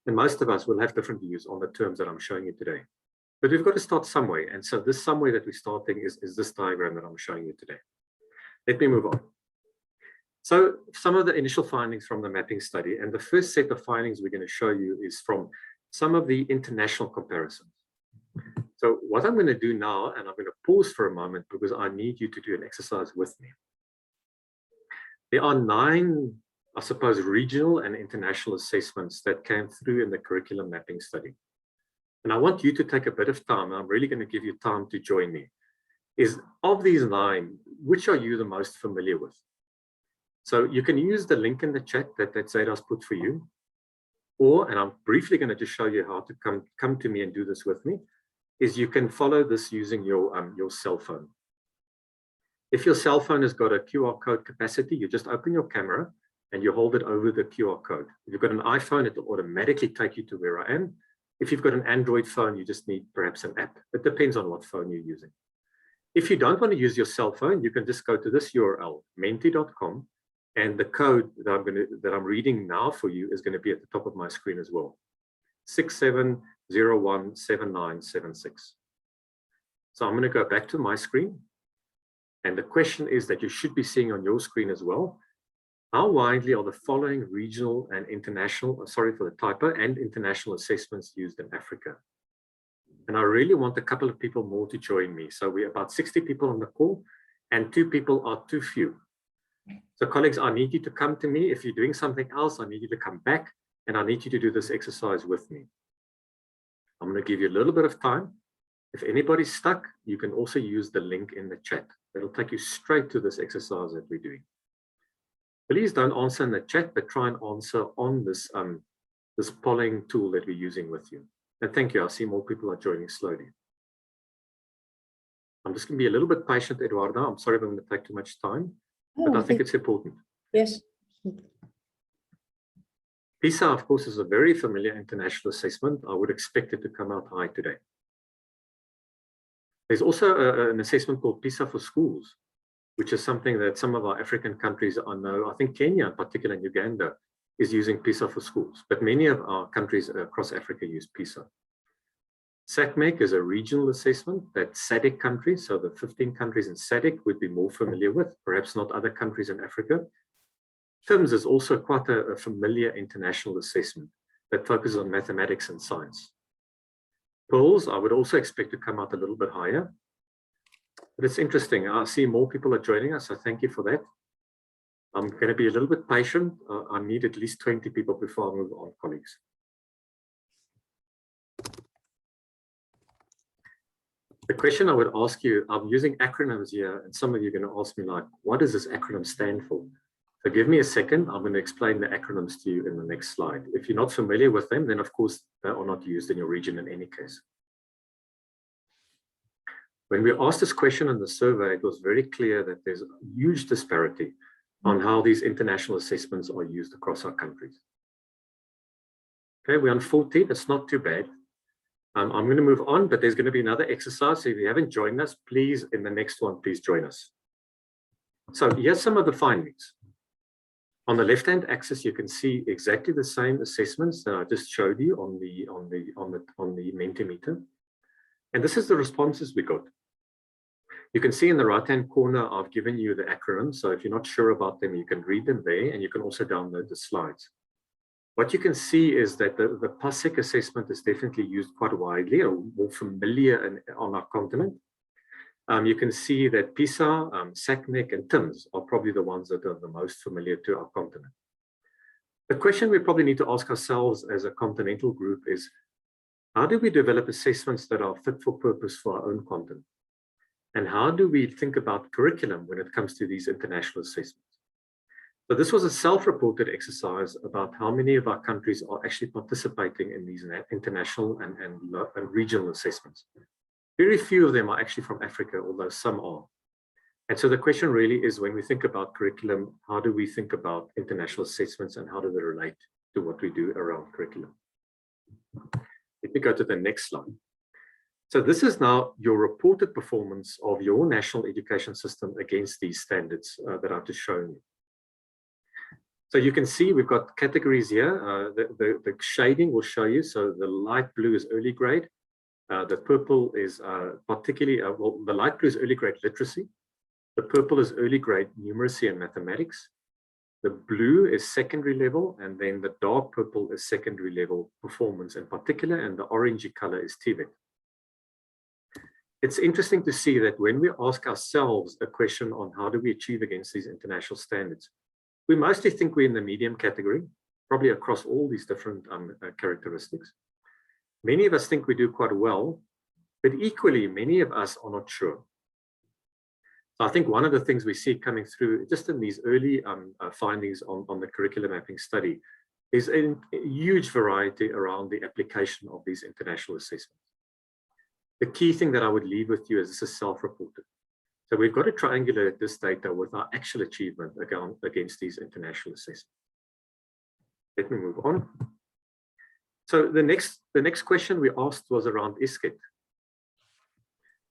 Speaker 10: And most of us will have different views on the terms that I'm showing you today. But we've got to start somewhere. And so this somewhere that we're starting is this diagram that I'm showing you today. Let me move on. So some of the initial findings from the mapping study, and the first set of findings we're going to show you is from some of the international comparisons. So what I'm going to do now, and I'm going to pause for a moment because I need you to do an exercise with me. There are 9, I suppose, regional and international assessments that came through in the curriculum mapping study. And I want you to take a bit of time, and I'm really going to give you time to join me, is of these 9, which are you the most familiar with? So you can use the link in the chat that Zaida's put for you, or, and I'm briefly going to just show you how to come to me and do this with me, is you can follow this using your cell phone. If your cell phone has got a QR code capacity, you just open your camera and you hold it over the QR code. If you've got an iPhone, it will automatically take you to where I am. If you've got an Android phone, you just need perhaps an app. It depends on what phone you're using. If you don't want to use your cell phone, you can just go to this URL, menti.com, and the code that I'm reading now for you is going to be at the top of my screen as well. 67017976. So I'm going to go back to my screen. And the question is that you should be seeing on your screen as well. How widely are the following regional and international, sorry for the typo, and international assessments used in Africa? And I really want a couple of people more to join me. So we're about 60 people on the call, and 2 people are too few. So colleagues, I need you to come to me. If you're doing something else, I need you to come back, and I need you to do this exercise with me. I'm going to give you a little bit of time. If anybody's stuck, you can also use the link in the chat. It'll take you straight to this exercise that we're doing. Please don't answer in the chat, but try and answer on this, this polling tool that we're using with you. And thank you. I see more people are joining slowly. I'm just going to be a little bit patient, Eduardo. I'm sorry if I'm going to take too much time, but I think it's important.
Speaker 1: Yes.
Speaker 10: PISA, of course, is a very familiar international assessment. I would expect it to come out high today. There's also an assessment called PISA for schools, which is something that some of our African countries I know. I think Kenya, in particular, and Uganda, is using PISA for schools, but many of our countries across Africa use PISA. SACMEC is a regional assessment that SADC countries, so the 15 countries in SADC, would be more familiar with, perhaps not other countries in Africa. TIMS is also quite a familiar international assessment that focuses on mathematics and science. PILS, I would also expect to come out a little bit higher. But it's interesting. I see more people are joining us, so thank you for that. I'm going to be a little bit patient. I need at least 20 people before I move on, colleagues. The question I would ask you, I'm using acronyms here, and some of you are going to ask me, like, what does this acronym stand for? So give me a second. I'm going to explain the acronyms to you in the next slide. If you're not familiar with them, then of course they are not used in your region in any case. When we asked this question in the survey, it was very clear that there's a huge disparity on how these international assessments are used across our countries. Okay, we're on 14. It's not too bad. I'm going to move on, but there's going to be another exercise. So if you haven't joined us, please, in the next one, please join us. So here's some of the findings. On the left-hand axis, you can see exactly the same assessments that I just showed you on the Mentimeter. And this is the responses we got. You can see in the right-hand corner, I've given you the acronyms. So if you're not sure about them, you can read them there, and you can also download the slides. What you can see is that the PASEC assessment is definitely used quite widely, or more familiar on our continent. You can see that PISA, SACMEC, and TIMS are probably the ones that are the most familiar to our continent. The question we probably need to ask ourselves as a continental group is, how do we develop assessments that are fit for purpose for our own continent? And how do we think about curriculum when it comes to these international assessments? So this was a self-reported exercise about how many of our countries are actually participating in these international and regional assessments. Very few of them are actually from Africa, although some are. And so the question really is, when we think about curriculum, how do we think about international assessments and how do they relate to what we do around curriculum? Let me go to the next slide. So this is now your reported performance of your national education system against these standards that I've just shown you. So you can see we've got categories here. The shading will show you. So the light blue is early grade. The purple is well, the light blue is early grade literacy. The purple is early grade numeracy and mathematics. The blue is secondary level, and then the dark purple is secondary level performance in particular, and the orangey color is TVET. It's interesting to see that when we ask ourselves a question on how do we achieve against these international standards, we mostly think we're in the medium category, probably across all these different characteristics. Many of us think we do quite well, but equally, many of us are not sure. So I think one of the things we see coming through just in these early findings on the curriculum mapping study is a huge variety around the application of these international assessments. The key thing that I would leave with you is this is self-reported. So we've got to triangulate this data with our actual achievement against these international assessments. Let me move on. So the next question we asked was around Esket.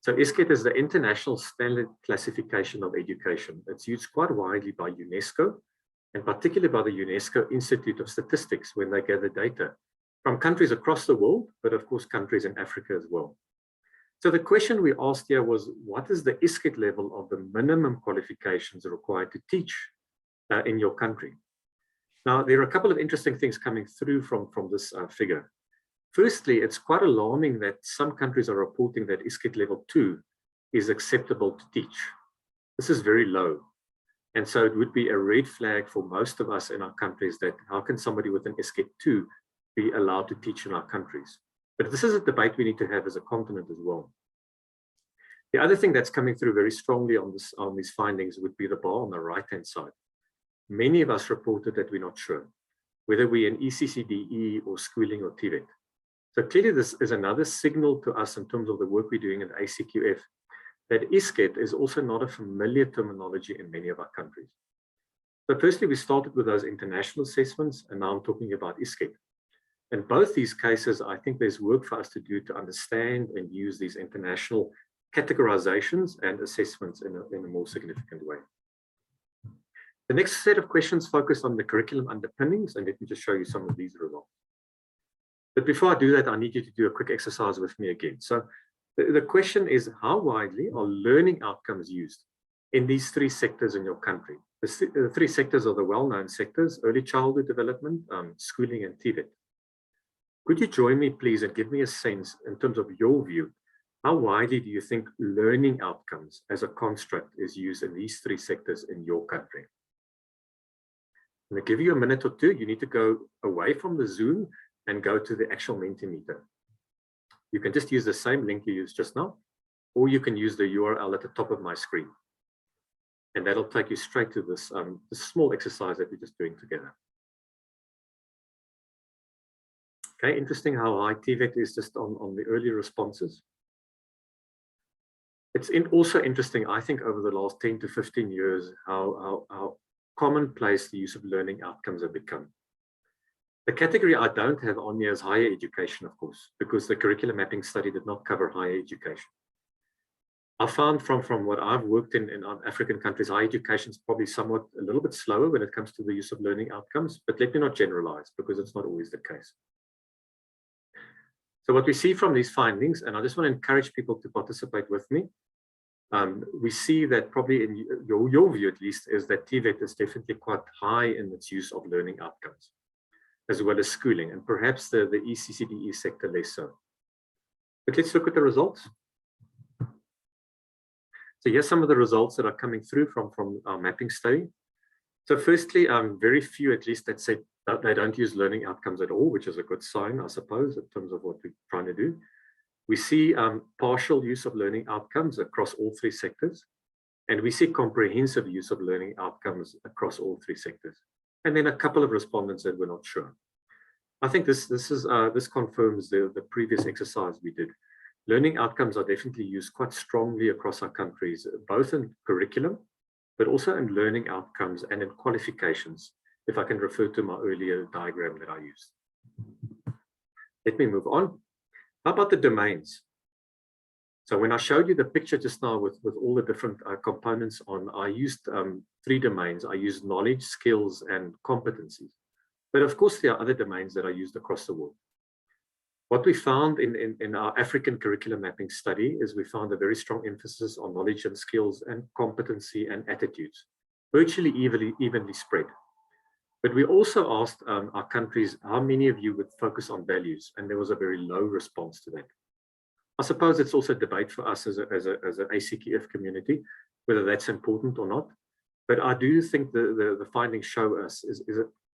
Speaker 10: So Esket is the International Standard Classification of Education. It's used quite widely by UNESCO, and particularly by the UNESCO Institute of Statistics when they gather data from countries across the world, but of course countries in Africa as well. So the question we asked here was, what is the Esket level of the minimum qualifications required to teach in your country? Now, there are a couple of interesting things coming through from this figure. Firstly, it's quite alarming that some countries are reporting that Esket level 2 is acceptable to teach. This is very low. And so it would be a red flag for most of us in our countries that how can somebody with an Esket 2 be allowed to teach in our countries? But this is a debate we need to have as a continent as well. The other thing that's coming through very strongly on these findings would be the bar on the right-hand side. Many of us reported that we're not sure, whether we're in ECCDE or schooling or TVET. So clearly this is another signal to us in terms of the work we're doing in ACQF, that Esket is also not a familiar terminology in many of our countries. So firstly, we started with those international assessments, and now I'm talking about Esket. In both these cases, I think there's work for us to do to understand and use these international categorizations and assessments in a more significant way. The next set of questions focus on the curriculum underpinnings, and let me just show you some of these results. But before I do that, I need you to do a quick exercise with me again. So the question is, how widely are learning outcomes used in these three sectors in your country? The three sectors are the well-known sectors: early childhood development, schooling, and TVET. Could you join me, please, and give me a sense in terms of your view, how widely do you think learning outcomes as a construct is used in these three sectors in your country? I'm going to give you a minute or two. You need to go away from the Zoom and go to the actual Mentimeter. You can just use the same link you used just now, or you can use the URL at the top of my screen. And that'll take you straight to this, this small exercise that we're just doing together. Okay, interesting how high TVET is just on the early responses. It's also interesting, I think, over the last 10 to 15 years, how commonplace the use of learning outcomes have become. The category I don't have on here is higher education, of course, because the curriculum mapping study did not cover higher education. I found from what I've worked in African countries, higher education is probably somewhat a little bit slower when it comes to the use of learning outcomes, but let me not generalize because it's not always the case. So what we see from these findings, and I just want to encourage people to participate with me. we see that probably in your view at least is that TVET is definitely quite high in its use of learning outcomes, as well as schooling, and perhaps the ECCDE sector less so. But let's look at the results. So here's some of the results that are coming through from our mapping study. So firstly, very few at least that say that they don't use learning outcomes at all, which is a good sign, I suppose, in terms of what we're trying to do. We see partial use of learning outcomes across all three sectors, and we see comprehensive use of learning outcomes across all three sectors. And then a couple of respondents that were not sure. I think this confirms the previous exercise we did. Learning outcomes are definitely used quite strongly across our countries, both in curriculum, but also in learning outcomes and in qualifications, if I can refer to my earlier diagram that I used. Let me move on. How about the domains? So when I showed you the picture just now with all the different components on, I used 3 domains. I used knowledge, skills, and competencies. But of course, there are other domains that are used across the world. What we found in our African curriculum mapping study is we found a very strong emphasis on knowledge and skills and competency and attitudes, virtually evenly spread. But we also asked our countries, how many of you would focus on values? And there was a very low response to that. I suppose it's also a debate for us as an ACQF community, whether that's important or not. But I do think the findings show us is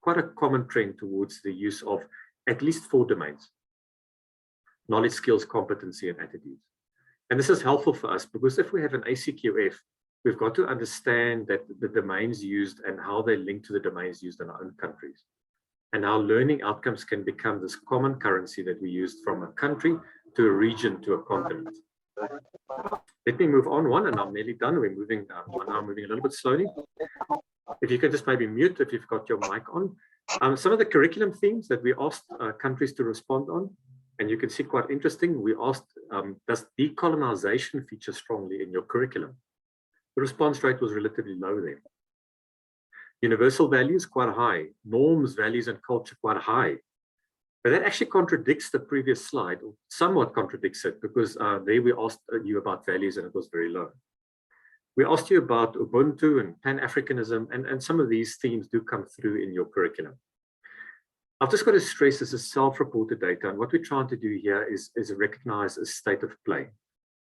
Speaker 10: quite a common trend towards the use of at least 4 domains: knowledge, skills, competency, and attitudes. And this is helpful for us because if we have an ACQF, we've got to understand that the domains used and how they link to the domains used in our own countries, and how learning outcomes can become this common currency that we use from a country to a region to a continent. Let me move on one, and I'm nearly done. We're now moving a little bit slowly. If you can just maybe mute if you've got your mic on. Some of the curriculum themes that we asked countries to respond on, and you can see quite interesting. We asked, does decolonization feature strongly in your curriculum? The response rate was relatively low there. Universal values, quite high. Norms, values, and culture, quite high. But that actually contradicts the previous slide, or somewhat contradicts it, because there we asked you about values and it was very low. We asked you about Ubuntu and Pan-Africanism, and some of these themes do come through in your curriculum. I've just got to stress this is self-reported data, and what we're trying to do here is recognize a state of play.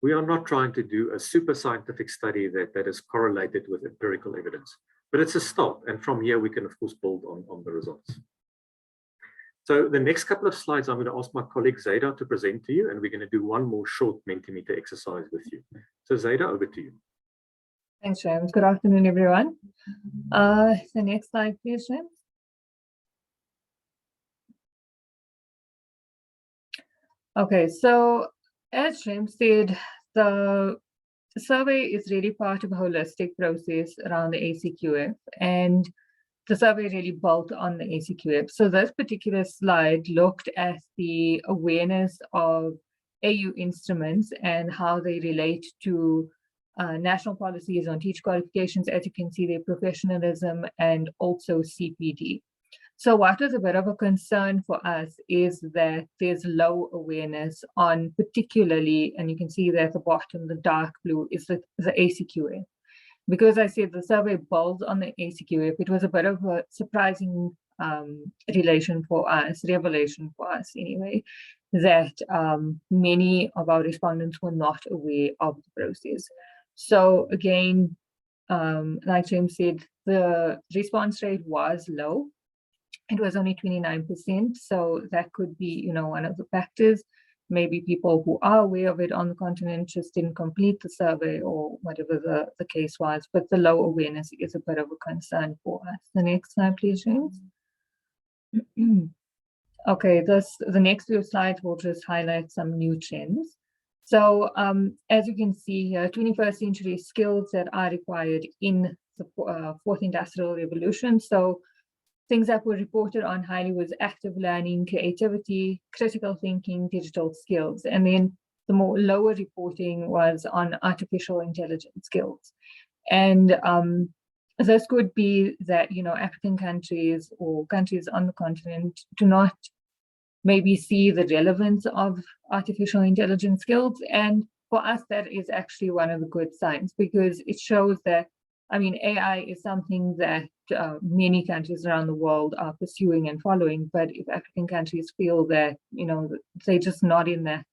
Speaker 10: We are not trying to do a super scientific study that is correlated with empirical evidence, but it's a start, and from here we can of course build on the results. So the next couple of slides, I'm going to ask my colleague Zayda to present to you, and we're going to do one more short Mentimeter exercise with you. So Zayda, over to you.
Speaker 11: Thanks, James. Good afternoon, everyone. The next slide, please, James. Okay, so as James said, the survey is really part of a holistic process around the ACQF, and the survey really built on the ACQF. So this particular slide looked at the awareness of AU instruments and how they relate to national policies on teacher qualifications, as you can see, their professionalism, and also CPD. So what was a bit of a concern for us is that there's low awareness on particularly, and you can see there at the bottom, the dark blue is the ACQF. Because I said the survey builds on the ACQF, it was a bit of a surprising revelation for us anyway, that many of our respondents were not aware of the process. So again, like James said, the response rate was low. It was only 29%, so that could be, one of the factors. Maybe people who are aware of it on the continent just didn't complete the survey or whatever the case was, but the low awareness is a bit of a concern for us. The next slide, please, James. Okay, the next few slides will just highlight some new trends. So as you can see here, 21st century skills that are required in the fourth industrial revolution. So things that were reported on highly was active learning, creativity, critical thinking, digital skills. And then the more lower reporting was on artificial intelligence skills. And this could be that, African countries or countries on the continent do not maybe see the relevance of artificial intelligence skills. And for us, that is actually one of the good signs, because it shows that, I mean, AI is something that many countries around the world are pursuing and following, but if African countries feel that, you know, they're just not in that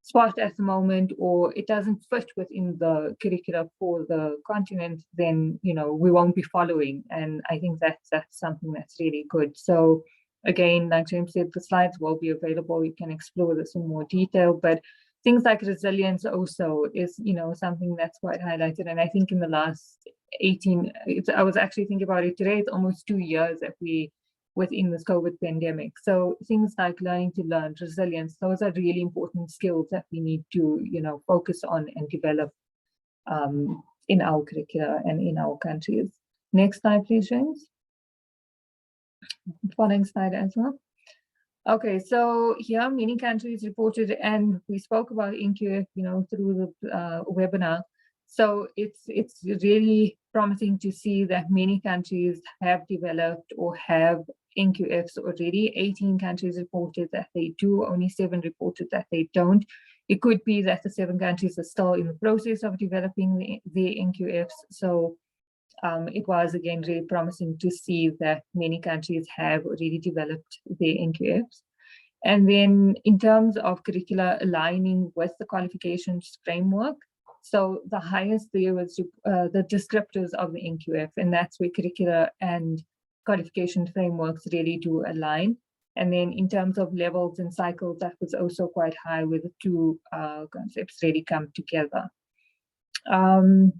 Speaker 11: spot at the moment, or it doesn't fit within the curricula for the continent, then, you know, we won't be following. And I think that's something that's really good. So again, like James said, the slides will be available. You can explore this in more detail, but things like resilience also is, you know, something that's quite highlighted. And I think in the last 18, I was actually thinking about it today, it's almost 2 years that we within this COVID pandemic. So things like learning to learn, resilience, those are really important skills that we need to, you know, focus on and develop in our curricula and in our countries. Next slide, please, James. Following slide as well. Okay, so here many countries reported, and we spoke about Acqf, you know, through the webinar. So it's really promising to see that many countries have developed or have Acqfs already. 18 countries reported that they do, only 7 reported that they don't. It could be that the 7 countries are still in the process of developing the Acqfs. So it was again really promising to see that many countries have already developed their Acqfs. And then in terms of curricula aligning with the qualifications framework, so the highest there was the descriptors of the Acqf, and that's where curricula and qualification frameworks really do align. And then in terms of levels and cycles, that was also quite high, where the 2 concepts really come together.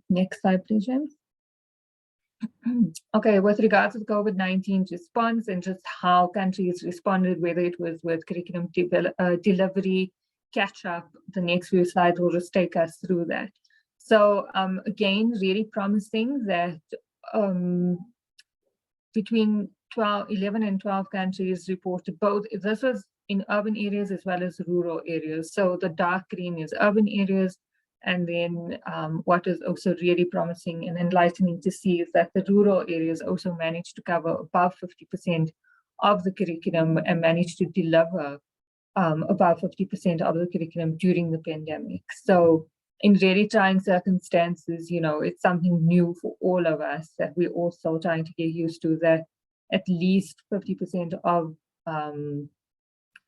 Speaker 11: Next slide, please, James. Okay, with regards to the COVID-19 response and just how countries responded, whether it was with curriculum delivery, catch up, the next few slides will just take us through that. So again, really promising that between 11 and 12 countries reported both, this was in urban areas as well as rural areas. So the dark green is urban areas. And then what is also really promising and enlightening to see is that the rural areas also managed to cover above 50% of the curriculum and managed to deliver about 50% of the curriculum during the pandemic. So in really trying circumstances, you know, it's something new for all of us that we're all still trying to get used to, that at least 50% of the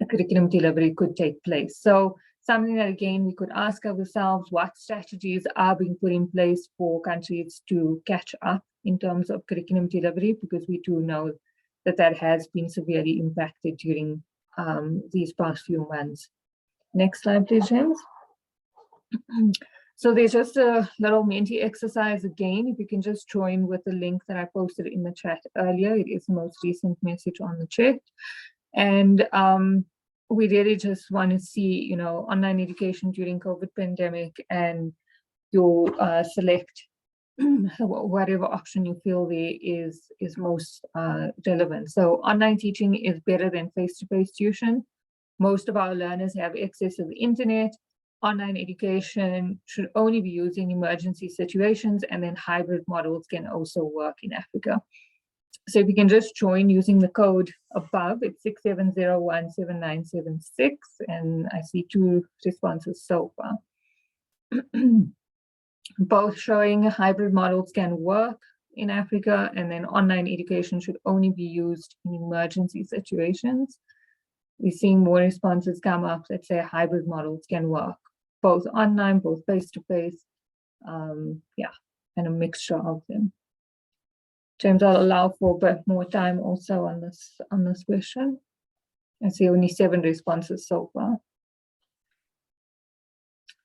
Speaker 11: curriculum delivery could take place. So something that, again, we could ask ourselves, what strategies are being put in place for countries to catch up in terms of curriculum delivery, because we do know that that has been severely impacted during these past few months. Next slide, please, James. So there's just a little Menti exercise again. If you can just join with the link that I posted in the chat earlier. It is the most recent message on the chat. And we really just want to see, you know, online education during COVID pandemic, and you'll select whatever option you feel there is most relevant. So online teaching is better than face-to-face tuition. Most of our learners have access to the internet. Online education should only be used in emergency situations, and then hybrid models can also work in Africa. So if you can just join using the code above, it's 67017976, and I see 2 responses so far. Both showing hybrid models can work in Africa, and then online education should only be used in emergency situations. We're seeing more responses come up that say hybrid models can work, both online, both face-to-face, yeah, and a mixture of them. James, I'll allow for a bit more time also on this question. I see only 7 responses so far.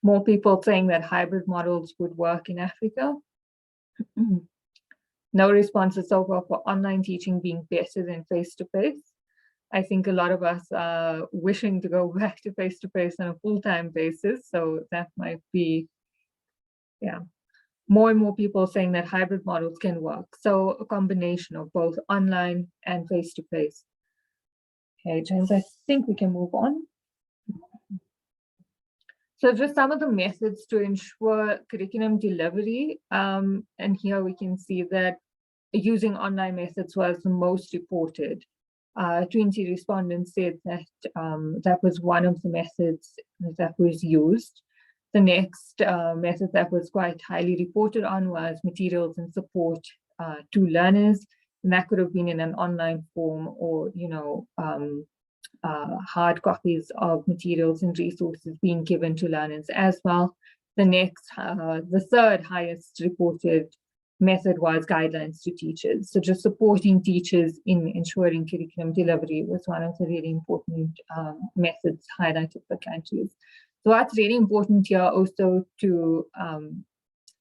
Speaker 11: More people saying that hybrid models would work in Africa. No responses so far for online teaching being better than face-to-face. I think a lot of us are wishing to go back to face-to-face on a full-time basis, so that might be, yeah. More and more people saying that hybrid models can work. So a combination of both online and face-to-face. Okay, James, I think we can move on. So just some of the methods to ensure curriculum delivery. And here we can see that using online methods was the most reported. 20 respondents said that that was one of the methods that was used. The next method that was quite highly reported on was materials and support to learners. And that could have been in an online form or, hard copies of materials and resources being given to learners as well. The third highest reported method was guidelines to teachers. So just supporting teachers in ensuring curriculum delivery was one of the really important methods highlighted for countries. So what's really important here also to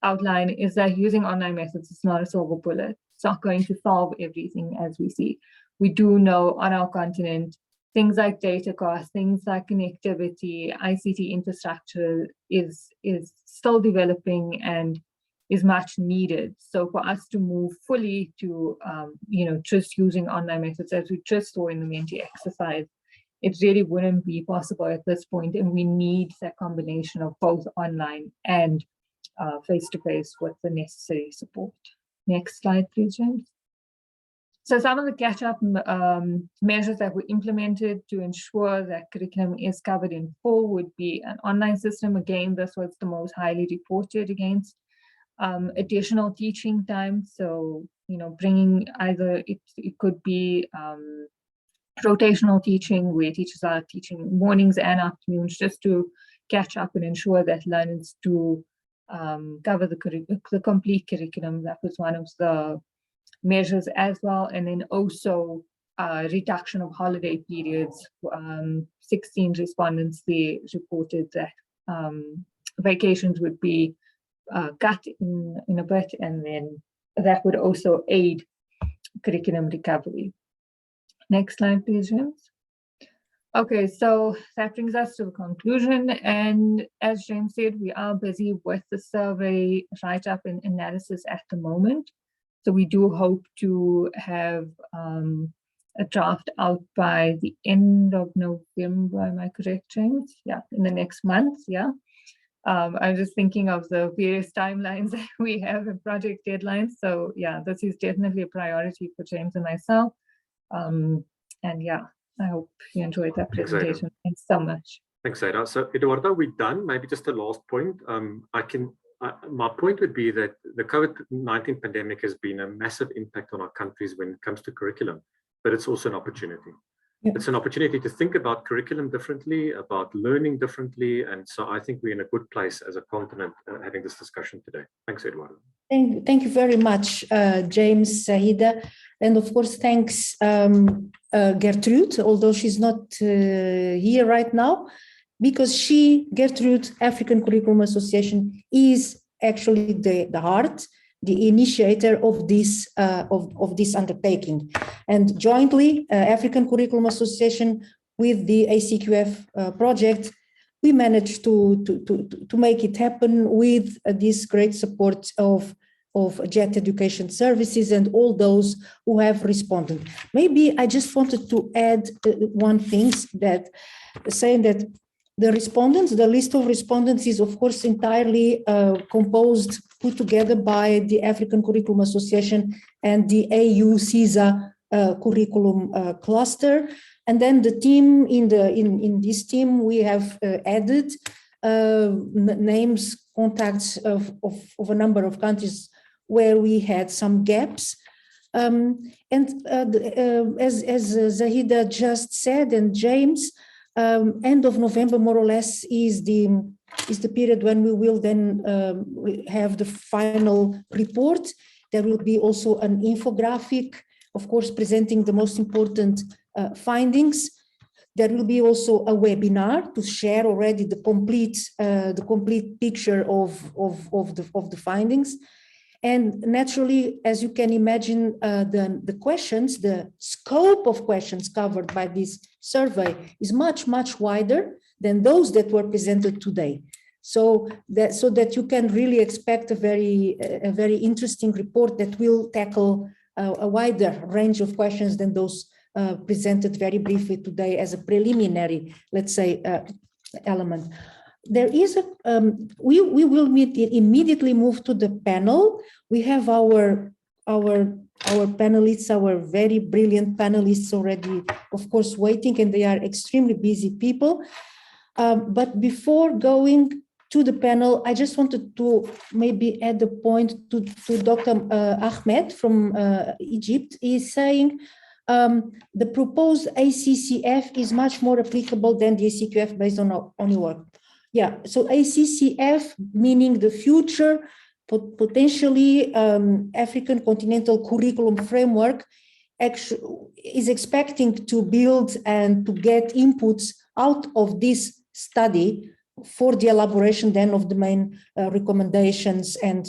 Speaker 11: outline is that using online methods is not a silver bullet. It's not going to solve everything as we see. We do know on our continent, things like data costs, things like connectivity, ICT infrastructure is still developing and is much needed. So for us to move fully to, just using online methods, as we just saw in the Menti exercise, it really wouldn't be possible at this point. And we need that combination of both online and face-to-face with the necessary support. Next slide, please, James. So some of the catch-up measures that were implemented to ensure that curriculum is covered in full would be an online system. Again, this was the most highly reported against. Additional teaching time. So, bringing either, it could be rotational teaching where teachers are teaching mornings and afternoons just to catch up and ensure that learners do cover the complete curriculum. That was one of the measures as well. And then also reduction of holiday periods. 16 respondents, they reported that vacations would be cut in a bit, and then that would also aid curriculum recovery. Next slide, please, James. Okay, so that brings us to the conclusion. And as James said, we are busy with the survey write-up and analysis at the moment. So we do hope to have a draft out by the end of November. Am I correct, James? Yeah, in the next month, yeah. I'm just thinking of the various timelines that we have and project deadlines. So yeah, this is definitely a priority for James and myself. And yeah, I hope you enjoyed that presentation. Thanks so much.
Speaker 10: Thanks, Zaida. So Eduardo, we're done. Maybe just a last point. My point would be that the COVID-19 pandemic has been a massive impact on our countries when it comes to curriculum, but it's also an opportunity. It's an opportunity to think about curriculum differently, about learning differently. And so I think we're in a good place as a continent having this discussion today. Thanks, Eduardo.
Speaker 1: Thank you very much, James, Zahida. And of course, thanks, Gertrude, although she's not here right now, because Gertrude, African Curriculum Association, is actually the heart, the initiator of this undertaking. And jointly, African Curriculum Association with the ACQF project, we managed to make it happen with this great support of JET Education Services and all those who have responded. Maybe I just wanted to add one thing, saying that the list of respondents is of course entirely put together by the African Curriculum Association and the AU CISA curriculum cluster. And then the team, in this team, we have added names, contacts of a number of countries where we had some gaps. As Zahida just said, and James, end of November, more or less, is the period when we will then have the final report. There will be also an infographic, of course, presenting the most important findings. There will be also a webinar to share already the complete picture of the findings. And naturally, as you can imagine, the questions, the scope of questions covered by this survey is much, much wider than those that were presented today. So that you can really expect a very interesting report that will tackle a wider range of questions than those presented very briefly today as a preliminary, let's say, element. There is we will immediately move to the panel. We have our panelists, our very brilliant panelists already, of course, waiting, and they are extremely busy people. But before going to the panel, I just wanted to maybe add a point to Dr. Ahmed from Egypt. He's saying the proposed ACCF is much more applicable than the ACQF based on your work. Yeah, so ACCF, meaning the future, potentially African Continental Curriculum Framework, actually is expecting to build and to get inputs out of this study for the elaboration then of the main recommendations and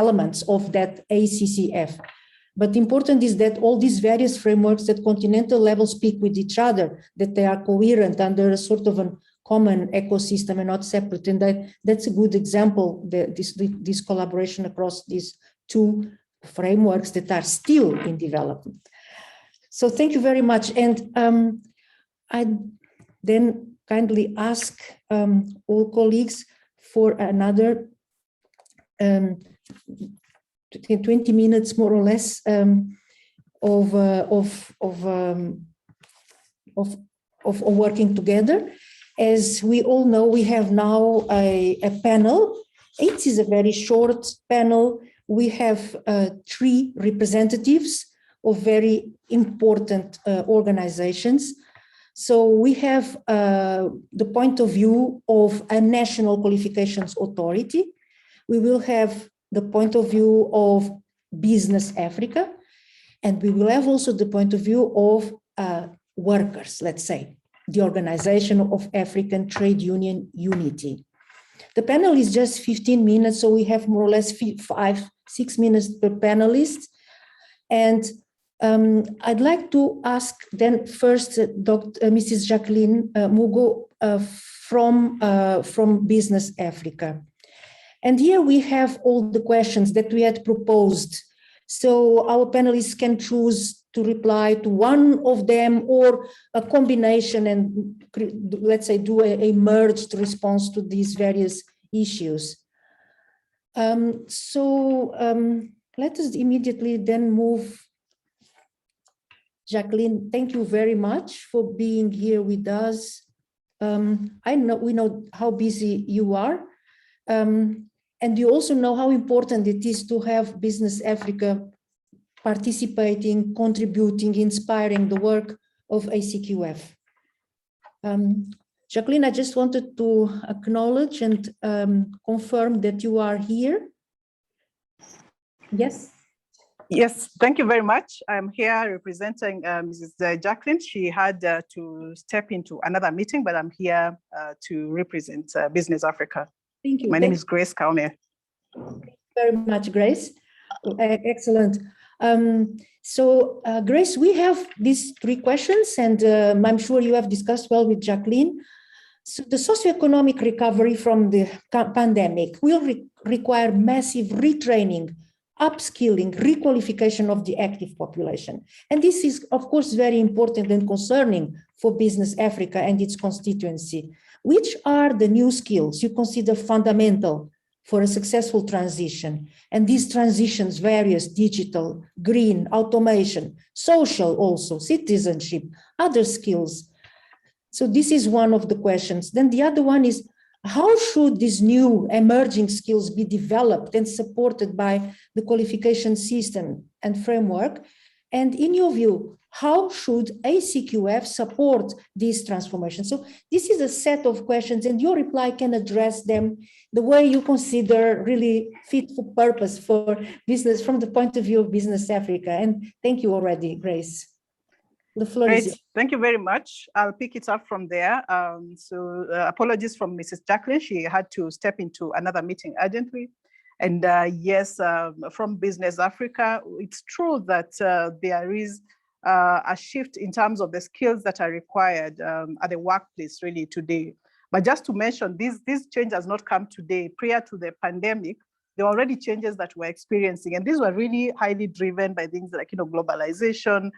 Speaker 1: elements of that ACCF. But important is that all these various frameworks at continental level speak with each other, that they are coherent under a sort of a common ecosystem and not separate. And that's a good example, this collaboration across these two frameworks that are still in development. So thank you very much. And I then kindly ask all colleagues for another 20 minutes more or less of working together. As we all know, we have now a panel. It is a very short panel. We have 3 representatives of very important organizations. So we have the point of view of a national qualifications authority. We will have the point of view of Business Africa, and we will have also the point of view of workers, let's say, the Organization of African Trade Union Unity. The panel is just 15 minutes, so we have more or less 5-6 minutes per panelist. And I'd like to ask then first Mrs. Jacqueline Mugo from Business Africa. And here we have all the questions that we had proposed. So our panelists can choose to reply to one of them or a combination and let's say do a merged response to these various issues. Let us immediately then move. Jacqueline, thank you very much for being here with us. We know how busy you are. And you also know how important it is to have Business Africa participating, contributing, inspiring the work of ACQF. Jacqueline, I just wanted to acknowledge and confirm that you are here. Yes.
Speaker 12: Yes, thank you very much. I'm here representing Mrs. Jacqueline. She had to step into another meeting, but I'm here to represent Business Africa.
Speaker 1: Thank you.
Speaker 12: My name is Grace Kaume.
Speaker 1: Thank you very much, Grace. Excellent. Grace, we have these 3 questions, and I'm sure you have discussed well with Jacqueline. So the socioeconomic recovery from the pandemic will require massive retraining, upskilling, requalification of the active population. And this is, of course, very important and concerning for Business Africa and its constituency. Which are the new skills you consider fundamental for a successful transition? And these transitions, various digital, green, automation, social also, citizenship, other skills. So this is one of the questions. Then the other one is, how should these new emerging skills be developed and supported by the qualification system and framework? And in your view, how should ACQF support this transformation? So this is a set of questions, and your reply can address them the way you consider really fit for purpose for business from the point of view of Business Africa. And thank you already, Grace. The floor is yours.
Speaker 12: Thank you very much. I'll pick it up from there. Apologies from Mrs. Jacqueline. She had to step into another meeting urgently. And yes, from Business Africa, it's true that there is a shift in terms of the skills that are required at the workplace really today. But just to mention, this change has not come today. Prior to the pandemic, there were already changes that we're experiencing. And these were really highly driven by things like, globalization,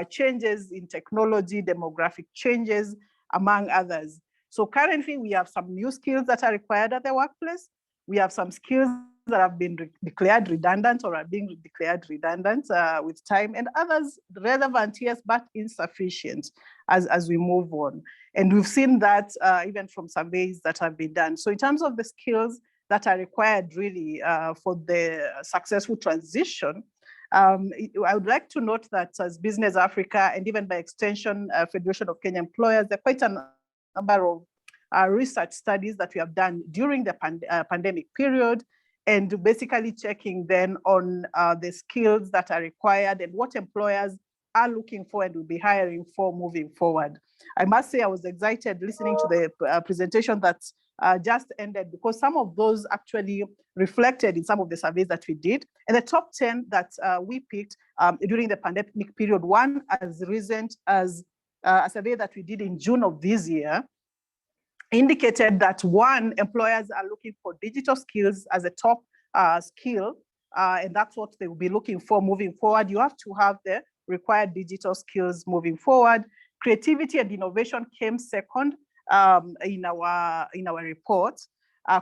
Speaker 12: changes in technology, demographic changes, among others. So currently we have some new skills that are required at the workplace. We have some skills that have been declared redundant or are being declared redundant with time, and others relevant, yes, but insufficient. as we move on. And we've seen that even from surveys that have been done. So in terms of the skills that are required really for the successful transition, I would like to note that as Business Africa and even by extension, Federation of Kenya Employers, there are quite a number of research studies that we have done during the pandemic period, and basically checking then on the skills that are required and what employers are looking for and will be hiring for moving forward. I must say I was excited listening to the presentation that just ended, because some of those actually reflected in some of the surveys that we did. And the top 10 that we picked during the pandemic period, one as recent as a survey that we did in June of this year, indicated that one, employers are looking for digital skills as a top skill, and that's what they will be looking for moving forward. You have to have the required digital skills moving forward. Creativity and innovation came second in our report.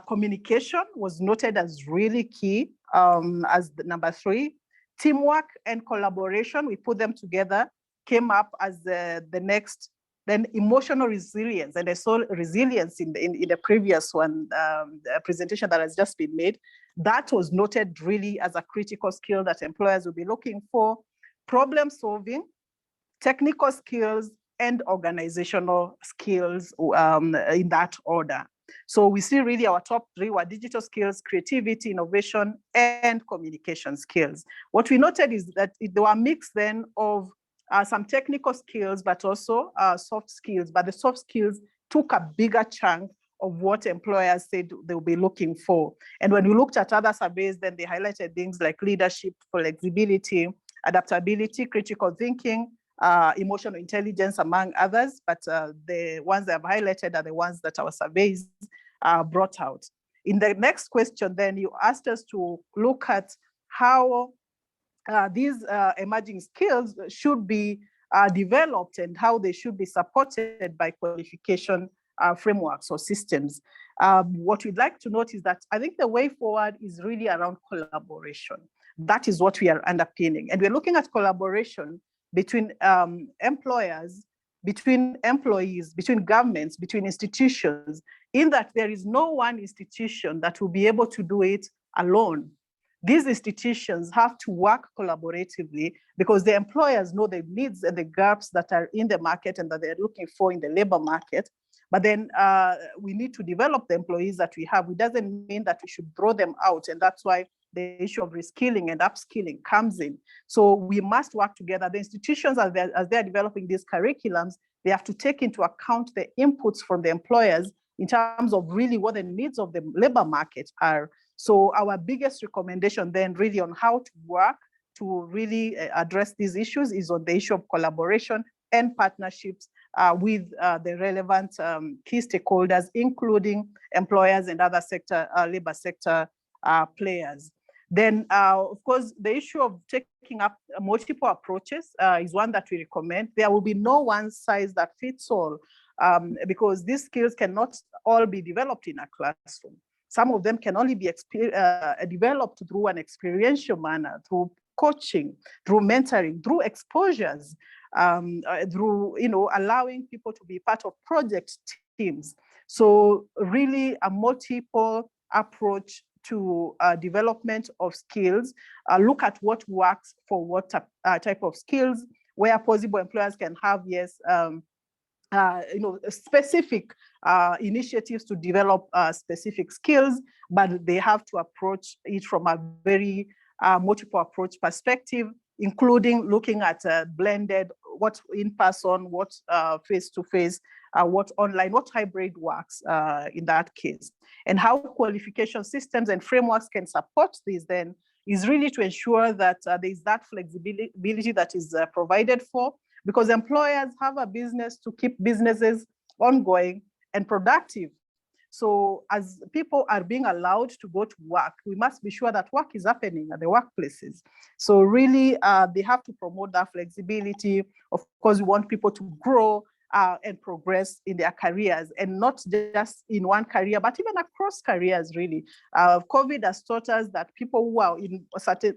Speaker 12: Communication was noted as really key as the number 3. Teamwork and collaboration, we put them together, came up as the next. Then emotional resilience, and I saw resilience in the previous one, the presentation that has just been made. That was noted really as a critical skill that employers will be looking for. Problem solving, technical skills, and organizational skills in that order. So we see really our top 3 were digital skills, creativity, innovation, and communication skills. What we noted is that there were a mix then of some technical skills, but also soft skills. But the soft skills took a bigger chunk of what employers said they'll be looking for. And when we looked at other surveys, then they highlighted things like leadership, flexibility, adaptability, critical thinking, emotional intelligence, among others. But the ones that I've highlighted are the ones that our surveys brought out. In the next question, then you asked us to look at how these emerging skills should be developed and how they should be supported by qualification frameworks or systems. What we'd like to note is that I think the way forward is really around collaboration. That is what we are underpinning. And we're looking at collaboration between employers, between employees, between governments, between institutions, in that there is no one institution that will be able to do it alone. These institutions have to work collaboratively because the employers know the needs and the gaps that are in the market and that they're looking for in the labor market. But then we need to develop the employees that we have. It doesn't mean that we should throw them out. And that's why the issue of reskilling and upskilling comes in. So we must work together. The institutions, as they're developing these curriculums, they have to take into account the inputs from the employers in terms of really what the needs of the labor market are. So our biggest recommendation then really on how to work to really address these issues is on the issue of collaboration and partnerships with the relevant key stakeholders, including employers and other sector, labor sector players. Then, of course, the issue of taking up multiple approaches is one that we recommend. There will be no one size that fits all because these skills cannot all be developed in a classroom. Some of them can only be developed through an experiential manner, through coaching, through mentoring, through exposures, through allowing people to be part of project teams. So really a multiple approach to development of skills, look at what works for what type of skills, where possible employers can have, yes, specific initiatives to develop specific skills, but they have to approach it from a very multiple approach perspective, including looking at blended, what in person, what face-to-face, what online, what hybrid works in that case. And how qualification systems and frameworks can support this then is really to ensure that there is that flexibility that is provided for, because employers have a business to keep businesses ongoing and productive. So as people are being allowed to go to work, we must be sure that work is happening at the workplaces. So really, they have to promote that flexibility. Of course, we want people to grow and progress in their careers, and not just in one career, but even across careers, really. COVID has taught us that people who are in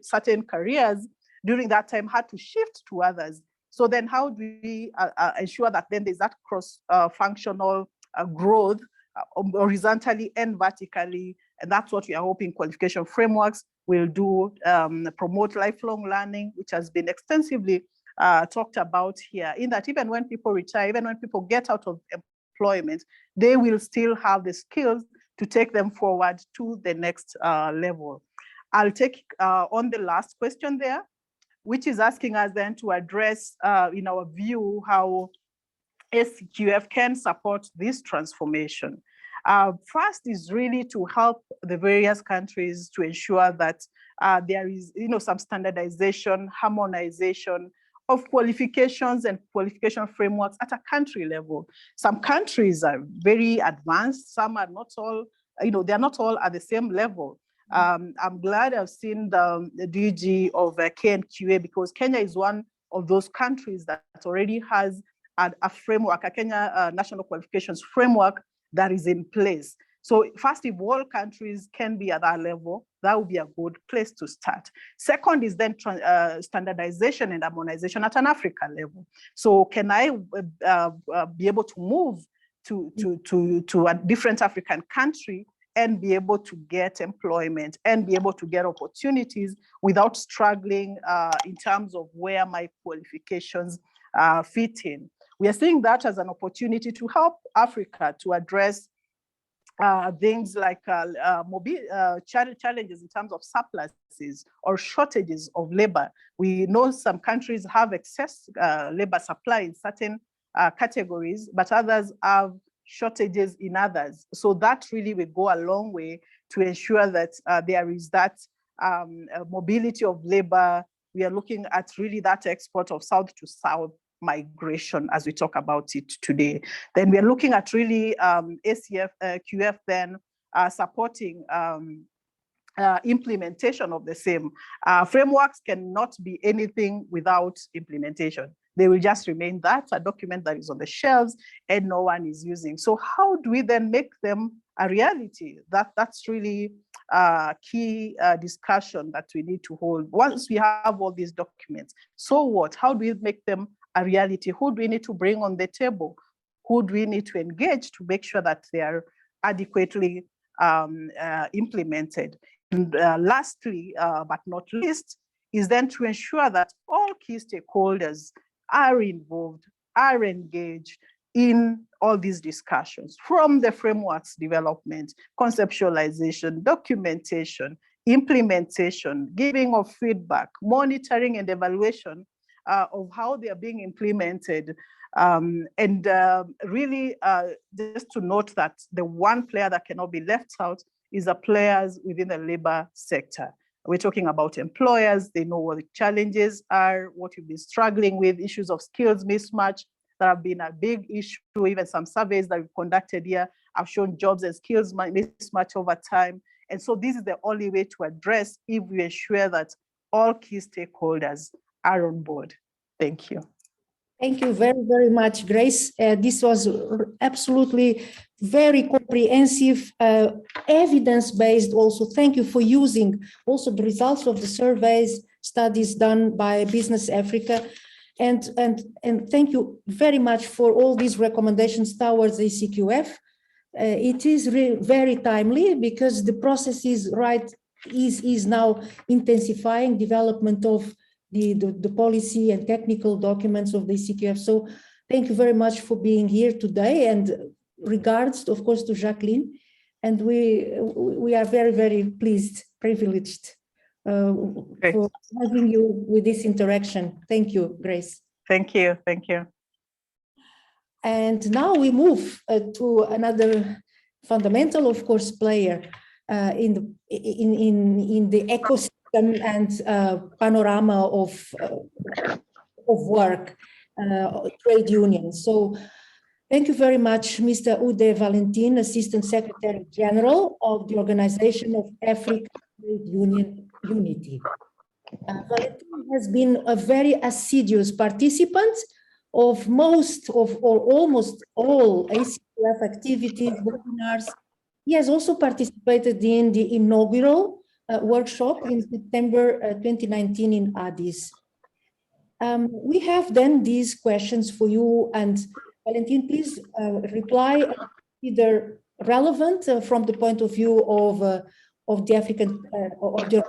Speaker 12: certain careers during that time had to shift to others. So then how do we ensure that then there's that cross-functional growth horizontally and vertically? And that's what we are hoping qualification frameworks will do, promote lifelong learning, which has been extensively talked about here, in that even when people retire, even when people get out of employment, they will still have the skills to take them forward to the next level. I'll take on the last question there, which is asking us then to address, in our view, how Esket can support this transformation. First is really to help the various countries to ensure that there is, some standardization, harmonization of qualifications and qualification frameworks at a country level. Some countries are very advanced, some are not all, they're not all at the same level. I'm glad I've seen the DG of KNQA, because Kenya is one of those countries that already has a framework, a Kenya National Qualifications Framework that is in place. So first, if all countries can be at that level, that would be a good place to start. Second is then standardization and harmonization at an African level. So can I be able to move to a different African country and be able to get employment and be able to get opportunities without struggling in terms of where my qualifications fit in? We are seeing that as an opportunity to help Africa to address things like challenges in terms of surpluses or shortages of labor. We know some countries have excess labor supply in certain categories, but others have shortages in others. So that really will go a long way to ensure that there is that mobility of labor. We are looking at really that export of south to south migration as we talk about it today. Then we are looking at really QF then supporting implementation of the same. Frameworks cannot be anything without implementation. They will just remain that, a document that is on the shelves and no one is using. So how do we then make them a reality? That's really a key discussion that we need to hold. Once we have all these documents, so what? How do we make them a reality? Who do we need to bring on the table? Who do we need to engage to make sure that they are adequately implemented? And lastly, but not least, is then to ensure that all key stakeholders are involved, are engaged in all these discussions, from the frameworks development, conceptualization, documentation, implementation, giving of feedback, monitoring and evaluation of how they are being implemented. Really just to note that the one player that cannot be left out is the players within the labor sector. We're talking about employers. They know what the challenges are, what you've been struggling with, issues of skills mismatch that have been a big issue. Even some surveys that we've conducted here have shown jobs and skills mismatch over time. And so this is the only way to address if we ensure that all key stakeholders are on board. Thank you.
Speaker 1: Thank you very, very much, Grace. This was absolutely very comprehensive, evidence-based also. Thank you for using also the results of the surveys, studies done by Business Africa. And thank you very much for all these recommendations towards the CQF. It is very timely because the process is now intensifying development of the policy and technical documents of the CQF. So thank you very much for being here today, and regards, of course, to Jacqueline. And we are very, very privileged for having you with this interaction. Thank you, Grace.
Speaker 12: Thank you. Thank you.
Speaker 1: And now we move to another fundamental, of course, player in the ecosystem and panorama of work, trade unions. So thank you very much, Mr. Ude Valentin, Assistant Secretary General of the Organization of African Trade Union Unity. Valentin has been a very assiduous participant of most of or almost all ACQF activities, webinars. He has also participated in the inaugural workshop in September 2019 in Addis. We have then these questions for you, and Valentin, please reply either relevant from the point of view of the African of the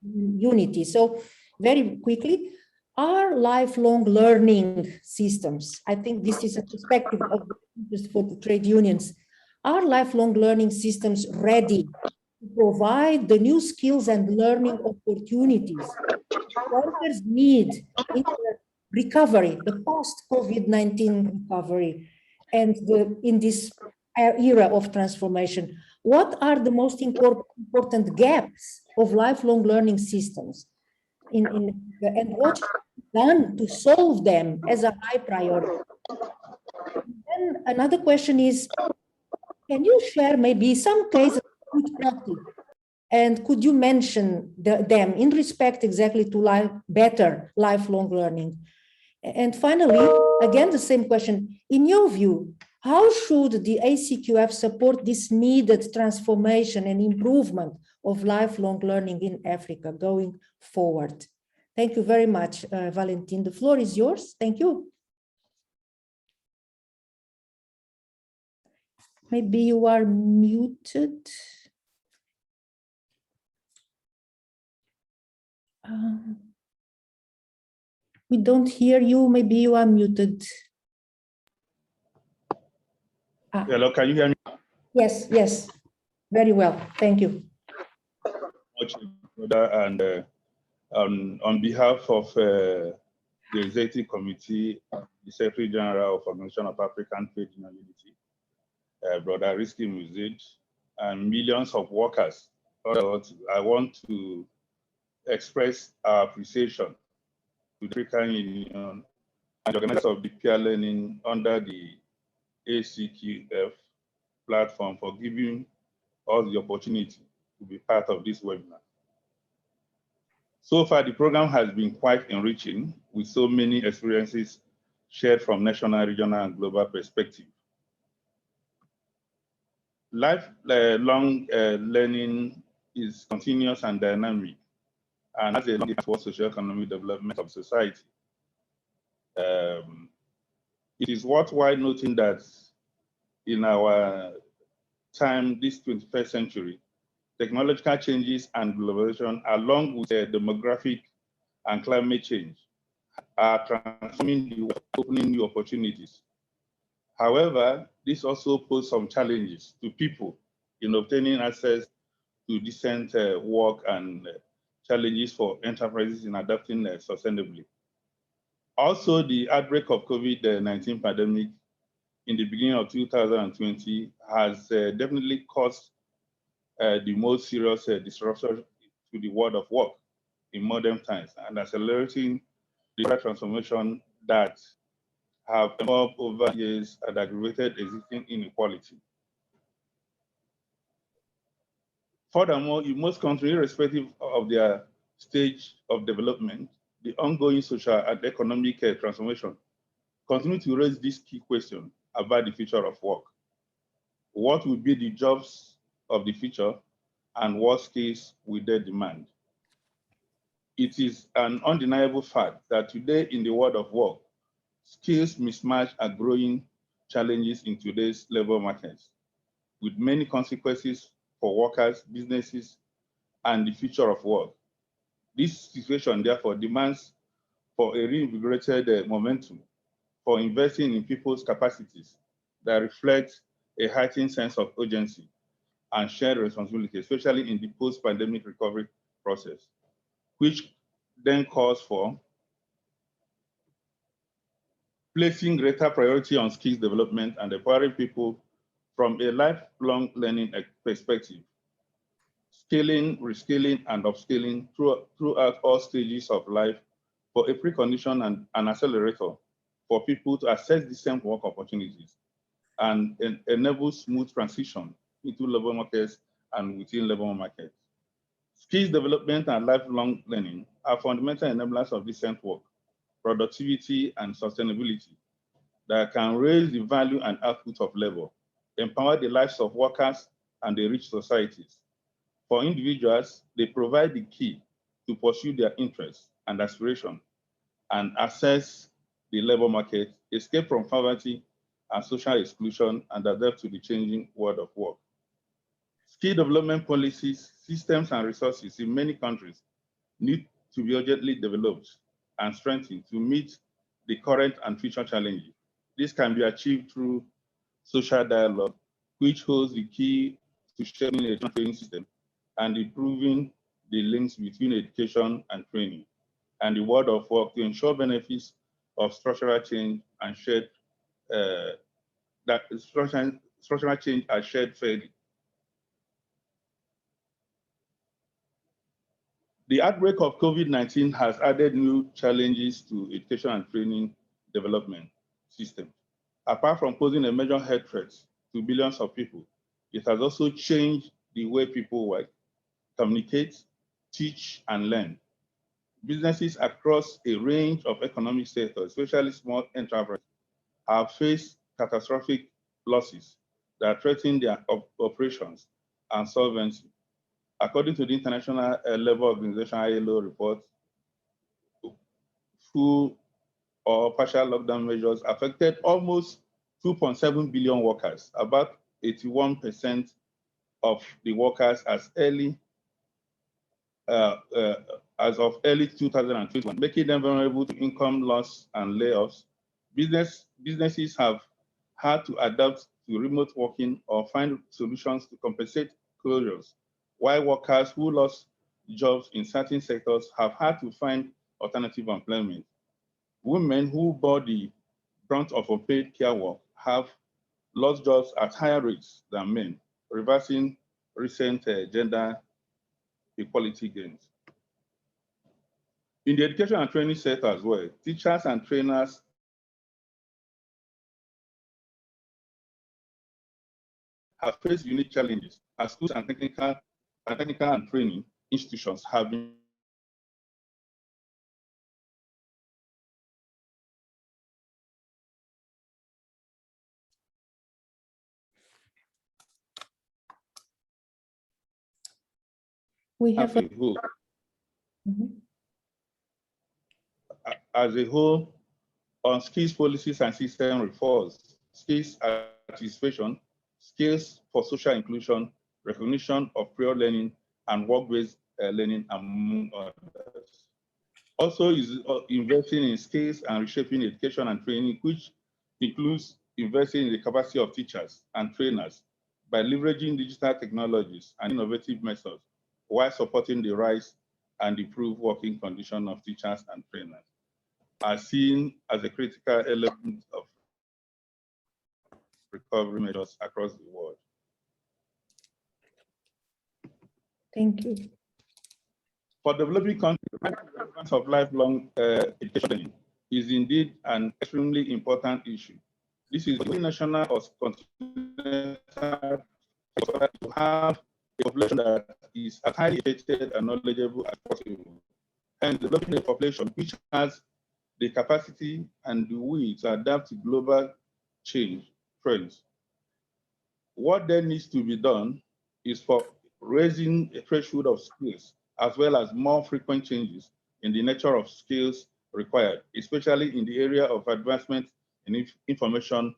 Speaker 1: unity. So very quickly, are lifelong learning systems, I think this is a perspective of interest for the trade unions, are lifelong learning systems ready to provide the new skills and learning opportunities workers need in the recovery, the post-COVID-19 recovery, and in this era of transformation? What are the most important gaps of lifelong learning systems and what should be done to solve them as a high priority? Then another question is, can you share maybe some cases of good practice? And could you mention them in respect exactly to better lifelong learning? And finally, again, the same question. In your view, how should the ACQF support this needed transformation and improvement of lifelong learning in Africa going forward? Thank you very much, Valentin. The floor is yours. Thank you. Maybe you are muted. We don't hear you. Maybe you are muted.
Speaker 13: Hello, can you hear me?
Speaker 1: Yes, yes, very well. Thank you.
Speaker 13: And on behalf of the Executive Committee, the Secretary General of Organization of African Trade and Unity, Brother Risky Muzid, and millions of workers, I want to express our appreciation to the African Union and the organizers of the peer learning under the ACQF platform for giving us the opportunity to be part of this webinar. So far, the program has been quite enriching with so many experiences shared from national, regional, and global perspective. Lifelong learning is continuous and dynamic, and has a long towards socio-economic development of society. It is worthwhile noting that in our time, this 21st century, technological changes and globalization, along with demographic and climate change, are transforming the world, opening new opportunities. However, this also poses some challenges to people in obtaining access to decent work and challenges for enterprises in adapting sustainably. Also, the outbreak of COVID-19 pandemic in the beginning of 2020 has definitely caused the most serious disruption to the world of work in modern times and accelerating the transformation that have evolved over years and aggravated existing inequality. Furthermore, in most countries, irrespective of their stage of development, the ongoing social and economic transformation continue to raise this key question about the future of work. What will be the jobs of the future and what skills will they demand? It is an undeniable fact that today in the world of work, skills mismatch are growing challenges in today's labor markets, with many consequences for workers, businesses, and the future of work. This situation therefore demands for a reinvigorated momentum for investing in people's capacities that reflect a heightened sense of urgency and shared responsibility, especially in the post-pandemic recovery process, which then calls for placing greater priority on skills development and empowering people from a lifelong learning perspective, scaling, reskilling, and upskilling throughout all stages of life for a precondition and an accelerator for people to access decent work opportunities and enable smooth transition into labor markets and within labor markets. Skills development and lifelong learning are fundamental enablers of decent work, productivity, and sustainability that can raise the value and output of labor, empower the lives of workers and enrich societies. For individuals, they provide the key to pursue their interests and aspirations and access the labor market, escape from poverty and social exclusion, and adapt to the changing world of work. Skill development policies, systems, and resources in many countries need to be urgently developed and strengthened to meet the current and future challenges. This can be achieved through social dialogue, which holds the key to shaping a training system and improving the links between education and training and the world of work to ensure benefits of structural change and shared structural change are shared fairly. The outbreak of COVID-19 has added new challenges to education and training development systems. Apart from posing a major health threat to billions of people, it has also changed the way people work, communicate, teach, and learn. Businesses across a range of economic sectors, especially small enterprises, have faced catastrophic losses that threaten their operations and solvency. According to the International Labour Organization ILO report, full or partial lockdown measures affected almost 2.7 billion workers, about 81% of the workers as of early 2021, making them vulnerable to income loss and layoffs. Businesses have had to adapt to remote working or find solutions to compensate closures, while workers who lost jobs in certain sectors have had to find alternative employment. Women who bore the brunt of unpaid care work have lost jobs at higher rates than men, reversing recent gender equality gains. In the education and training sector as well, teachers and trainers have faced unique challenges as schools and technical and training institutions have been
Speaker 1: We have
Speaker 13: a whole. As a whole, on skills policies and system reforms, skills anticipation, skills for social inclusion, recognition of prior learning, and work-based learning, among others. Also is investing in skills and reshaping education and training, which includes investing in the capacity of teachers and trainers by leveraging digital technologies and innovative methods while supporting the rise and improved working conditions of teachers and trainers, are seen as a critical element of recovery measures across the world.
Speaker 1: Thank you.
Speaker 13: For developing countries, the relevance of lifelong education is indeed an extremely important issue. This is the national or continental to have a population that is as highly educated and knowledgeable as possible, and developing a population which has the capacity and the will to adapt to global change trends. What then needs to be done is for raising a threshold of skills, as well as more frequent changes in the nature of skills required, especially in the area of advancement in information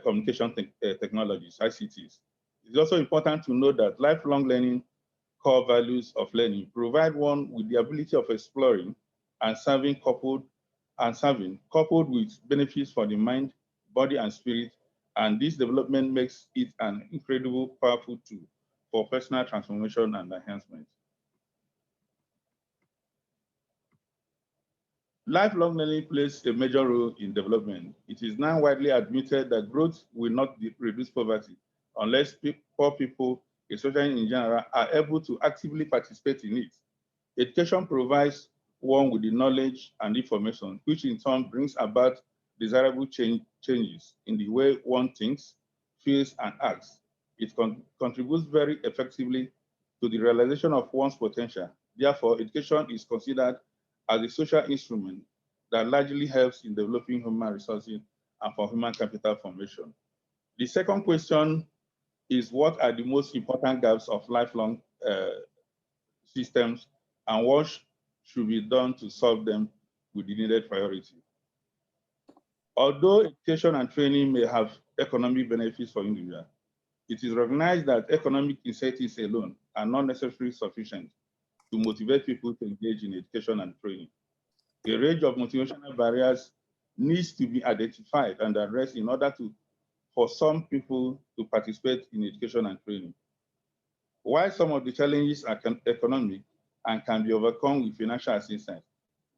Speaker 13: communication technologies, ICTs. It's also important to note that lifelong learning core values of learning provide one with the ability of exploring and serving coupled with benefits for the mind, body, and spirit, and this development makes it an incredible, powerful tool for personal transformation and enhancement. Lifelong learning plays a major role in development. It is now widely admitted that growth will not reduce poverty unless poor people, especially in general, are able to actively participate in it. Education provides one with the knowledge and information, which in turn brings about desirable changes in the way one thinks, feels, and acts. It contributes very effectively to the realization of one's potential. Therefore, education is considered as a social instrument that largely helps in developing human resources and for human capital formation. The second question is, what are the most important gaps of lifelong systems and what should be done to solve them with the needed priority. Although education and training may have economic benefits for individuals, it is recognized that economic incentives alone are not necessarily sufficient to motivate people to engage in education and training. A range of motivational barriers needs to be identified and addressed in order for some people to participate in education and training. While some of the challenges are economic and can be overcome with financial assistance,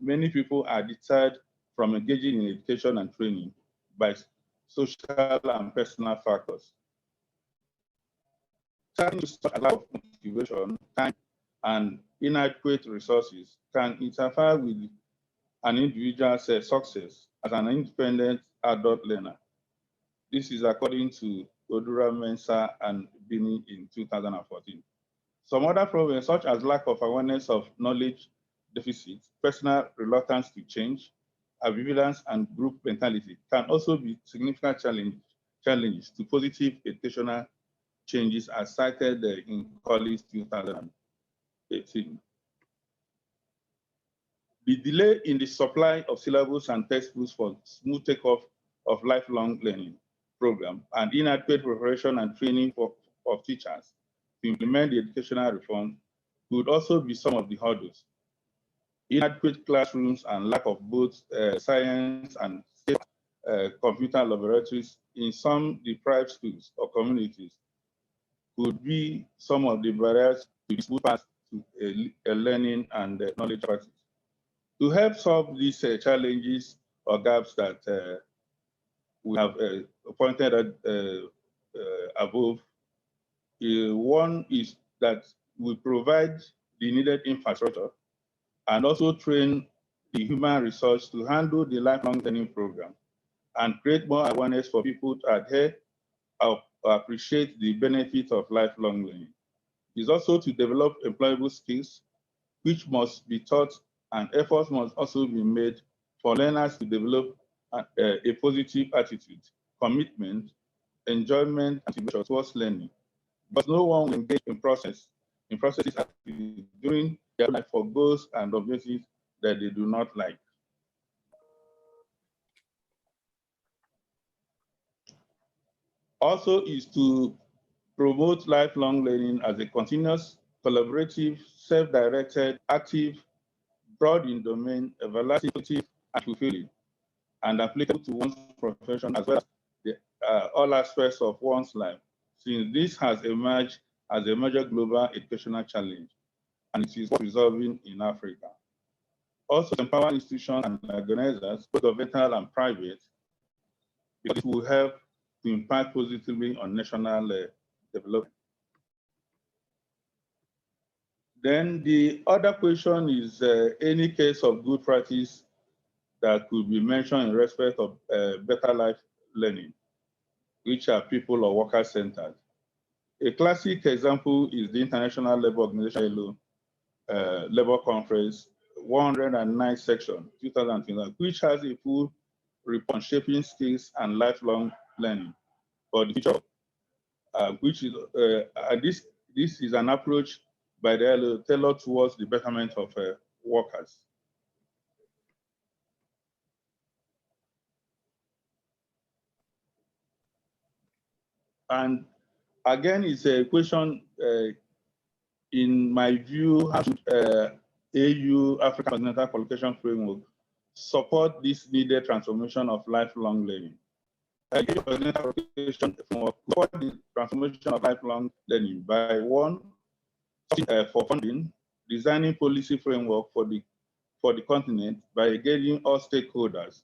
Speaker 13: many people are deterred from engaging in education and training by social and personal factors. Challenges such as lack of motivation, time, and inadequate resources can interfere with an individual's success as an independent adult learner. This is according to Odura Mensah and Bini in 2014. Some other problems, such as lack of awareness of knowledge deficits, personal reluctance to change, ambivalence, and group mentality, can also be significant challenges to positive educational changes as cited in Collins 2018. The delay in the supply of syllabus and textbooks for smooth takeoff of lifelong learning program and inadequate preparation and training of teachers to implement the educational reform could also be some of the hurdles. Inadequate classrooms and lack of both science and state computer laboratories in some deprived schools or communities could be some of the barriers to the smooth path to a learning and knowledge practice. To help solve these challenges or gaps that we have pointed at above, one is that we provide the needed infrastructure and also train the human resource to handle the lifelong learning program and create more awareness for people to adhere or appreciate the benefit of lifelong learning. It's also to develop employable skills, which must be taught, and efforts must also be made for learners to develop a positive attitude, commitment, enjoyment, and motivation towards learning. But no one will engage in processes during their life for goals and objectives that they do not like. Also is to promote lifelong learning as a continuous, collaborative, self-directed, active, broad in domain, everlasting, and fulfilling, and applicable to one's profession as well as all aspects of one's life, since this has emerged as a major global educational challenge, and it is resolving in Africa. Also, empower institutions and organizers, both governmental and private, because it will help to impact positively on national development. Then the other question is any case of good practice that could be mentioned in respect of better life learning, which are people or worker centered. A classic example is the International Labour Organization Labour Conference 109 section 2021, which has a full report on shaping skills and lifelong learning for the future, which is this is an approach by the ILO tailored towards the betterment of workers. And again, it's a question, in my view, how should AU, African Continental Qualification Framework, support this needed transformation of lifelong learning? AU Continental Qualification Framework support the transformation of lifelong learning by one, for funding, designing policy framework for the continent by engaging all stakeholders,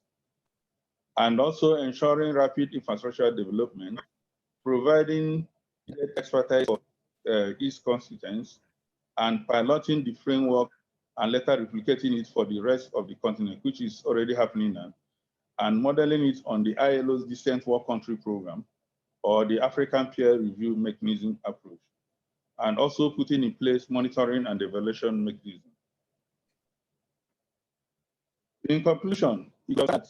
Speaker 13: and also ensuring rapid infrastructure development, providing expertise for each constituents, and piloting the framework and later replicating it for the rest of the continent, which is already happening now, and modeling it on the ILO's Decent Work Country Program or the African Peer Review Mechanism approach, and also putting in place monitoring and evaluation mechanism. In conclusion, because that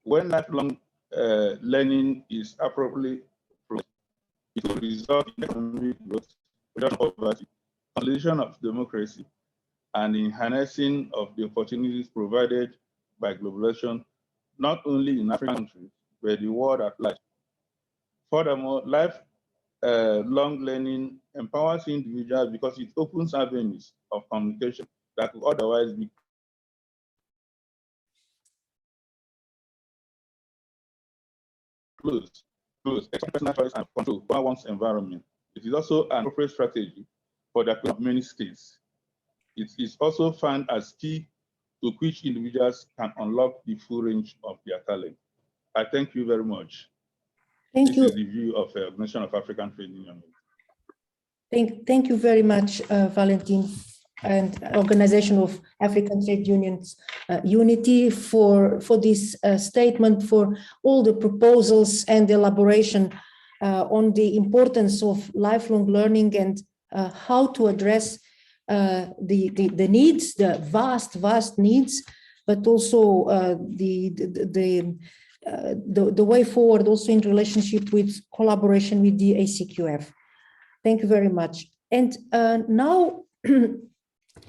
Speaker 13: when lifelong learning is appropriately approached, it will result in economic growth, reduction of poverty, consolidation of democracy, and in harnessing of the opportunities provided by globalization, not only in African countries, but the world at large. Furthermore, lifelong learning empowers individuals because it opens avenues of communication that would otherwise be closed, personal choice and control over one's environment. It is also an appropriate strategy for the of many states. It is also found as key to which individuals can unlock the full range of their talent. I thank you very much.
Speaker 1: Thank you.
Speaker 13: This is the view of the Organization of African Trade Union.
Speaker 1: Thank you very much, Valentin, and Organization of African Trade Unions Unity for this statement, for all the proposals and elaboration on the importance of lifelong learning and how to address the needs, the vast needs, but also the way forward also in relationship with collaboration with the ACQF. Thank you very much. And now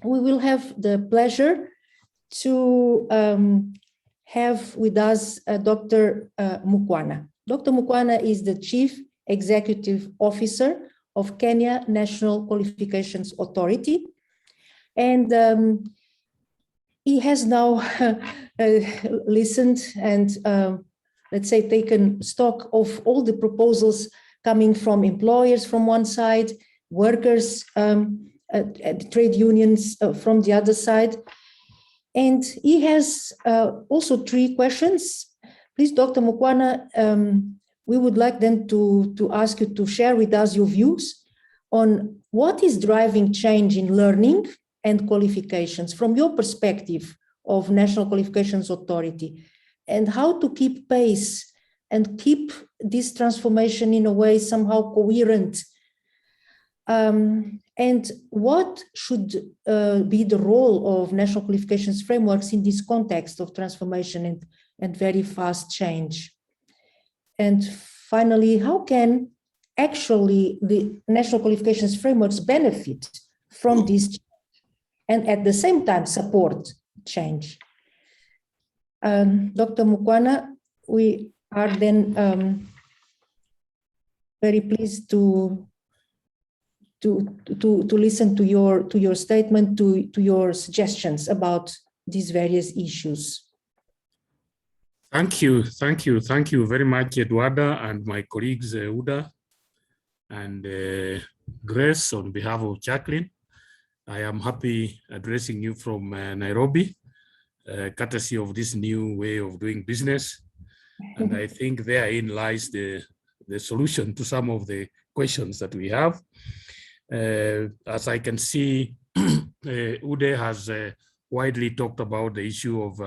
Speaker 1: we will have the pleasure to have with us Dr. Mukwana. Dr. Mukwana is the Chief Executive Officer of Kenya National Qualifications Authority. And he has now listened and, let's say, taken stock of all the proposals coming from employers from one side, workers, trade unions from the other side. And he has also 3 questions. Please, Dr. Mukwana, we would like then to ask you to share with us your views on what is driving change in learning and qualifications from your perspective of National Qualifications Authority, and how to keep pace and keep this transformation in a way somehow coherent. And what should be the role of national qualifications frameworks in this context of transformation and very fast change? And finally, how can actually the national qualifications frameworks benefit from this change and at the same time support change? Dr. Mukwana, we are then very pleased to listen to your statement, to your suggestions about these various issues.
Speaker 14: Thank you very much, Eduarda, and my colleagues Uda and Grace on behalf of Jacqueline. I am happy addressing you from Nairobi, courtesy of this new way of doing business. And I think therein lies the solution to some of the questions that we have. As I can see, Ude has widely talked about the issue of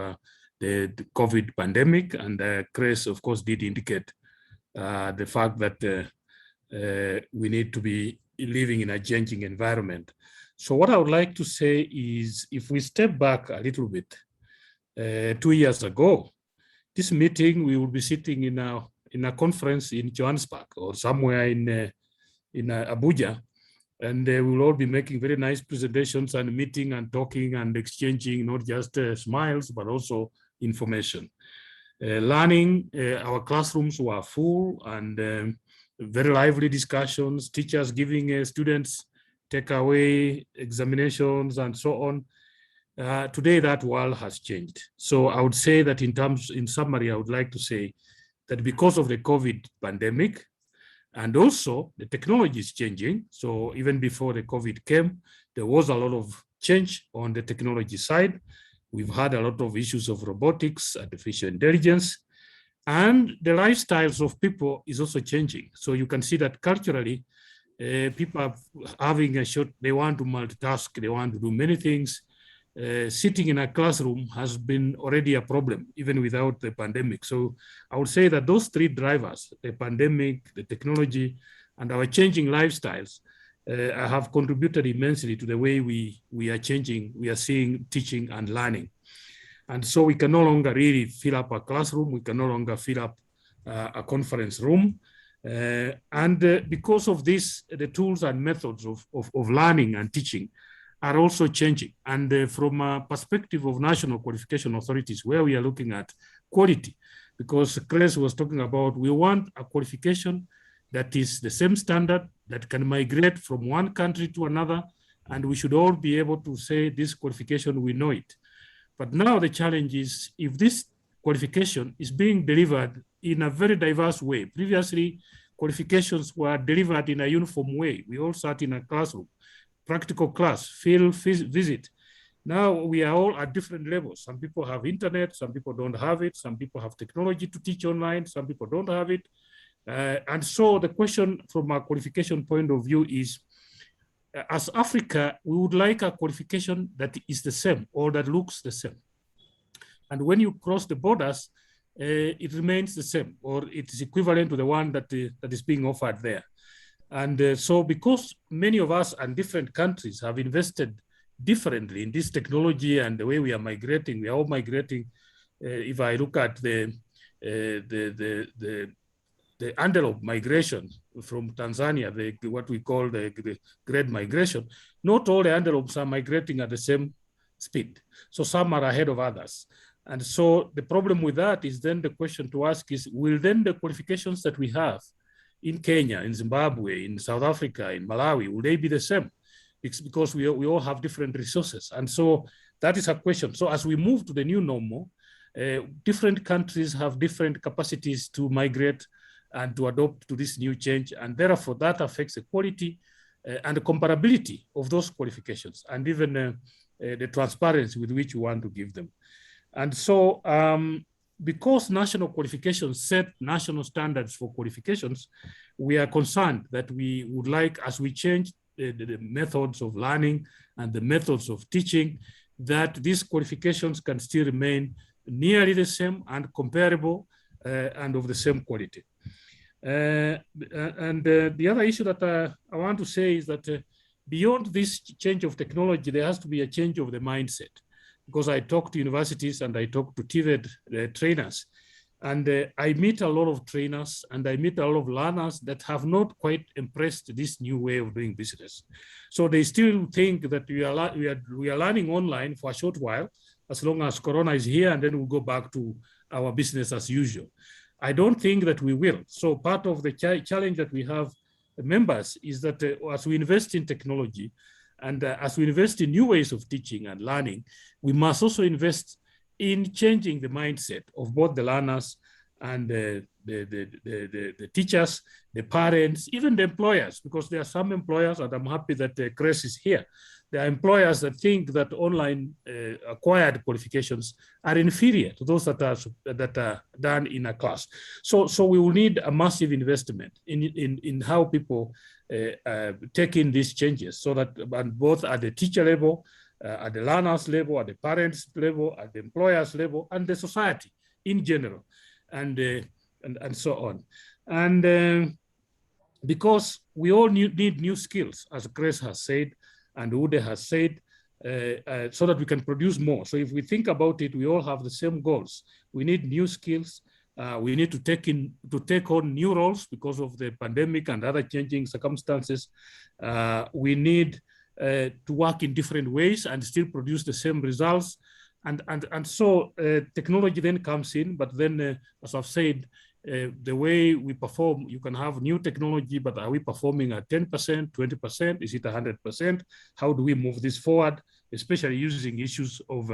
Speaker 14: the COVID pandemic, and Chris, of course, did indicate the fact that we need to be living in a changing environment. So what I would like to say is, if we step back a little bit, 2 years ago, this meeting, we will be sitting in a conference in Johannesburg or somewhere in Abuja, and we will all be making very nice presentations and meeting and talking and exchanging not just smiles, but also information. Learning, our classrooms were full and very lively discussions, teachers giving students takeaway examinations and so on. Today, that world has changed. So I would say that in summary, I would like to say that because of the COVID pandemic, and also the technology is changing. So even before the COVID came, there was a lot of change on the technology side. We've had a lot of issues of robotics, artificial intelligence, and the lifestyles of people is also changing. So you can see that culturally, people are having they want to multitask, they want to do many things. Sitting in a classroom has been already a problem, even without the pandemic. So I would say that those 3 drivers, the pandemic, the technology, and our changing lifestyles, have contributed immensely to the way we are changing, we are seeing teaching and learning. And so we can no longer really fill up a classroom, we can no longer fill up a conference room. And because of this, the tools and methods of learning and teaching are also changing. And from a perspective of national qualification authorities, where we are looking at quality, because Chris was talking about, we want a qualification that is the same standard, that can migrate from one country to another, and we should all be able to say this qualification, we know it. But now the challenge is, if this qualification is being delivered in a very diverse way. Previously, qualifications were delivered in a uniform way. We all sat in a classroom, practical class, field visit. Now we are all at different levels. Some people have internet, some people don't have it. Some people have technology to teach online, some people don't have it. And so the question from a qualification point of view is, as Africa, we would like a qualification that is the same or that looks the same. And when you cross the borders, it remains the same, or it is equivalent to the one that is being offered there. And so because many of us and different countries have invested differently in this technology and the way we are migrating, we are all migrating. If I look at the envelope migration from Tanzania, what we call the great migration, not all the envelopes are migrating at the same speed. So some are ahead of others. And so the problem with that is then the question to ask is, will then the qualifications that we have in Kenya, in Zimbabwe, in South Africa, in Malawi, will they be the same? It's because we all have different resources. And so that is a question. So as we move to the new normal, different countries have different capacities to migrate and to adopt to this new change. And therefore that affects the quality and the comparability of those qualifications, and even the transparency with which we want to give them. And so because national qualifications set national standards for qualifications, we are concerned that we would like, as we change the methods of learning and the methods of teaching, that these qualifications can still remain nearly the same and comparable and of the same quality. The other issue that I want to say is that beyond this change of technology, there has to be a change of the mindset. Because I talk to universities and I talk to TVET trainers, and I meet a lot of trainers and I meet a lot of learners that have not quite embraced this new way of doing business. So they still think that we are learning online for a short while, as long as Corona is here, and then we'll go back to our business as usual. I don't think that we will. So part of the challenge that we have, members, is that as we invest in technology, and as we invest in new ways of teaching and learning, we must also invest in changing the mindset of both the learners and the teachers, the parents, even the employers, because there are some employers, and I'm happy that Chris is here. There are employers that think that online acquired qualifications are inferior to those that are done in a class. So we will need a massive investment in how people take in these changes, so that both at the teacher level, at the learners level, at the parents level, at the employers level, and the society in general, and so on. And because we all need new skills, as Chris has said, and Ude has said, so that we can produce more. So if we think about it, we all have the same goals. We need new skills. We need to take on new roles because of the pandemic and other changing circumstances. We need to work in different ways and still produce the same results. And so technology then comes in, but then, as I've said, the way we perform, you can have new technology, but are we performing at 10%, 20%? Is it 100%? How do we move this forward, especially using issues of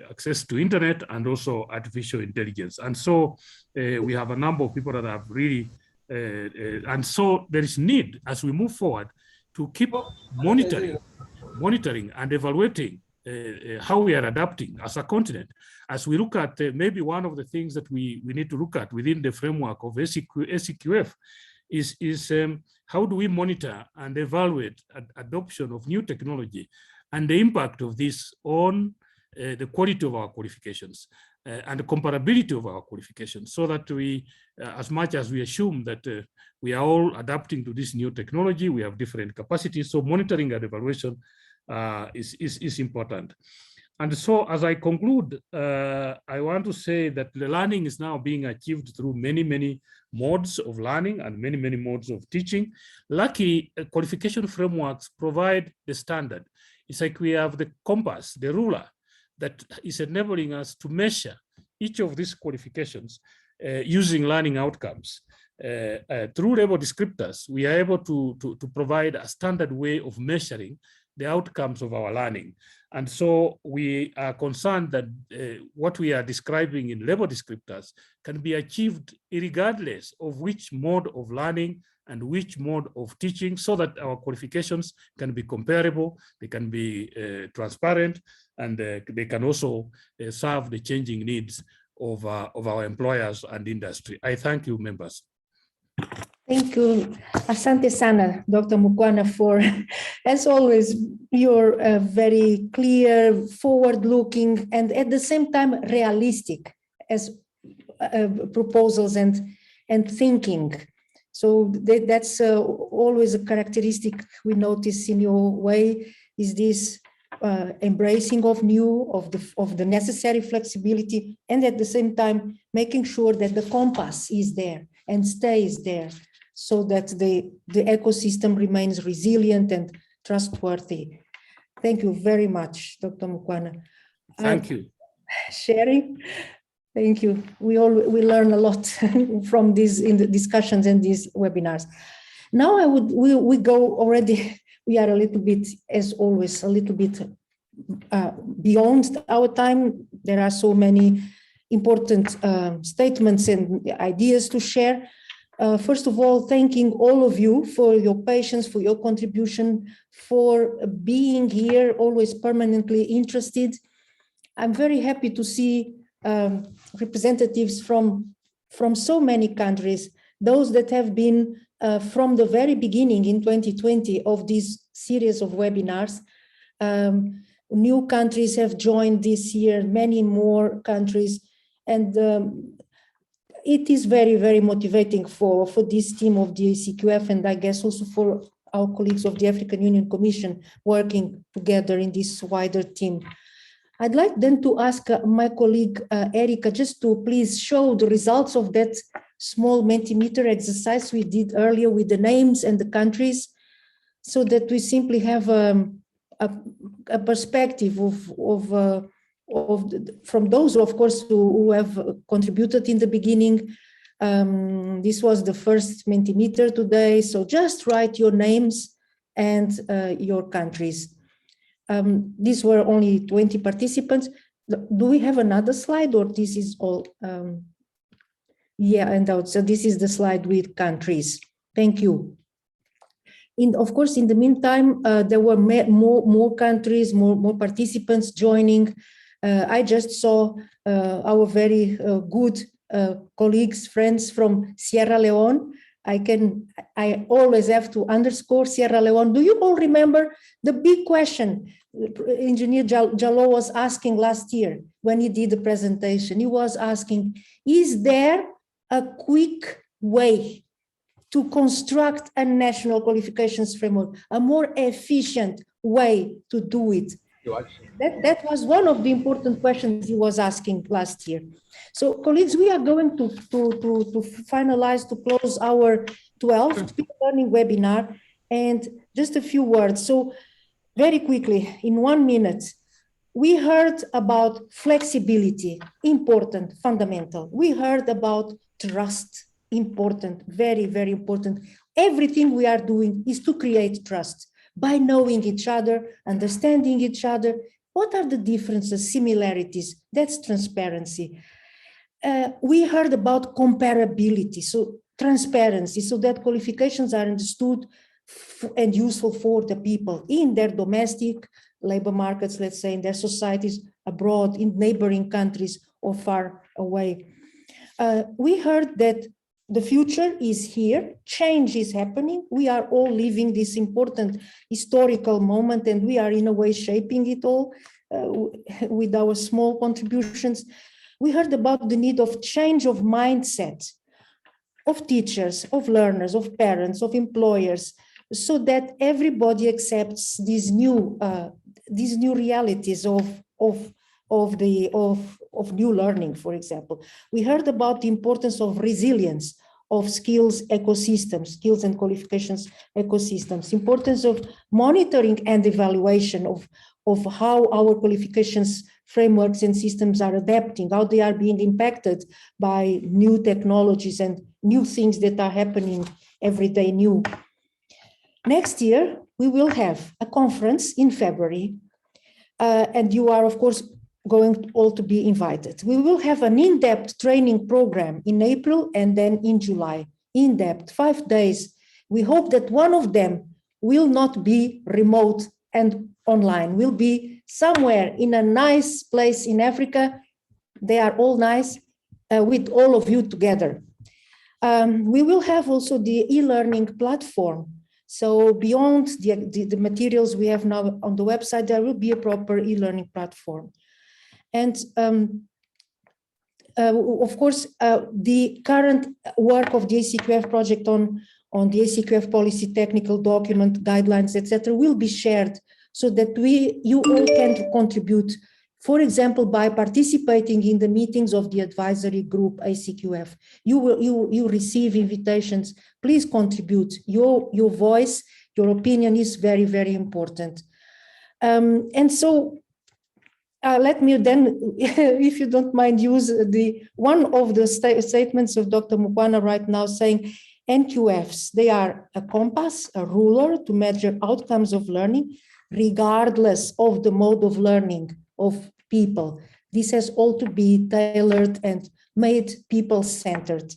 Speaker 14: access to internet and also artificial intelligence? And so we have a number of people that have really, and so there is need as we move forward to keep monitoring and evaluating how we are adapting as a continent. As we look at maybe one of the things that we need to look at within the framework of Acqf is how do we monitor and evaluate adoption of new technology and the impact of this on the quality of our qualifications and the comparability of our qualifications, so that we, as much as we assume that we are all adapting to this new technology, we have different capacities, so monitoring and evaluation is important. And so as I conclude, I want to say that the learning is now being achieved through many, many modes of learning and many, many modes of teaching. Luckily, qualification frameworks provide the standard. It's like we have the compass, the ruler, that is enabling us to measure each of these qualifications using learning outcomes. Through label descriptors, we are able to provide a standard way of measuring the outcomes of our learning. And so we are concerned that what we are describing in label descriptors can be achieved regardless of which mode of learning and which mode of teaching, so that our qualifications can be comparable, they can be transparent, and they can also serve the changing needs of our employers and industry. I thank you, members.
Speaker 1: Thank you. Asante sana, Dr. Mukwana, for, as always, your very clear, forward-looking, and at the same time realistic as proposals and thinking. So that's always a characteristic we notice in your way, is this embracing of new, of the necessary flexibility, and at the same time making sure that the compass is there and stays there, so that the ecosystem remains resilient and trustworthy. Thank you very much, Dr. Mukwana.
Speaker 14: Thank you.
Speaker 1: Sharing. Thank you. We learn a lot from these in the discussions and these webinars. Now we go already. We are a little bit, as always, a little bit beyond our time. There are so many important statements and ideas to share. First of all, thanking all of you for your patience, for your contribution, for being here, always permanently interested. I'm very happy to see representatives from so many countries, those that have been from the very beginning in 2020 of this series of webinars. New countries have joined this year, many more countries, and it is very, very motivating for this team of the ACQF, and I guess also for our colleagues of the African Union Commission working together in this wider team. I'd like then to ask my colleague Erika just to please show the results of that small Mentimeter exercise we did earlier with the names and the countries, so that we simply have a perspective from those, of course, who have contributed in the beginning. This was the first Mentimeter today, so just write your names and your countries. These were only 20 participants. Do we have another slide, or this is all? Yeah, and so this is the slide with countries. Thank you. Of course, in the meantime, there were more countries, more participants joining. I just saw our very good colleagues, friends from Sierra Leone. I always have to underscore Sierra Leone. Do you all remember the big question Engineer Jallo was asking last year when he did the presentation? He was asking, is there a quick way to construct a national qualifications framework, a more efficient way to do it? That was one of the important questions he was asking last year. So, colleagues, we are going to finalize, to close our 12th Speed Learning webinar, and just a few words. So, very quickly, in 1 minute, we heard about flexibility, important, fundamental. We heard about trust, important, very, very important. Everything we are doing is to create trust by knowing each other, understanding each other. What are the differences, similarities? That's transparency. We heard about comparability, so transparency, so that qualifications are understood and useful for the people in their domestic labor markets, let's say, in their societies, abroad, in neighboring countries, or far away. We heard that the future is here, change is happening. We are all living this important historical moment, and we are in a way shaping it all with our small contributions. We heard about the need of change of mindset of teachers, of learners, of parents, of employers, so that everybody accepts these new realities of of new learning, for example. We heard about the importance of resilience of skills ecosystems, skills and qualifications ecosystems, importance of monitoring and evaluation of how our qualifications frameworks and systems are adapting, how they are being impacted by new technologies and new things that are happening every day new. Next year, we will have a conference in February, and you are, of course, going all to be invited. We will have an in-depth training program in April and then in July, in-depth, 5 days. We hope that one of them will not be remote and online, will be somewhere in a nice place in Africa. They are all nice, with all of you together. We will have also the e-learning platform. So beyond the materials we have now on the website, there will be a proper e-learning platform. And of course, the current work of the ACQF project on the ACQF policy, technical document, guidelines, etc., will be shared so that you all can contribute, for example, by participating in the meetings of the advisory group ACQF. You receive invitations. Please contribute. Your voice, your opinion is very, very important. And so let me then, if you don't mind, use one of the statements of Dr. Mukwana right now, saying NQFs, they are a compass, a ruler to measure outcomes of learning, regardless of the mode of learning of people. This has all to be tailored and made people-centered.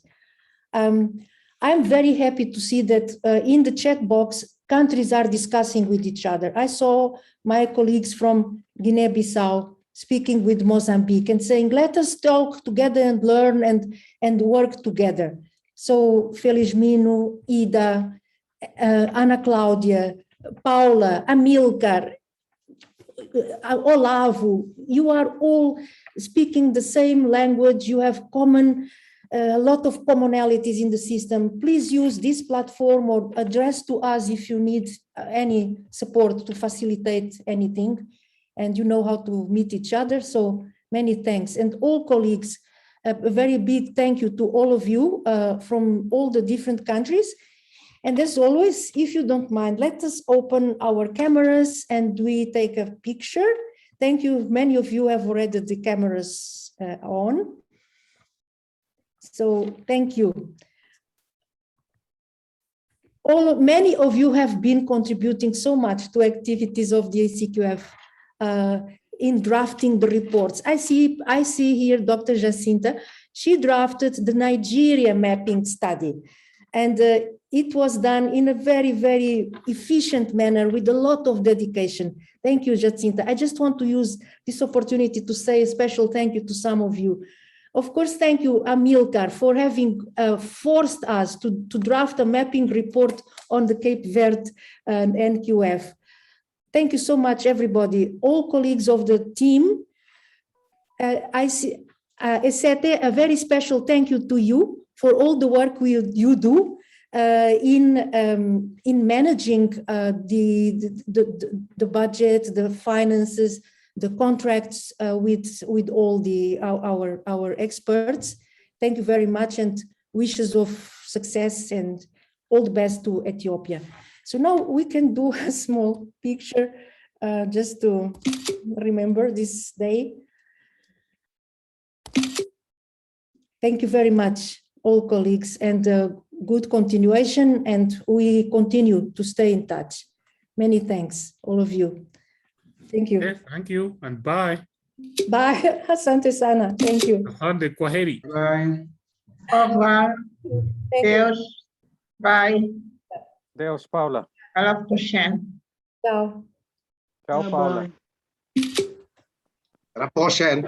Speaker 1: I'm very happy to see that in the chat box, countries are discussing with each other. I saw my colleagues from Guinea-Bissau speaking with Mozambique and saying, let us talk together and learn and work together. So Felizmino, Ida, Ana Cláudia, Paula, Amilcar, Olavo, you are all speaking the same language. You have a lot of commonalities in the system. Please use this platform or address to us if you need any support to facilitate anything. And you know how to meet each other. So many thanks. And all colleagues, a very big thank you to all of you from all the different countries. And as always, if you don't mind, let us open our cameras and we take a picture. Thank you. Many of you have already the cameras on. So thank you. Many of you have been contributing so much to activities of the ACQF in drafting the reports. I see here Dr. Jacinta. She drafted the Nigeria mapping study. And it was done in a very, very efficient manner with a lot of dedication. Thank you, Jacinta. I just want to use this opportunity to say a special thank you to some of you. Of course, thank you, Amilcar, for having forced us to draft a mapping report on the Cape Verde NQF. Thank you so much, everybody, all colleagues of the team. I see, Esket, a very special thank you to you for all the work you do in managing the budget, the finances, the contracts with all our experts. Thank you very much and wishes of success and all the best to Ethiopia. So now we can do a small picture just to remember this day. Thank you very much, all colleagues, and good continuation, and we continue to stay in touch. Many thanks, all of you. Thank you.
Speaker 14: Yes, thank you, and bye.
Speaker 1: Bye. Asante sana. Thank you.
Speaker 14: Asante, kwaheri.
Speaker 15: Bye. Au revoir. Deus. Bye.
Speaker 16: Deus, Paula.
Speaker 15: À la prochaine.
Speaker 1: Ciao.
Speaker 16: Ciao, Paula.
Speaker 15: À la prochaine.